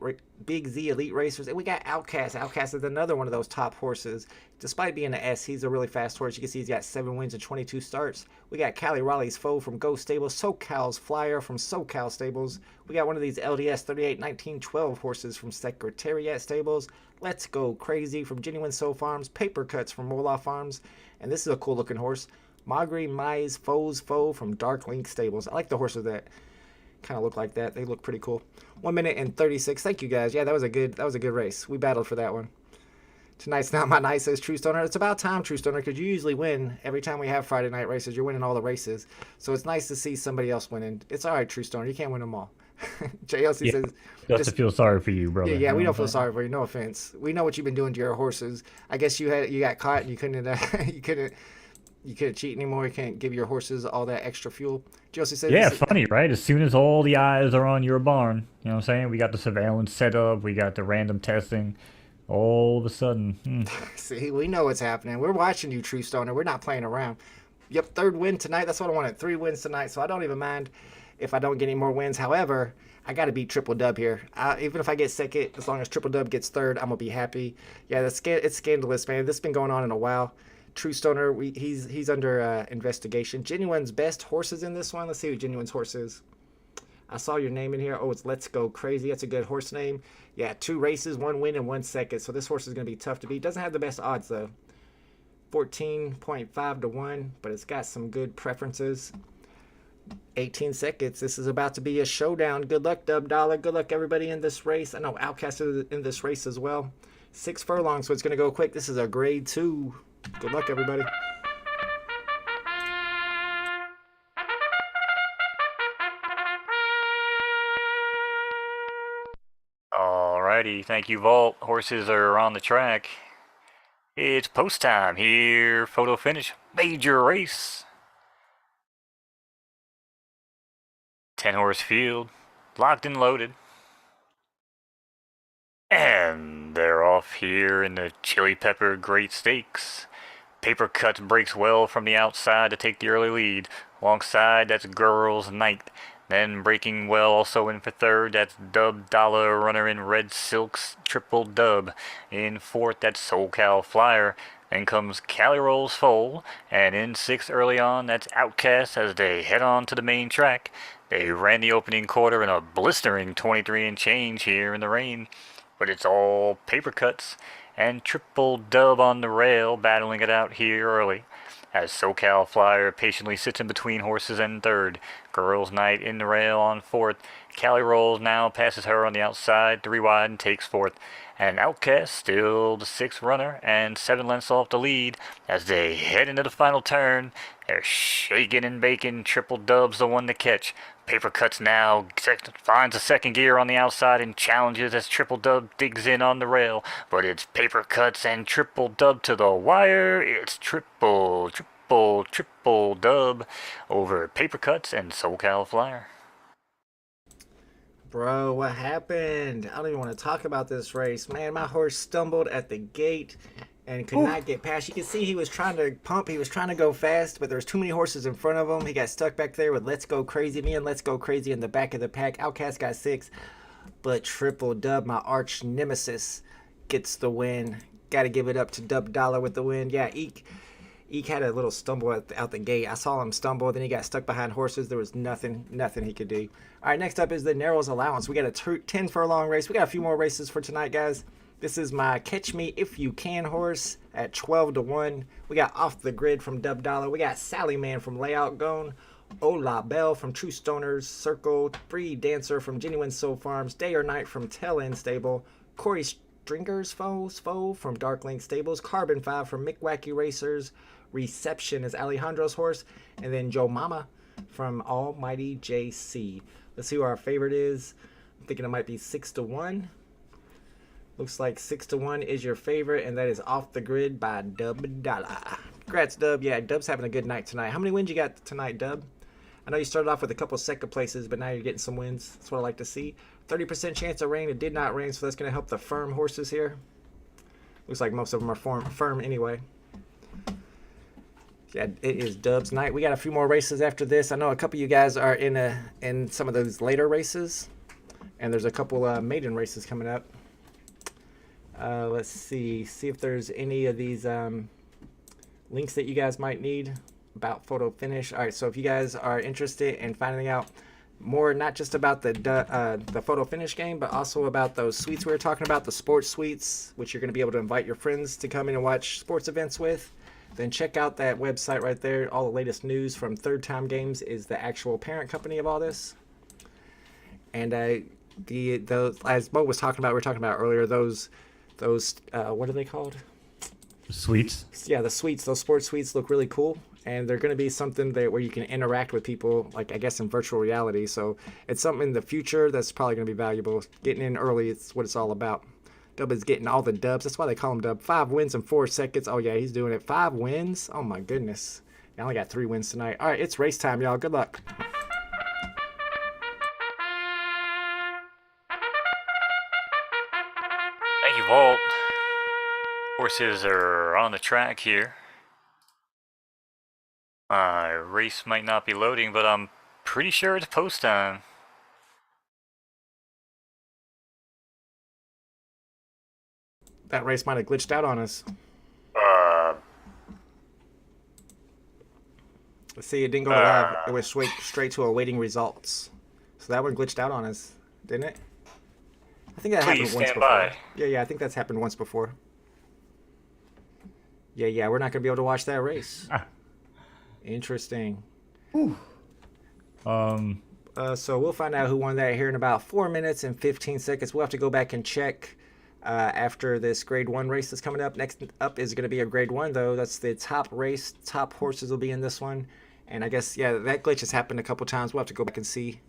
Racers, and we got Outcast. Outcast is another one of those top horses. Despite being an S, he's a really fast horse. You can see he's got 7 wins and 22 starts. We got Callie Raleigh's Foe from Ghost Stables, SoCal's Flyer from SoCal Stables. We got one of these LDS 38 19 12 horses from Secretariat Stables. Let's Go Crazy from Genuine Soul Farms, Paper Cuts from Wolof Farms, and this is a cool looking horse. Magri Mai's Foe's Foe from Dark Link Stables. I like the horses that kind of look like that. They look pretty cool. 1 minute and 36. Thank you guys. Yeah, that was a good race. We battled for that one. Tonight's not my night, says True Stoner. It's about time, True Stoner, because you usually win every time we have Friday night races. You're winning all the races, so it's nice to see somebody else winning. It's all right, True Stoner. You can't win them all. JLC says, just to feel sorry for you, brother. Yeah, we don't feel sorry for you. No offense. We know what you've been doing to your horses. I guess you got caught and you couldn't cheat anymore. You can't give your horses all that extra fuel. JLC says, yeah, funny, right? As soon as all the eyes are on your barn, you know what I'm saying? We got the surveillance set up. We got the random testing. All of a sudden, See, we know what's happening. We're watching you, True Stoner. We're not playing around. Yep, 3rd win tonight. That's what I wanted. 3 wins tonight, so I don't even mind if I don't get any more wins. However, I got to beat Triple Dub here. Even if I get 2nd, as long as Triple Dub gets 3rd, I'm going to be happy. Yeah, it's scandalous, man. This has been going on in a while. True Stoner, he's under investigation. Genuine's best horses in this one. Let's see who Genuine's horse is. I saw your name in here. Oh, it's Let's Go Crazy. That's a good horse name. Yeah, 2 races, 1 win, and 1 second. So this horse is going to be tough to beat. Doesn't have the best odds, though. 14.5 to 1, but it's got some good preferences. 18 seconds. This is about to be a showdown. Good luck, Dub Dollar. Good luck, everybody, in this race. I know Outcast is in this race as well. 6 furlongs, so it's going to go quick. This is a grade 2. Good luck, everybody. Alrighty, thank you, Vault. Horses are on the track. It's post time here. Photo finish. Major race. 10-horse field. Locked and loaded. And they're off here in the Chili Pepper Great Stakes. Paper Cuts breaks well from the outside to take the early lead. Alongside, that's Girls Night. Then breaking well also in for 3rd, that's Dub Dollar, runner in Red Silks, Triple Dub. In 4th, that's SoCal Flyer. Then comes Cali Rolls Foal, and in 6th early on, that's Outcast as they head on to the main track. They ran the opening quarter in a blistering 23 and change here in the rain, but it's all Paper Cuts and Triple Dub on the rail battling it out here early. As SoCal Flyer patiently sits in between horses and 3rd. Girls Night in the rail on 4th. Cali Rolls now passes her on the outside, 3 wide and takes 4th. And Outcast still the 6th runner and 7 lengths off the lead as they head into the final turn. They're shaking and baking. Triple Dub's the one to catch. Paper Cuts now finds a 2nd gear on the outside and challenges as Triple Dub digs in on the rail. But it's Paper Cuts and Triple Dub to the wire. It's Triple Dub over Paper Cuts and SoCal Flyer. Bro, what happened? I don't even want to talk about this race. Man, my horse stumbled at the gate and could not get past. You can see he was trying to pump. He was trying to go fast, but there was too many horses in front of him. He got stuck back there with Let's Go Crazy. Me and Let's Go Crazy in the back of the pack. Outcast got 6, but Triple Dub, my arch nemesis, gets the win. Got to give it up to Dub Dollar with the win. Yeah, Eek had a little stumble out the gate. I saw him stumble. Then he got stuck behind horses. There was nothing he could do. All right, next up is the Narrows Allowance. We got a 10 furlong race. We got a few more races for tonight, guys. This is my Catch Me If You Can horse at 12 to 1. We got Off the Grid from Dub Dollar. We got Sally Man from Layout Gone. Ola Bell from True Stoners Circle. Free Dancer from Genuine Soul Farms. Day or Night from Tell In Stable. Corey Stringer's Foe from Dark Link Stables. Carbon 5 from Mick Wacky Racers. Reception is Alejandro's horse. And then Joe Mama from Almighty JC. Let's see who our favorite is. I'm thinking it might be 6 to 1. Looks like 6 to 1 is your favorite, and that is Off the Grid by Dub Dollar. Congrats, Dub. Yeah, Dub's having a good night tonight. How many wins you got tonight, Dub? I know you started off with a couple second places, but now you're getting some wins. That's what I like to see. 30% chance of rain. It did not rain, so that's going to help the firm horses here. Looks like most of them are firm anyway. Yeah, it is Dubs night. We got a few more races after this. I know a couple of you guys are in some of those later races, and there's a couple maiden races coming up. Let's see if there's any of these links that you guys might need about photo finish. All right, so if you guys are interested in finding out more, not just about the photo finish game, but also about those suites we were talking about, the sports suites, which you're going to be able to invite your friends to come in and watch sports events with, then check out that website right there. All the latest news from Third Time Games is the actual parent company of all this. And as Mo was talking about, we were talking about earlier, those what are they called? Suites. Yeah, the suites. Those sports suites look really cool, and they're going to be something where you can interact with people, like I guess in virtual reality. So it's something in the future that's probably going to be valuable. Getting in early, it's what it's all about. Dub is getting all the dubs. That's why they call him Dub. 5 wins in 4 seconds. Oh yeah, he's doing it. 5 wins. Oh my goodness. I only got 3 wins tonight. All right, it's race time, y'all. Good luck. Thank you, Vault. Horses are on the track here. Race might not be loading, but I'm pretty sure it's post time. That race might have glitched out on us. Let's see, it didn't go to live. It went straight to awaiting results. So that one glitched out on us, didn't it? I think that happened once before. Yeah, I think that's happened once before. Yeah, we're not going to be able to watch that race. Interesting. So we'll find out who won that here in about 4 minutes and 15 seconds. We'll have to go back and check after this grade 1 race that's coming up. Next up is going to be a grade 1, though. That's the top race. Top horses will be in this one. And I guess, yeah, that glitch has happened a couple times. We'll have to go back and see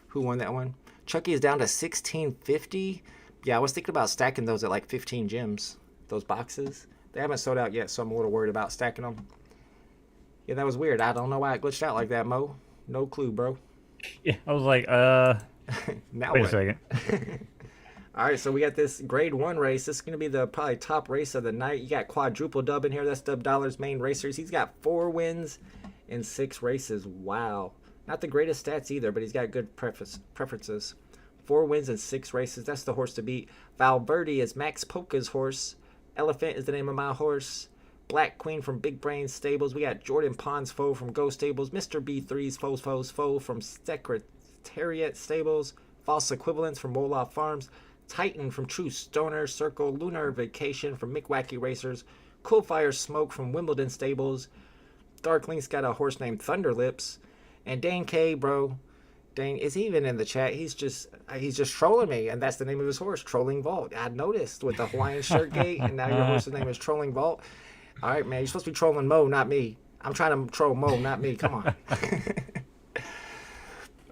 who won that one. Chucky is down to 1650. Yeah, I was thinking about stacking those at like 15 gems, those boxes. They haven't sold out yet, so I'm a little worried about stacking them. Yeah, that was weird. I don't know why it glitched out like that, Mo. No clue, bro. Yeah, I was like, now wait what? a second. All right, so we got this grade 1 race. This is going to be the probably top race of the night. You got quadruple Dub in here. That's Dub Dollar's main racers. He's got 4 wins in 6 races. Wow. Not the greatest stats either, but he's got good preferences. 4 wins in 6 races. That's the horse to beat. Valverde is Max Polka's horse. Elephant is the name of my horse. Black Queen from Big Brain Stables. We got Jordan Pond's Foe from Go Stables. Mr. B3's Foe from Secretariat Stables. False Equivalents from Wolof Farms. Titan from True Stoner Circle. Lunar Vacation from Mickwacky Racers. Coolfire Smoke from Wimbledon Stables. Darklink's got a horse named Thunderlips. And Dane K, bro. Dane, is he even in the chat? He's just trolling me, and that's the name of his horse, Trolling Vault. I noticed with the Hawaiian shirt gate, and now your horse's name is Trolling Vault. All right, man, you're supposed to be trolling Mo, not me. I'm trying to troll Mo, not me. Come on.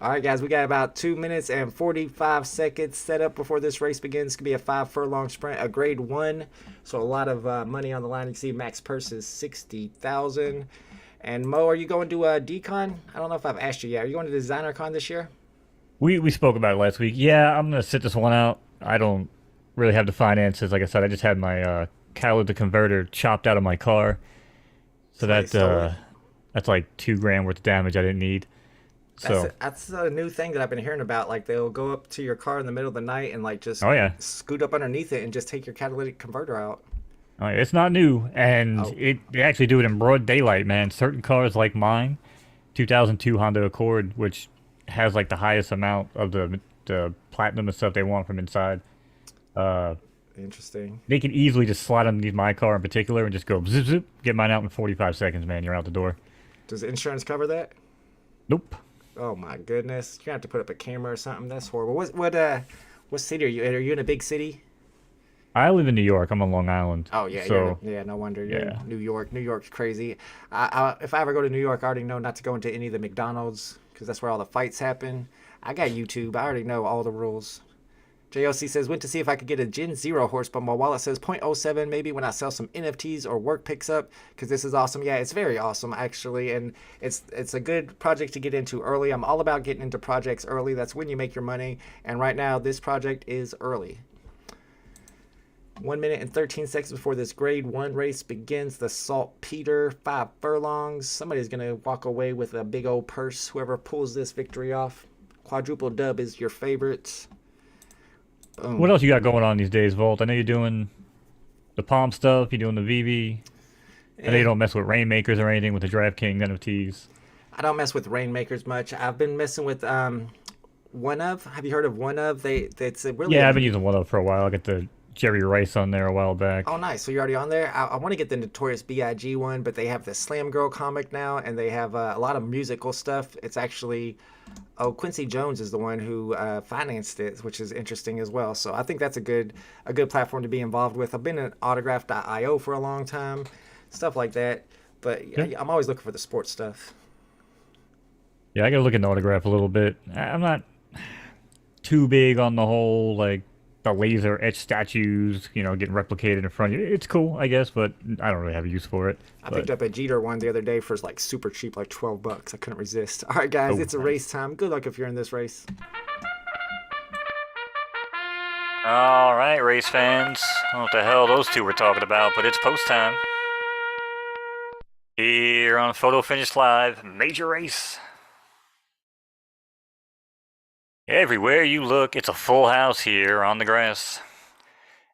All right, guys, we got about 2 minutes and 45 seconds set up before this race begins. It's going to be a 5 furlong sprint, a grade 1. So a lot of money on the line. You can see max purse is $60,000. And Mo, are you going to Decon? I don't know if I've asked you yet. Are you going to Designer Con this year? We spoke about it last week. Yeah, I'm going to sit this one out. I don't really have the finances. Like I said, I just had my catalytic converter chopped out of my car. So that's like $2,000 worth of damage I didn't need. So that's a new thing that I've been hearing about. Like they'll go up to your car in the middle of the night and like just scoot up underneath it and just take your catalytic converter out. Oh, it's not new, and they actually do it in broad daylight, man. Certain cars like mine, 2002 Honda Accord, which has like the highest amount of the platinum and stuff they want from inside. Interesting. They can easily just slide underneath my car in particular and just go zip zip, get mine out in 45 seconds, man. You're out the door. Does insurance cover that? Nope. Oh my goodness! You're gonna have to put up a camera or something. That's horrible. What city are you in? Are you in a big city? I live in New York. I'm on Long Island. Oh yeah, so no wonder. You're in New York. New York's crazy. If I ever go to New York, I already know not to go into any of the McDonald's because that's where all the fights happen. I got YouTube. I already know all the rules. JLC says, went to see if I could get a Gen 0 horse, but my wallet says 0.07 maybe when I sell some NFTs or work picks up because this is awesome. Yeah, it's very awesome actually, and it's a good project to get into early. I'm all about getting into projects early. That's when you make your money, and right now this project is early. 1 minute and 13 seconds before this grade 1 race begins. The Saltpeter 5 furlongs. Somebody's going to walk away with a big old purse, whoever pulls this victory off. Quadruple dub is your favorite. Boom. What else you got going on these days, Volt? I know you're doing the Palm stuff, you're doing the VV. I know you don't mess with Rainmakers or anything with the DraftKings NFTs. I don't mess with Rainmakers much. I've been messing with One Of. Have you heard of One Of? It's a really... Yeah, I've been using One Up for a while. I got the Jerry Rice on there a while back. Oh, nice. So you're already on there? I want to get the Notorious B.I.G. one, but they have the Slam Girl comic now, and they have a lot of musical stuff. It's actually... Oh, Quincy Jones is the one who financed it, which is interesting as well. So I think that's a good platform to be involved with. I've been in Autograph.io for a long time, stuff like that. But yeah, I'm always looking for the sports stuff. Yeah, I gotta look into Autograph a little bit. I'm not too big on the whole, like, the laser etched statues, getting replicated in front of you. It's cool, I guess, but I don't really have a use for it. I picked up a Jeter one the other day for like super cheap, like $12. I couldn't resist. All right, guys, it's a race time. Good luck if you're in this race. All right, race fans. I don't know what the hell those two were talking about, but it's post time. Here on Photo Finish Live, major race. Everywhere you look, it's a full house here on the grass.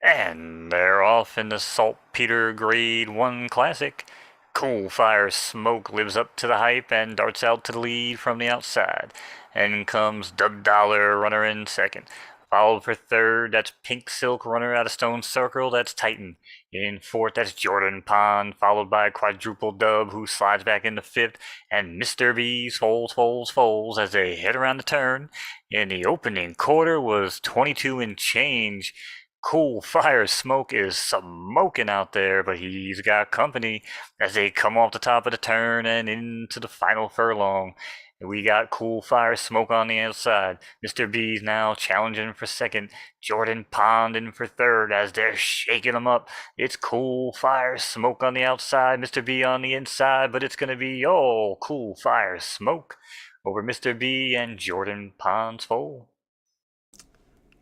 And they're off in the Saltpeter Grade 1 Classic. Cool Fire Smoke lives up to the hype and darts out to the lead from the outside. And comes Dub Dollar, runner in second. Followed for third, that's Pink Silk, runner out of Stone Circle, that's Titan. In fourth, that's Jordan Pond, followed by Quadruple Dub, who slides back into fifth, and Mr. B's folds as they head around the turn. In the opening quarter was 22 and change. Cool Fire Smoke is smoking out there, but he's got company as they come off the top of the turn and into the final furlong. We got Cool Fire Smoke on the outside. Mr. B's now challenging for second. Jordan Pond in for third as they're shaking him up. It's Cool Fire Smoke on the outside, Mr. B on the inside, but it's going to be all Cool Fire Smoke over Mr. B and Jordan Pond's foal.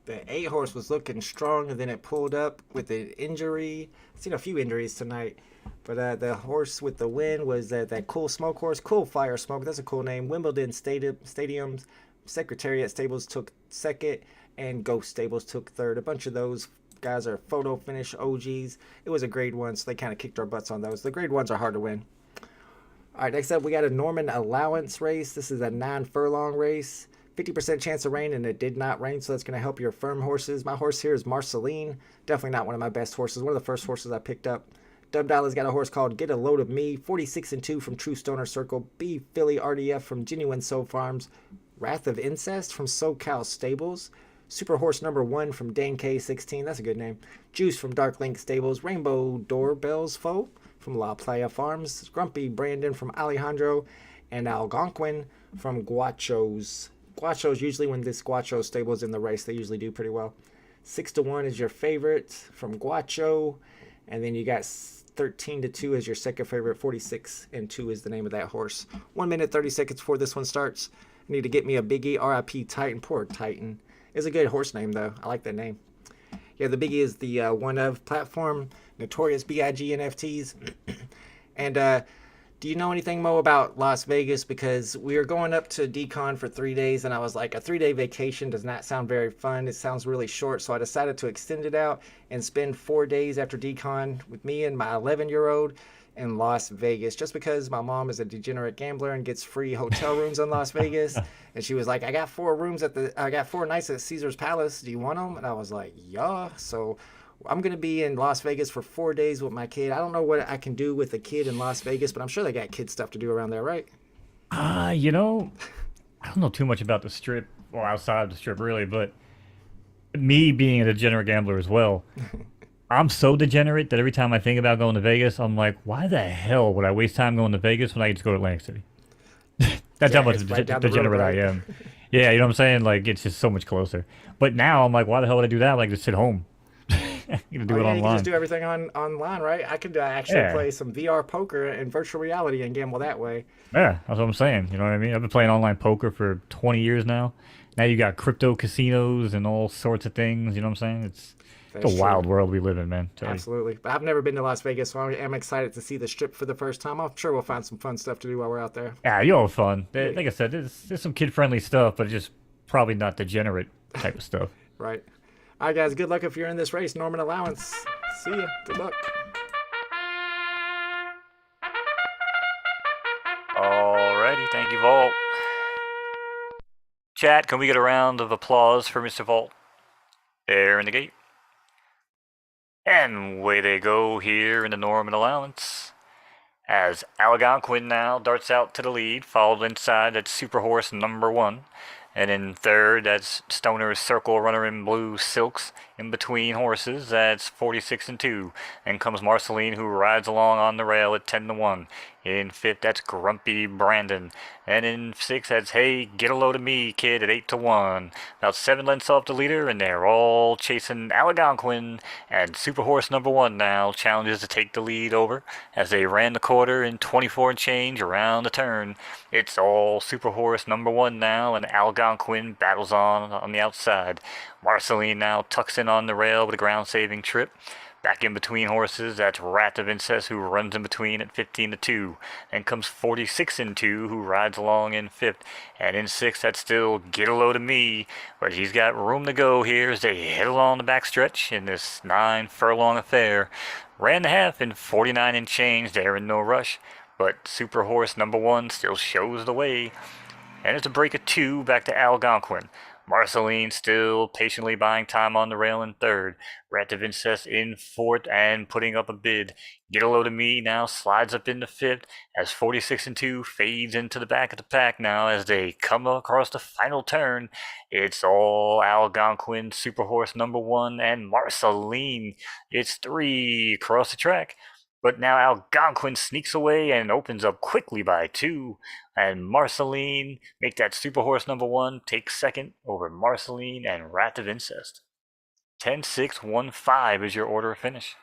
The 8 horse was looking strong, and then it pulled up with an injury. I've seen a few injuries tonight. But the horse with the win was that Cool Smoke horse, Cool Fire Smoke. That's a cool name. Wimbledon Stadium's Secretariat Stables took second, and Ghost Stables took third. A bunch of those guys are photo finish OGs. It was a grade 1, so they kind of kicked our butts on those. The grade 1s are hard to win. All right, next up we got a Norman allowance race. This is a 9 furlong race. 50% chance of rain, and it did not rain, so that's going to help your firm horses. My horse here is Marceline. Definitely not one of my best horses. One of the first horses I picked up. Dub Dollar's got a horse called Get a Load of Me, 46 and 2 from True Stoner Circle, B Philly RDF from Genuine Soul Farms, Wrath of Incest from SoCal Stables, Super Horse number 1 from Dan K16, that's a good name, Juice from Dark Link Stables, Rainbow Doorbells Foe from La Playa Farms, Grumpy Brandon from Alejandro, and Algonquin from Guachos. Guachos, usually when this Guacho stable is in the race, they usually do pretty well. 6-1 is your favorite from Guacho, and then you got 13-2 as your second favorite. 46 and 2 is the name of that horse. 1 minute 30 seconds before this one starts. I need to get me a Biggie. R.I.P. Titan. Poor Titan. It's a good horse name though. I like that name. Yeah, the Biggie is the One Of platform. Notorious B.I.G. NFTs. And do you know anything, Mo, about Las Vegas? Because we are going up to Decon for 3 days, and I was like, a 3-day vacation does not sound very fun. It sounds really short, so I decided to extend it out and spend 4 days after Decon with me and my 11-year-old in Las Vegas, just because my mom is a degenerate gambler and gets free hotel rooms in Las Vegas. And she was like, I got 4 nights at Caesar's Palace. Do you want them? And I was like, yeah. So I'm going to be in Las Vegas for 4 days with my kid. I don't know what I can do with a kid in Las Vegas, but I'm sure they got kid stuff to do around there, right? I don't know too much about the Strip, or outside of the Strip, really, but me being a degenerate gambler as well, I'm so degenerate that every time I think about going to Vegas, I'm like, why the hell would I waste time going to Vegas when I can just go to Atlantic City? That's how much degenerate I am. Yeah, you know what I'm saying? Like, it's just so much closer. But now I'm like, why the hell would I do that? Like, just sit home. You can do it online. You can just do everything online, right? I could actually play some VR poker and virtual reality and gamble that way. Yeah, that's what I'm saying. You know what I mean? I've been playing online poker for 20 years now. Now you got crypto casinos and all sorts of things. You know what I'm saying? It's a wild world we live in, man. Tell you. Absolutely. But I've never been to Las Vegas, so I am excited to see the Strip for the first time. I'm sure we'll find some fun stuff to do while we're out there. Yeah, you'll have fun. Like I said, there's some kid-friendly stuff, but just probably not degenerate type of stuff. Right. All right, guys. Good luck if you're in this race. Norman Allowance. See ya. Good luck. Alrighty, thank you, Vault. Chat, can we get a round of applause for Mr. Vault? There in the gate. And away they go here in the Norman Allowance. As Algonquin now darts out to the lead, followed inside that's Super Horse number 1. And in third, that's Stoner's Circle Runner in Blue Silks. In between horses, that's 46 and 2. And comes Marceline, who rides along on the rail at 10 to 1. In fifth, that's Grumpy Brandon. And in sixth, that's Hey, Get a Load of Me, Kid, at 8 to 1. About 7 lengths off the leader, and they're all chasing Algonquin. And Super Horse number 1 now challenges to take the lead over as they ran the quarter in 24 and change around the turn. It's all Super Horse number 1 now, and Algonquin battles on the outside. Marceline now tucks in on the rail with a ground-saving trip. Back in between horses, that's Rat of Incest, who runs in between at 15 to 2. Then comes 46 and 2, who rides along in 5th. And in 6th, that's still Get a Load of Me, but he's got room to go here as they head along the backstretch in this 9-furlong affair. Ran the half in 49 and change, they're in no rush, but Super Horse number 1 still shows the way. And it's a break of 2 back to Algonquin. Marceline still patiently buying time on the rail in 3rd. Rat of Incest in 4th and putting up a bid. Get a Load of Me now slides up into 5th as 46 and 2 fades into the back of the pack now as they come across the final turn. It's all Algonquin, Super Horse number 1, and Marceline. It's 3 across the track. But now Algonquin sneaks away and opens up quickly by 2. And Marceline make that Super Horse number 1 take 2nd over Marceline and Rat of Incest. 10-6-1-5 is your order of finish.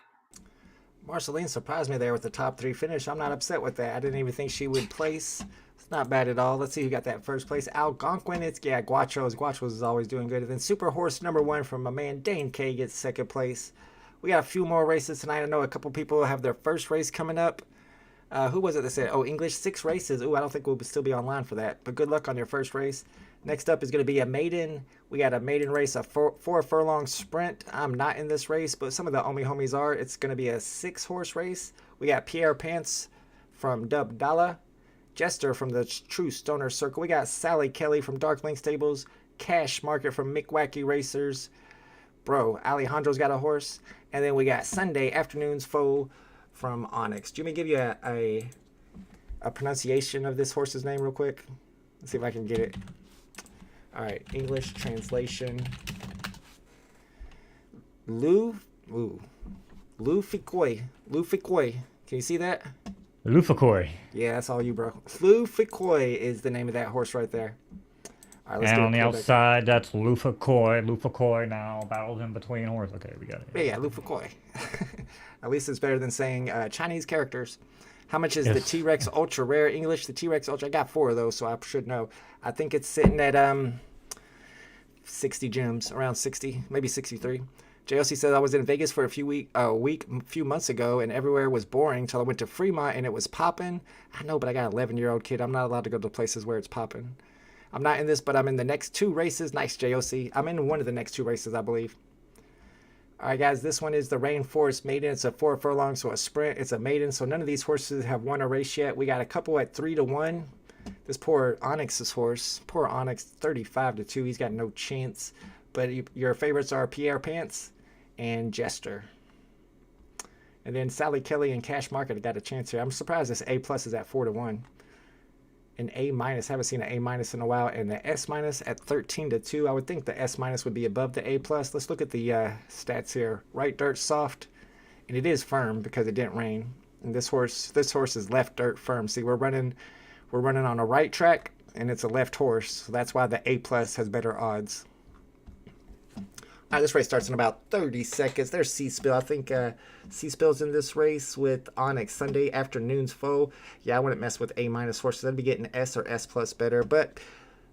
Marceline surprised me there with the top 3 finish. I'm not upset with that. I didn't even think she would place. It's not bad at all. Let's see who got that first place. Algonquin, it's, yeah, Guachos. Guachos is always doing good. And then Super Horse number 1 from my man Dane K gets 2nd place. We got a few more races tonight. I know a couple people have their first race coming up. Who was it that said, English 6 races? I don't think we'll still be online for that. But good luck on your first race. Next up is going to be a maiden. We got a maiden race, a 4-furlong sprint. I'm not in this race, but some of the homies are. It's going to be a 6-horse race. We got Pierre Pants from Dub Dalla, Jester from the True Stoner Circle. We got Sally Kelly from Darkling Stables, Cash Market from Mick Wacky Racers. Bro, Alejandro's got a horse. And then we got Sunday Afternoon's Foe from Onyx. Do you want me to give you a pronunciation of this horse's name real quick? Let's see if I can get it. All right, English translation. Lufikoi. Can you see that? Lufakoi. Yeah, that's all you, bro. Lufikoi is the name of that horse right there. All right, let's And do on the it. outside, that's Lufakoi. Lufakoi now battles in between horses. Okay, we got it. Yeah, Lufakoi. At least it's better than saying Chinese characters. How much is the T-Rex Ultra Rare English? The T-Rex Ultra, I got 4 of those, so I should know. I think it's sitting at 60 gems, around 60, maybe 63. JLC says I was in Vegas for a few months ago, and everywhere was boring till I went to Fremont and it was popping. I know, but I got an 11-year-old kid. I'm not allowed to go to places where it's popping. I'm not in this, but I'm in the next 2 races. Nice, JOC. I'm in one of the next 2 races, I believe. All right, guys, this one is the Rainforest Maiden. It's a 4-furlong, so a sprint. It's a maiden, so none of these horses have won a race yet. We got a couple at 3 to 1. This poor Onyx's horse, poor Onyx, 35 to 2. He's got no chance. But your favorites are Pierre Pants and Jester. And then Sally Kelly and Cash Market got a chance here. I'm surprised this A+ is at 4 to 1. An A-, haven't seen an A- in a while, and the S- at 13 to 2. I would think the S- would be above the A+. Let's look at the stats here. Right dirt soft, and it is firm because it didn't rain. And this horse is left dirt firm. See, we're running on a right track, and it's a left horse, so that's why the A+ has better odds. All right, this race starts in about 30 seconds. There's C-Spill. I think C-Spill's in this race with Onyx. Sunday Afternoon's Foe. Yeah, I wouldn't mess with A- horses. I'd be getting S or S+ better. But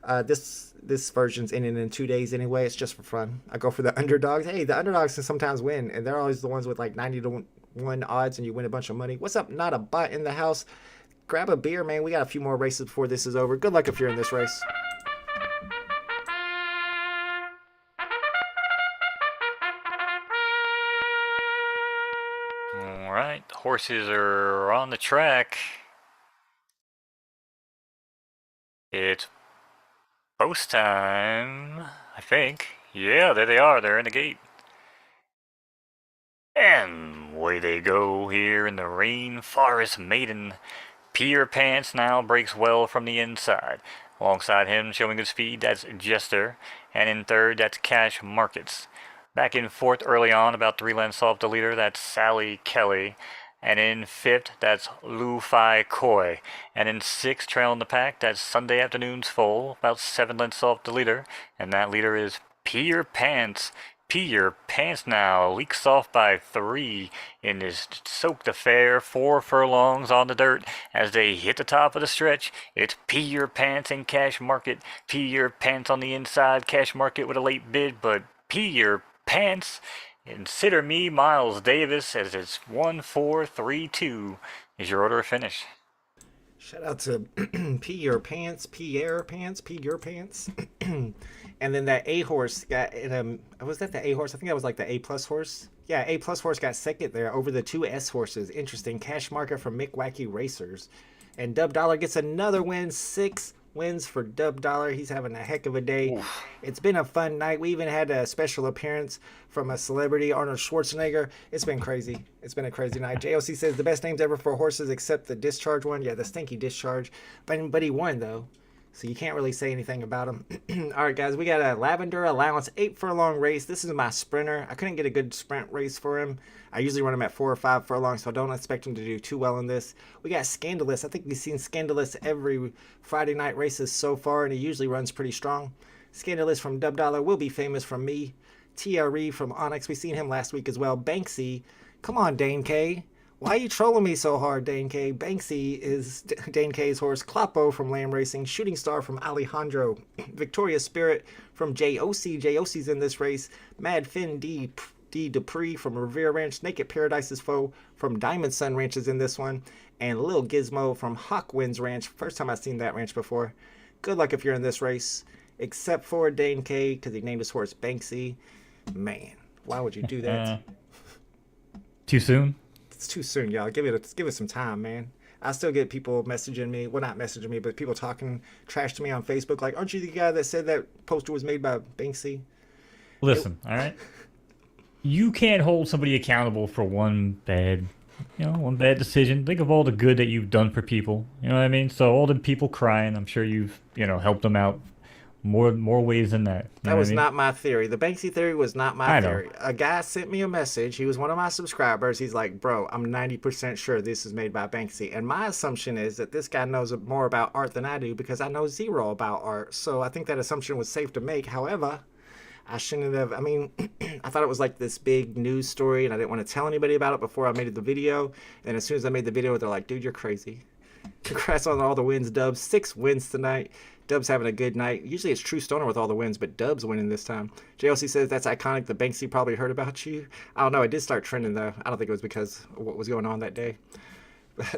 This version's ending in 2 days anyway. It's just for fun. I go for the underdogs. Hey, the underdogs can sometimes win, and they're always the ones with like 90-1 odds, and you win a bunch of money. What's up? Not a bot in the house. Grab a beer, man. We got a few more races before this is over. Good luck if you're in this race. All right, the horses are on the track. It's post time, I think. Yeah, there they are. They're in the gate. And away they go here in the Rainforest Maiden. Peter Pants now breaks well from the inside. Alongside him, showing good speed, that's Jester. And in third, that's Cash Markets. Back in fourth early on, about 3 lengths off the leader, that's Sally Kelly. And in fifth, that's Lu-Fi Koi. And in sixth, trailing the pack, that's Sunday Afternoon's Full, about 7 lengths off the leader. And that leader is Peter Pants. Peter Pants now leaks off by 3 in this soaked affair. 4 furlongs on the dirt as they hit the top of the stretch. It's Peter Pants and Cash Market. Peter Pants on the inside. Cash Market with a late bid, but Peter Pants. Consider me Miles Davis as it's 1-4-3-2 is your order of finish. Shout out to Pierre Pants. And then that A horse got was that the A horse? I think that was like the A plus horse. Yeah, A plus horse got second there over the 2 S horses. Interesting. Cash Market from Mick Wacky Racers. And Dub Dollar gets another win. 6 wins for Dub Dollar. He's having a heck of a day. Oof. It's been a fun night. We even had a special appearance from a celebrity, Arnold Schwarzenegger. It's been crazy. It's been a crazy night. JOC says the best names ever for horses except the discharge one. Yeah, the stinky discharge. But he won, though. So you can't really say anything about him. All right, guys, we got a Lavender allowance 8 furlong race. This is my sprinter. I couldn't get a good sprint race for him. I usually run him at 4 or 5 furlongs, so I don't expect him to do too well in this. We got Scandalous. I think we've seen Scandalous every Friday night races so far, and he usually runs pretty strong. Scandalous from Dub Dollar will be famous from me. TRE from Onyx. We seen him last week as well. Banksy. Come on, Dane K. Why are you trolling me so hard, Dane K? Banksy is Dane K's horse. Kloppo from Lamb Racing. Shooting Star from Alejandro. Victoria Spirit from JOC. JOC's in this race. Mad Finn D. Dupree from Revere Ranch. Naked Paradise's Foe from Diamond Sun Ranch is in this one. And Lil Gizmo from Hawkwinds Ranch. First time I've seen that ranch before. Good luck if you're in this race. Except for Dane K, because he named his horse Banksy. Man, why would you do that? Too soon? It's too soon, y'all. Give it some time, man. I still get people messaging me. Well, not messaging me, but people talking trash to me on Facebook. Like, aren't you the guy that said that poster was made by Banksy? Listen, all right? You can't hold somebody accountable for one bad decision. Think of all the good that you've done for people. You know what I mean? So all the people crying, I'm sure you've, helped them out more ways than that. That was not my theory. The Banksy theory was not my theory. A guy sent me a message. He was one of my subscribers. He's like, bro, I'm 90% sure this is made by Banksy. And my assumption is that this guy knows more about art than I do because I know zero about art. So I think that assumption was safe to make. However, I shouldn't have. I mean, I thought it was like this big news story and I didn't want to tell anybody about it before I made the video. And as soon as I made the video, they're like, dude, you're crazy. Congrats on all the wins, Dubs. 6 wins tonight. Dub's having a good night. Usually it's True Stoner with all the wins, but Dub's winning this time. JLC says that's iconic. The Banksy probably heard about you. I don't know. It did start trending, though. I don't think it was because of what was going on that day.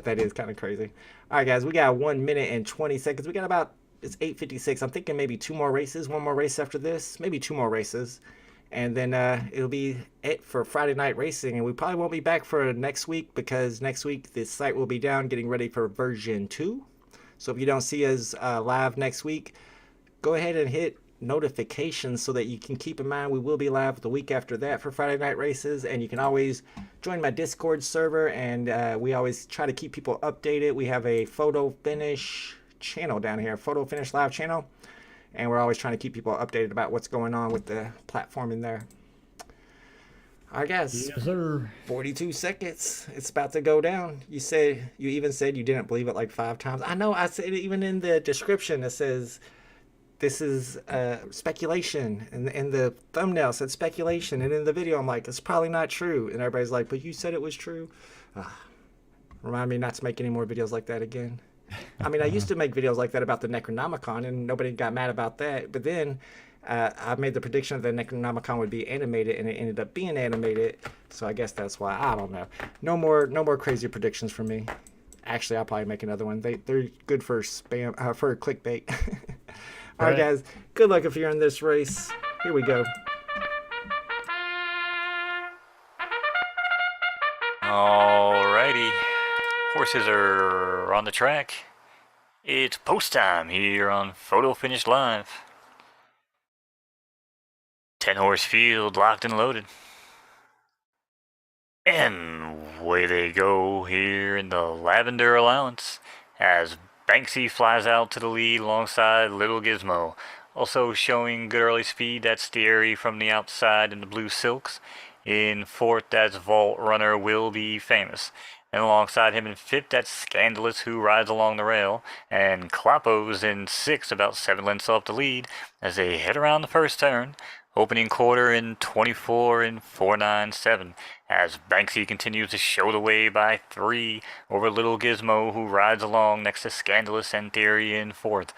That is kind of crazy. All right, guys. We got 1 minute and 20 seconds. We got about, it's 8:56. I'm thinking maybe 2 more races. 1 more race after this. Maybe 2 more races. And then it'll be it for Friday night racing. And we probably won't be back for next week because next week this site will be down getting ready for version 2. So if you don't see us live next week, go ahead and hit notifications so that you can keep in mind we will be live the week after that for Friday night races. And you can always join my Discord server, and we always try to keep people updated. We have a photo finish channel down here, photo finish live channel, and we're always trying to keep people updated about what's going on with the platform in there. I guess. Yes, sir. 42 seconds. It's about to go down. You even said you didn't believe it like 5 times. I know. I said it even in the description. It says this is speculation, and the thumbnail said speculation, and in the video I'm like, it's probably not true, and everybody's like, but you said it was true. Remind me not to make any more videos like that again. I mean, I used to make videos like that about the Necronomicon, and nobody got mad about that. But then I made the prediction that the Necronomicon would be animated, and it ended up being animated. So I guess that's why. I don't know. No more crazy predictions from me. Actually, I'll probably make another one. They're good for spam for clickbait. All right, Right. guys. Good luck if you're in this race. Here we go. Alrighty. Horses are on the track. It's post time here on Photo Finish Live. 10-horse field locked and loaded. And away they go here in the Lavender allowance as Banksy flies out to the lead alongside Little Gizmo. Also showing good early speed, that's Thierry from the outside in the blue silks. In fourth, that's Vault Runner Will Be Famous. And alongside him in fifth, that's Scandalous Who Rides Along the Rail. And Kloppo's in sixth, about 7 lengths off the lead as they head around the first turn. Opening quarter in 24 and 497 as Banksy continues to show the way by 3 over Little Gizmo, who rides along next to Scandalous and Theory in fourth.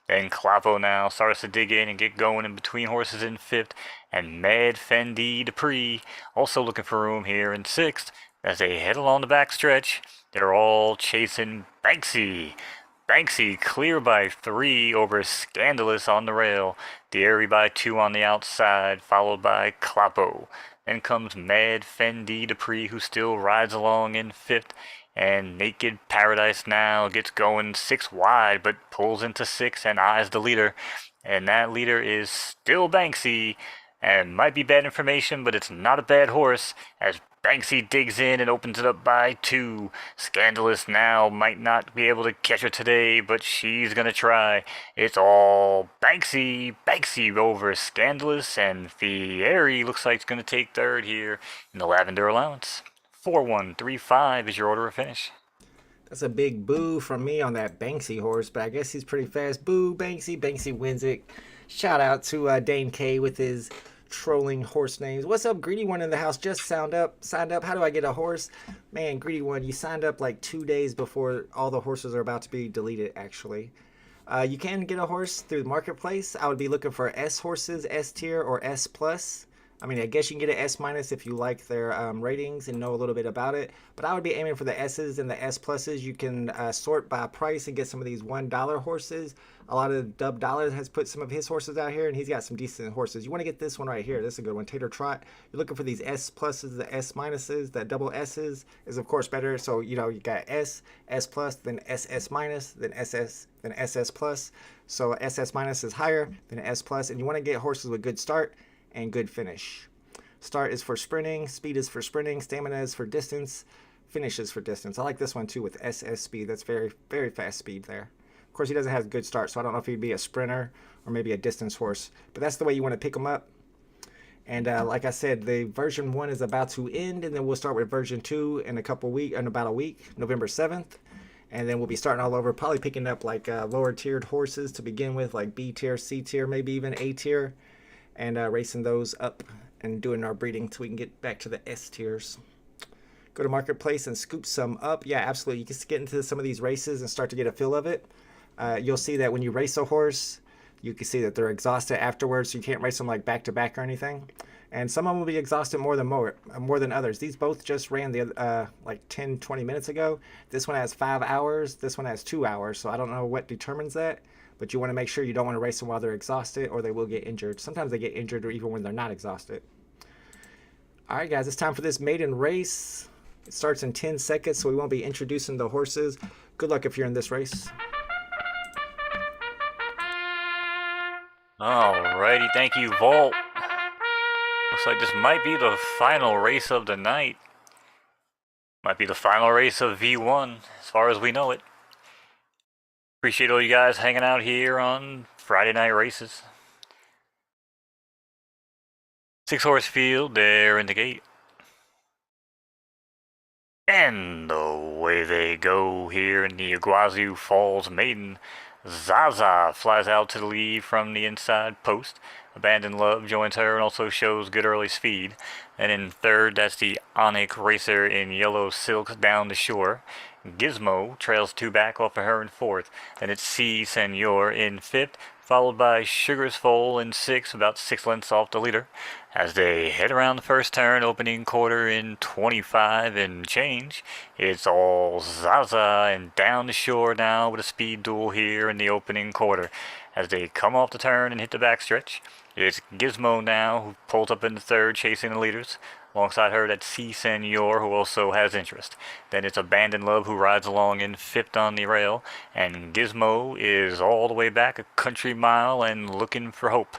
Then Kloppo now starts to dig in and get going in between horses in fifth, and Mad Fendi Dupree also looking for room here in sixth as they head along the back stretch. They're all chasing Banksy. Banksy clear by 3 over Scandalous on the rail. Thierry by 2 on the outside, followed by Kloppo. Then comes Mad Fendi Dupree, who still rides along in fifth. And Naked Paradise now gets going 6 wide, but pulls into 6 and eyes the leader. And that leader is still Banksy. And might be bad information, but it's not a bad horse, as Banksy digs in and opens it up by 2. Scandalous now might not be able to catch her today, but she's gonna try. It's all Banksy over Scandalous, and Thierry looks like it's gonna take third here in the Lavender allowance. 4-1-3-5 is your order of finish. That's a big boo from me on that Banksy horse, but I guess he's pretty fast. Boo, Banksy. Banksy wins it. Shout out to Dane K with his trolling horse names. What's up, Greedy One in the house? Just signed up. How do I get a horse? Man, Greedy One, you signed up like 2 days before all the horses are about to be deleted, actually. You can get a horse through the marketplace. I would be looking for S horses, S tier, or S plus. I mean, I guess you can get an S minus if you like their ratings and know a little bit about it. But I would be aiming for the S's and the S pluses. You can sort by price and get some of these $1 horses. A lot of Dub Dollars has put some of his horses out here, and he's got some decent horses. You want to get this one right here. This is a good one, Tater Trot. You're looking for these S pluses, the S minuses. The double S's is, of course, better. So, you know, you got S, S plus, then SS minus, then SS, then SS plus. So SS minus is higher than S plus, and you want to get horses with good start and good finish. Start is for sprinting, speed is for sprinting, stamina is for distance, finish is for distance. I like this one too with SS speed. That's very, very fast speed there. Of course, he doesn't have a good start, so I don't know if he'd be a sprinter or maybe a distance horse, but that's the way you want to pick him up. And like I said, the version 1 is about to end, and then we'll start with version 2 in about a week, November 7th. And then we'll be starting all over, probably picking up like lower tiered horses to begin with, like B tier, C tier, maybe even A tier, and racing those up and doing our breeding till we can get back to the S tiers. Go to marketplace and scoop some up. Yeah, absolutely. You can get into some of these races and start to get a feel of it. You'll see that when you race a horse, you can see that they're exhausted afterwards, so you can't race them like back to back or anything. And some of them will be exhausted more than others. These both just ran the like 10-20 minutes ago. This one has 5 hours. This one has 2 hours. So I don't know what determines that. But you want to make sure you don't want to race them while they're exhausted, or they will get injured. Sometimes they get injured or even when they're not exhausted. All right, guys, it's time for this maiden race. It starts in 10 seconds, so we won't be introducing the horses. Good luck if you're in this race. Alrighty, thank you, Vault. Looks like this might be the final race of the night. Might be the final race of V1, as far as we know it. Appreciate all you guys hanging out here on Friday night races. 6-horse field there in the gate. And away they go here in the Iguazu Falls maiden. Zaza flies out to the lead from the inside post. Abandoned Love joins her and also shows good early speed. And in third, that's the Onyx Racer in yellow silks down the shore. Gizmo trails 2 back off of her in 4th. Then it's C Senor in 5th, followed by Sugar's Foal in 6th, about 6 lengths off the leader. As they head around the first turn, opening quarter in 25 and change, it's all Zaza and down the shore now with a speed duel here in the opening quarter. As they come off the turn and hit the backstretch, it's Gizmo now who pulls up in the 3rd, chasing the leaders. Alongside her, that's C Senor, who also has interest. Then it's Abandoned Love, who rides along in 5th on the rail. And Gizmo is all the way back a country mile and looking for hope.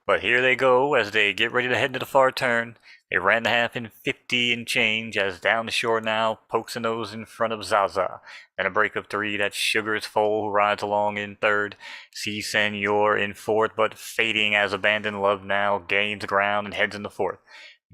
But here they go as they get ready to head into the far turn. They ran the half in 50 and change as down the shore now pokes a nose in front of Zaza. Then a break of 3, that's Sugar's Foal, who rides along in 3rd. C Senor in 4th, but fading as Abandoned Love now gains ground and heads into 4th.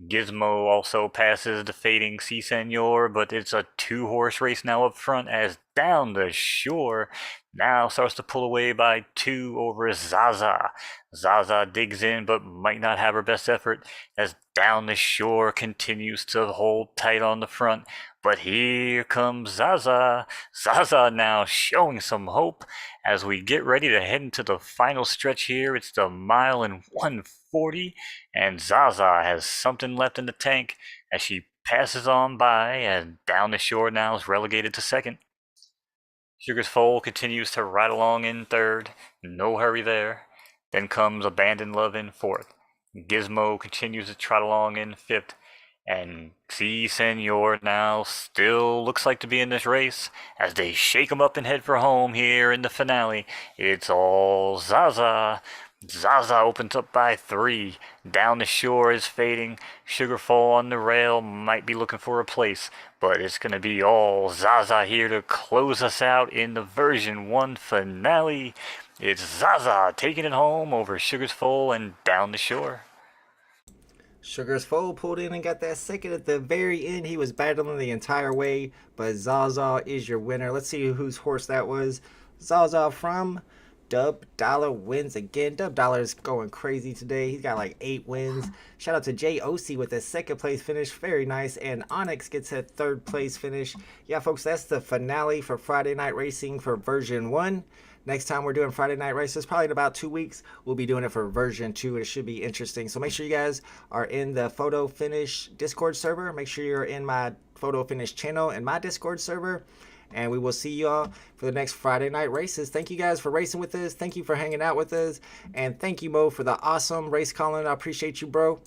Gizmo also passes the fading C Senor, but it's a 2-horse race now up front as down the shore now starts to pull away by 2 over Zaza. Zaza digs in but might not have her best effort as down the shore continues to hold tight on the front. But here comes Zaza. Zaza now showing some hope as we get ready to head into the final stretch here. It's the mile in 140, and Zaza has something left in the tank as she passes on by, and down the shore now is relegated to 2nd. Sugar's Foal continues to ride along in 3rd, no hurry there. Then comes Abandoned Love in 4th. Gizmo continues to trot along in 5th. And C Senor now still looks like to be in this race as they shake him up and head for home here in the finale. It's all Zaza. Zaza opens up by 3. Down the shore is fading. Sugarfall on the rail might be looking for a place, but it's going to be all Zaza here to close us out in the version 1 finale. It's Zaza taking it home over Sugar's Foal and down the shore. Sugar's Foal pulled in and got that 2nd at the very end. He was battling the entire way, but Zaza is your winner. Let's see whose horse that was. Zaza from Dub Dollar wins again. Dub Dollar is going crazy today. He's got like 8 wins. Shout out to JOC with a 2nd place finish. Very nice. And Onyx gets a 3rd place finish. Yeah, folks, that's the finale for Friday Night Racing for version 1. Next time we're doing Friday Night Races, probably in about 2 weeks, we'll be doing it for version 2. It should be interesting. So make sure you guys are in the Photo Finish Discord server. Make sure you're in my Photo Finish channel and my Discord server. And we will see you all for the next Friday Night Races. Thank you guys for racing with us. Thank you for hanging out with us. And thank you, Mo, for the awesome race calling. I appreciate you, bro.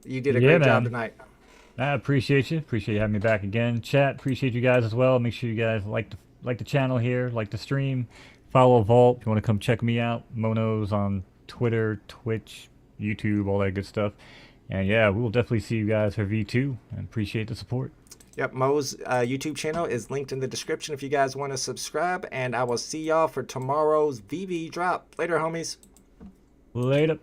You did a great job tonight. I appreciate you. Appreciate you having me back again. Chat, appreciate you guys as well. Make sure you guys like the channel here, like the stream. Follow Vault if you want to come check me out. Mono's on Twitter, Twitch, YouTube, all that good stuff. And yeah, we will definitely see you guys for V2 and appreciate the support. Yep, Mo's YouTube channel is linked in the description if you guys want to subscribe. And I will see y'all for tomorrow's VV drop. Later, homies. Later.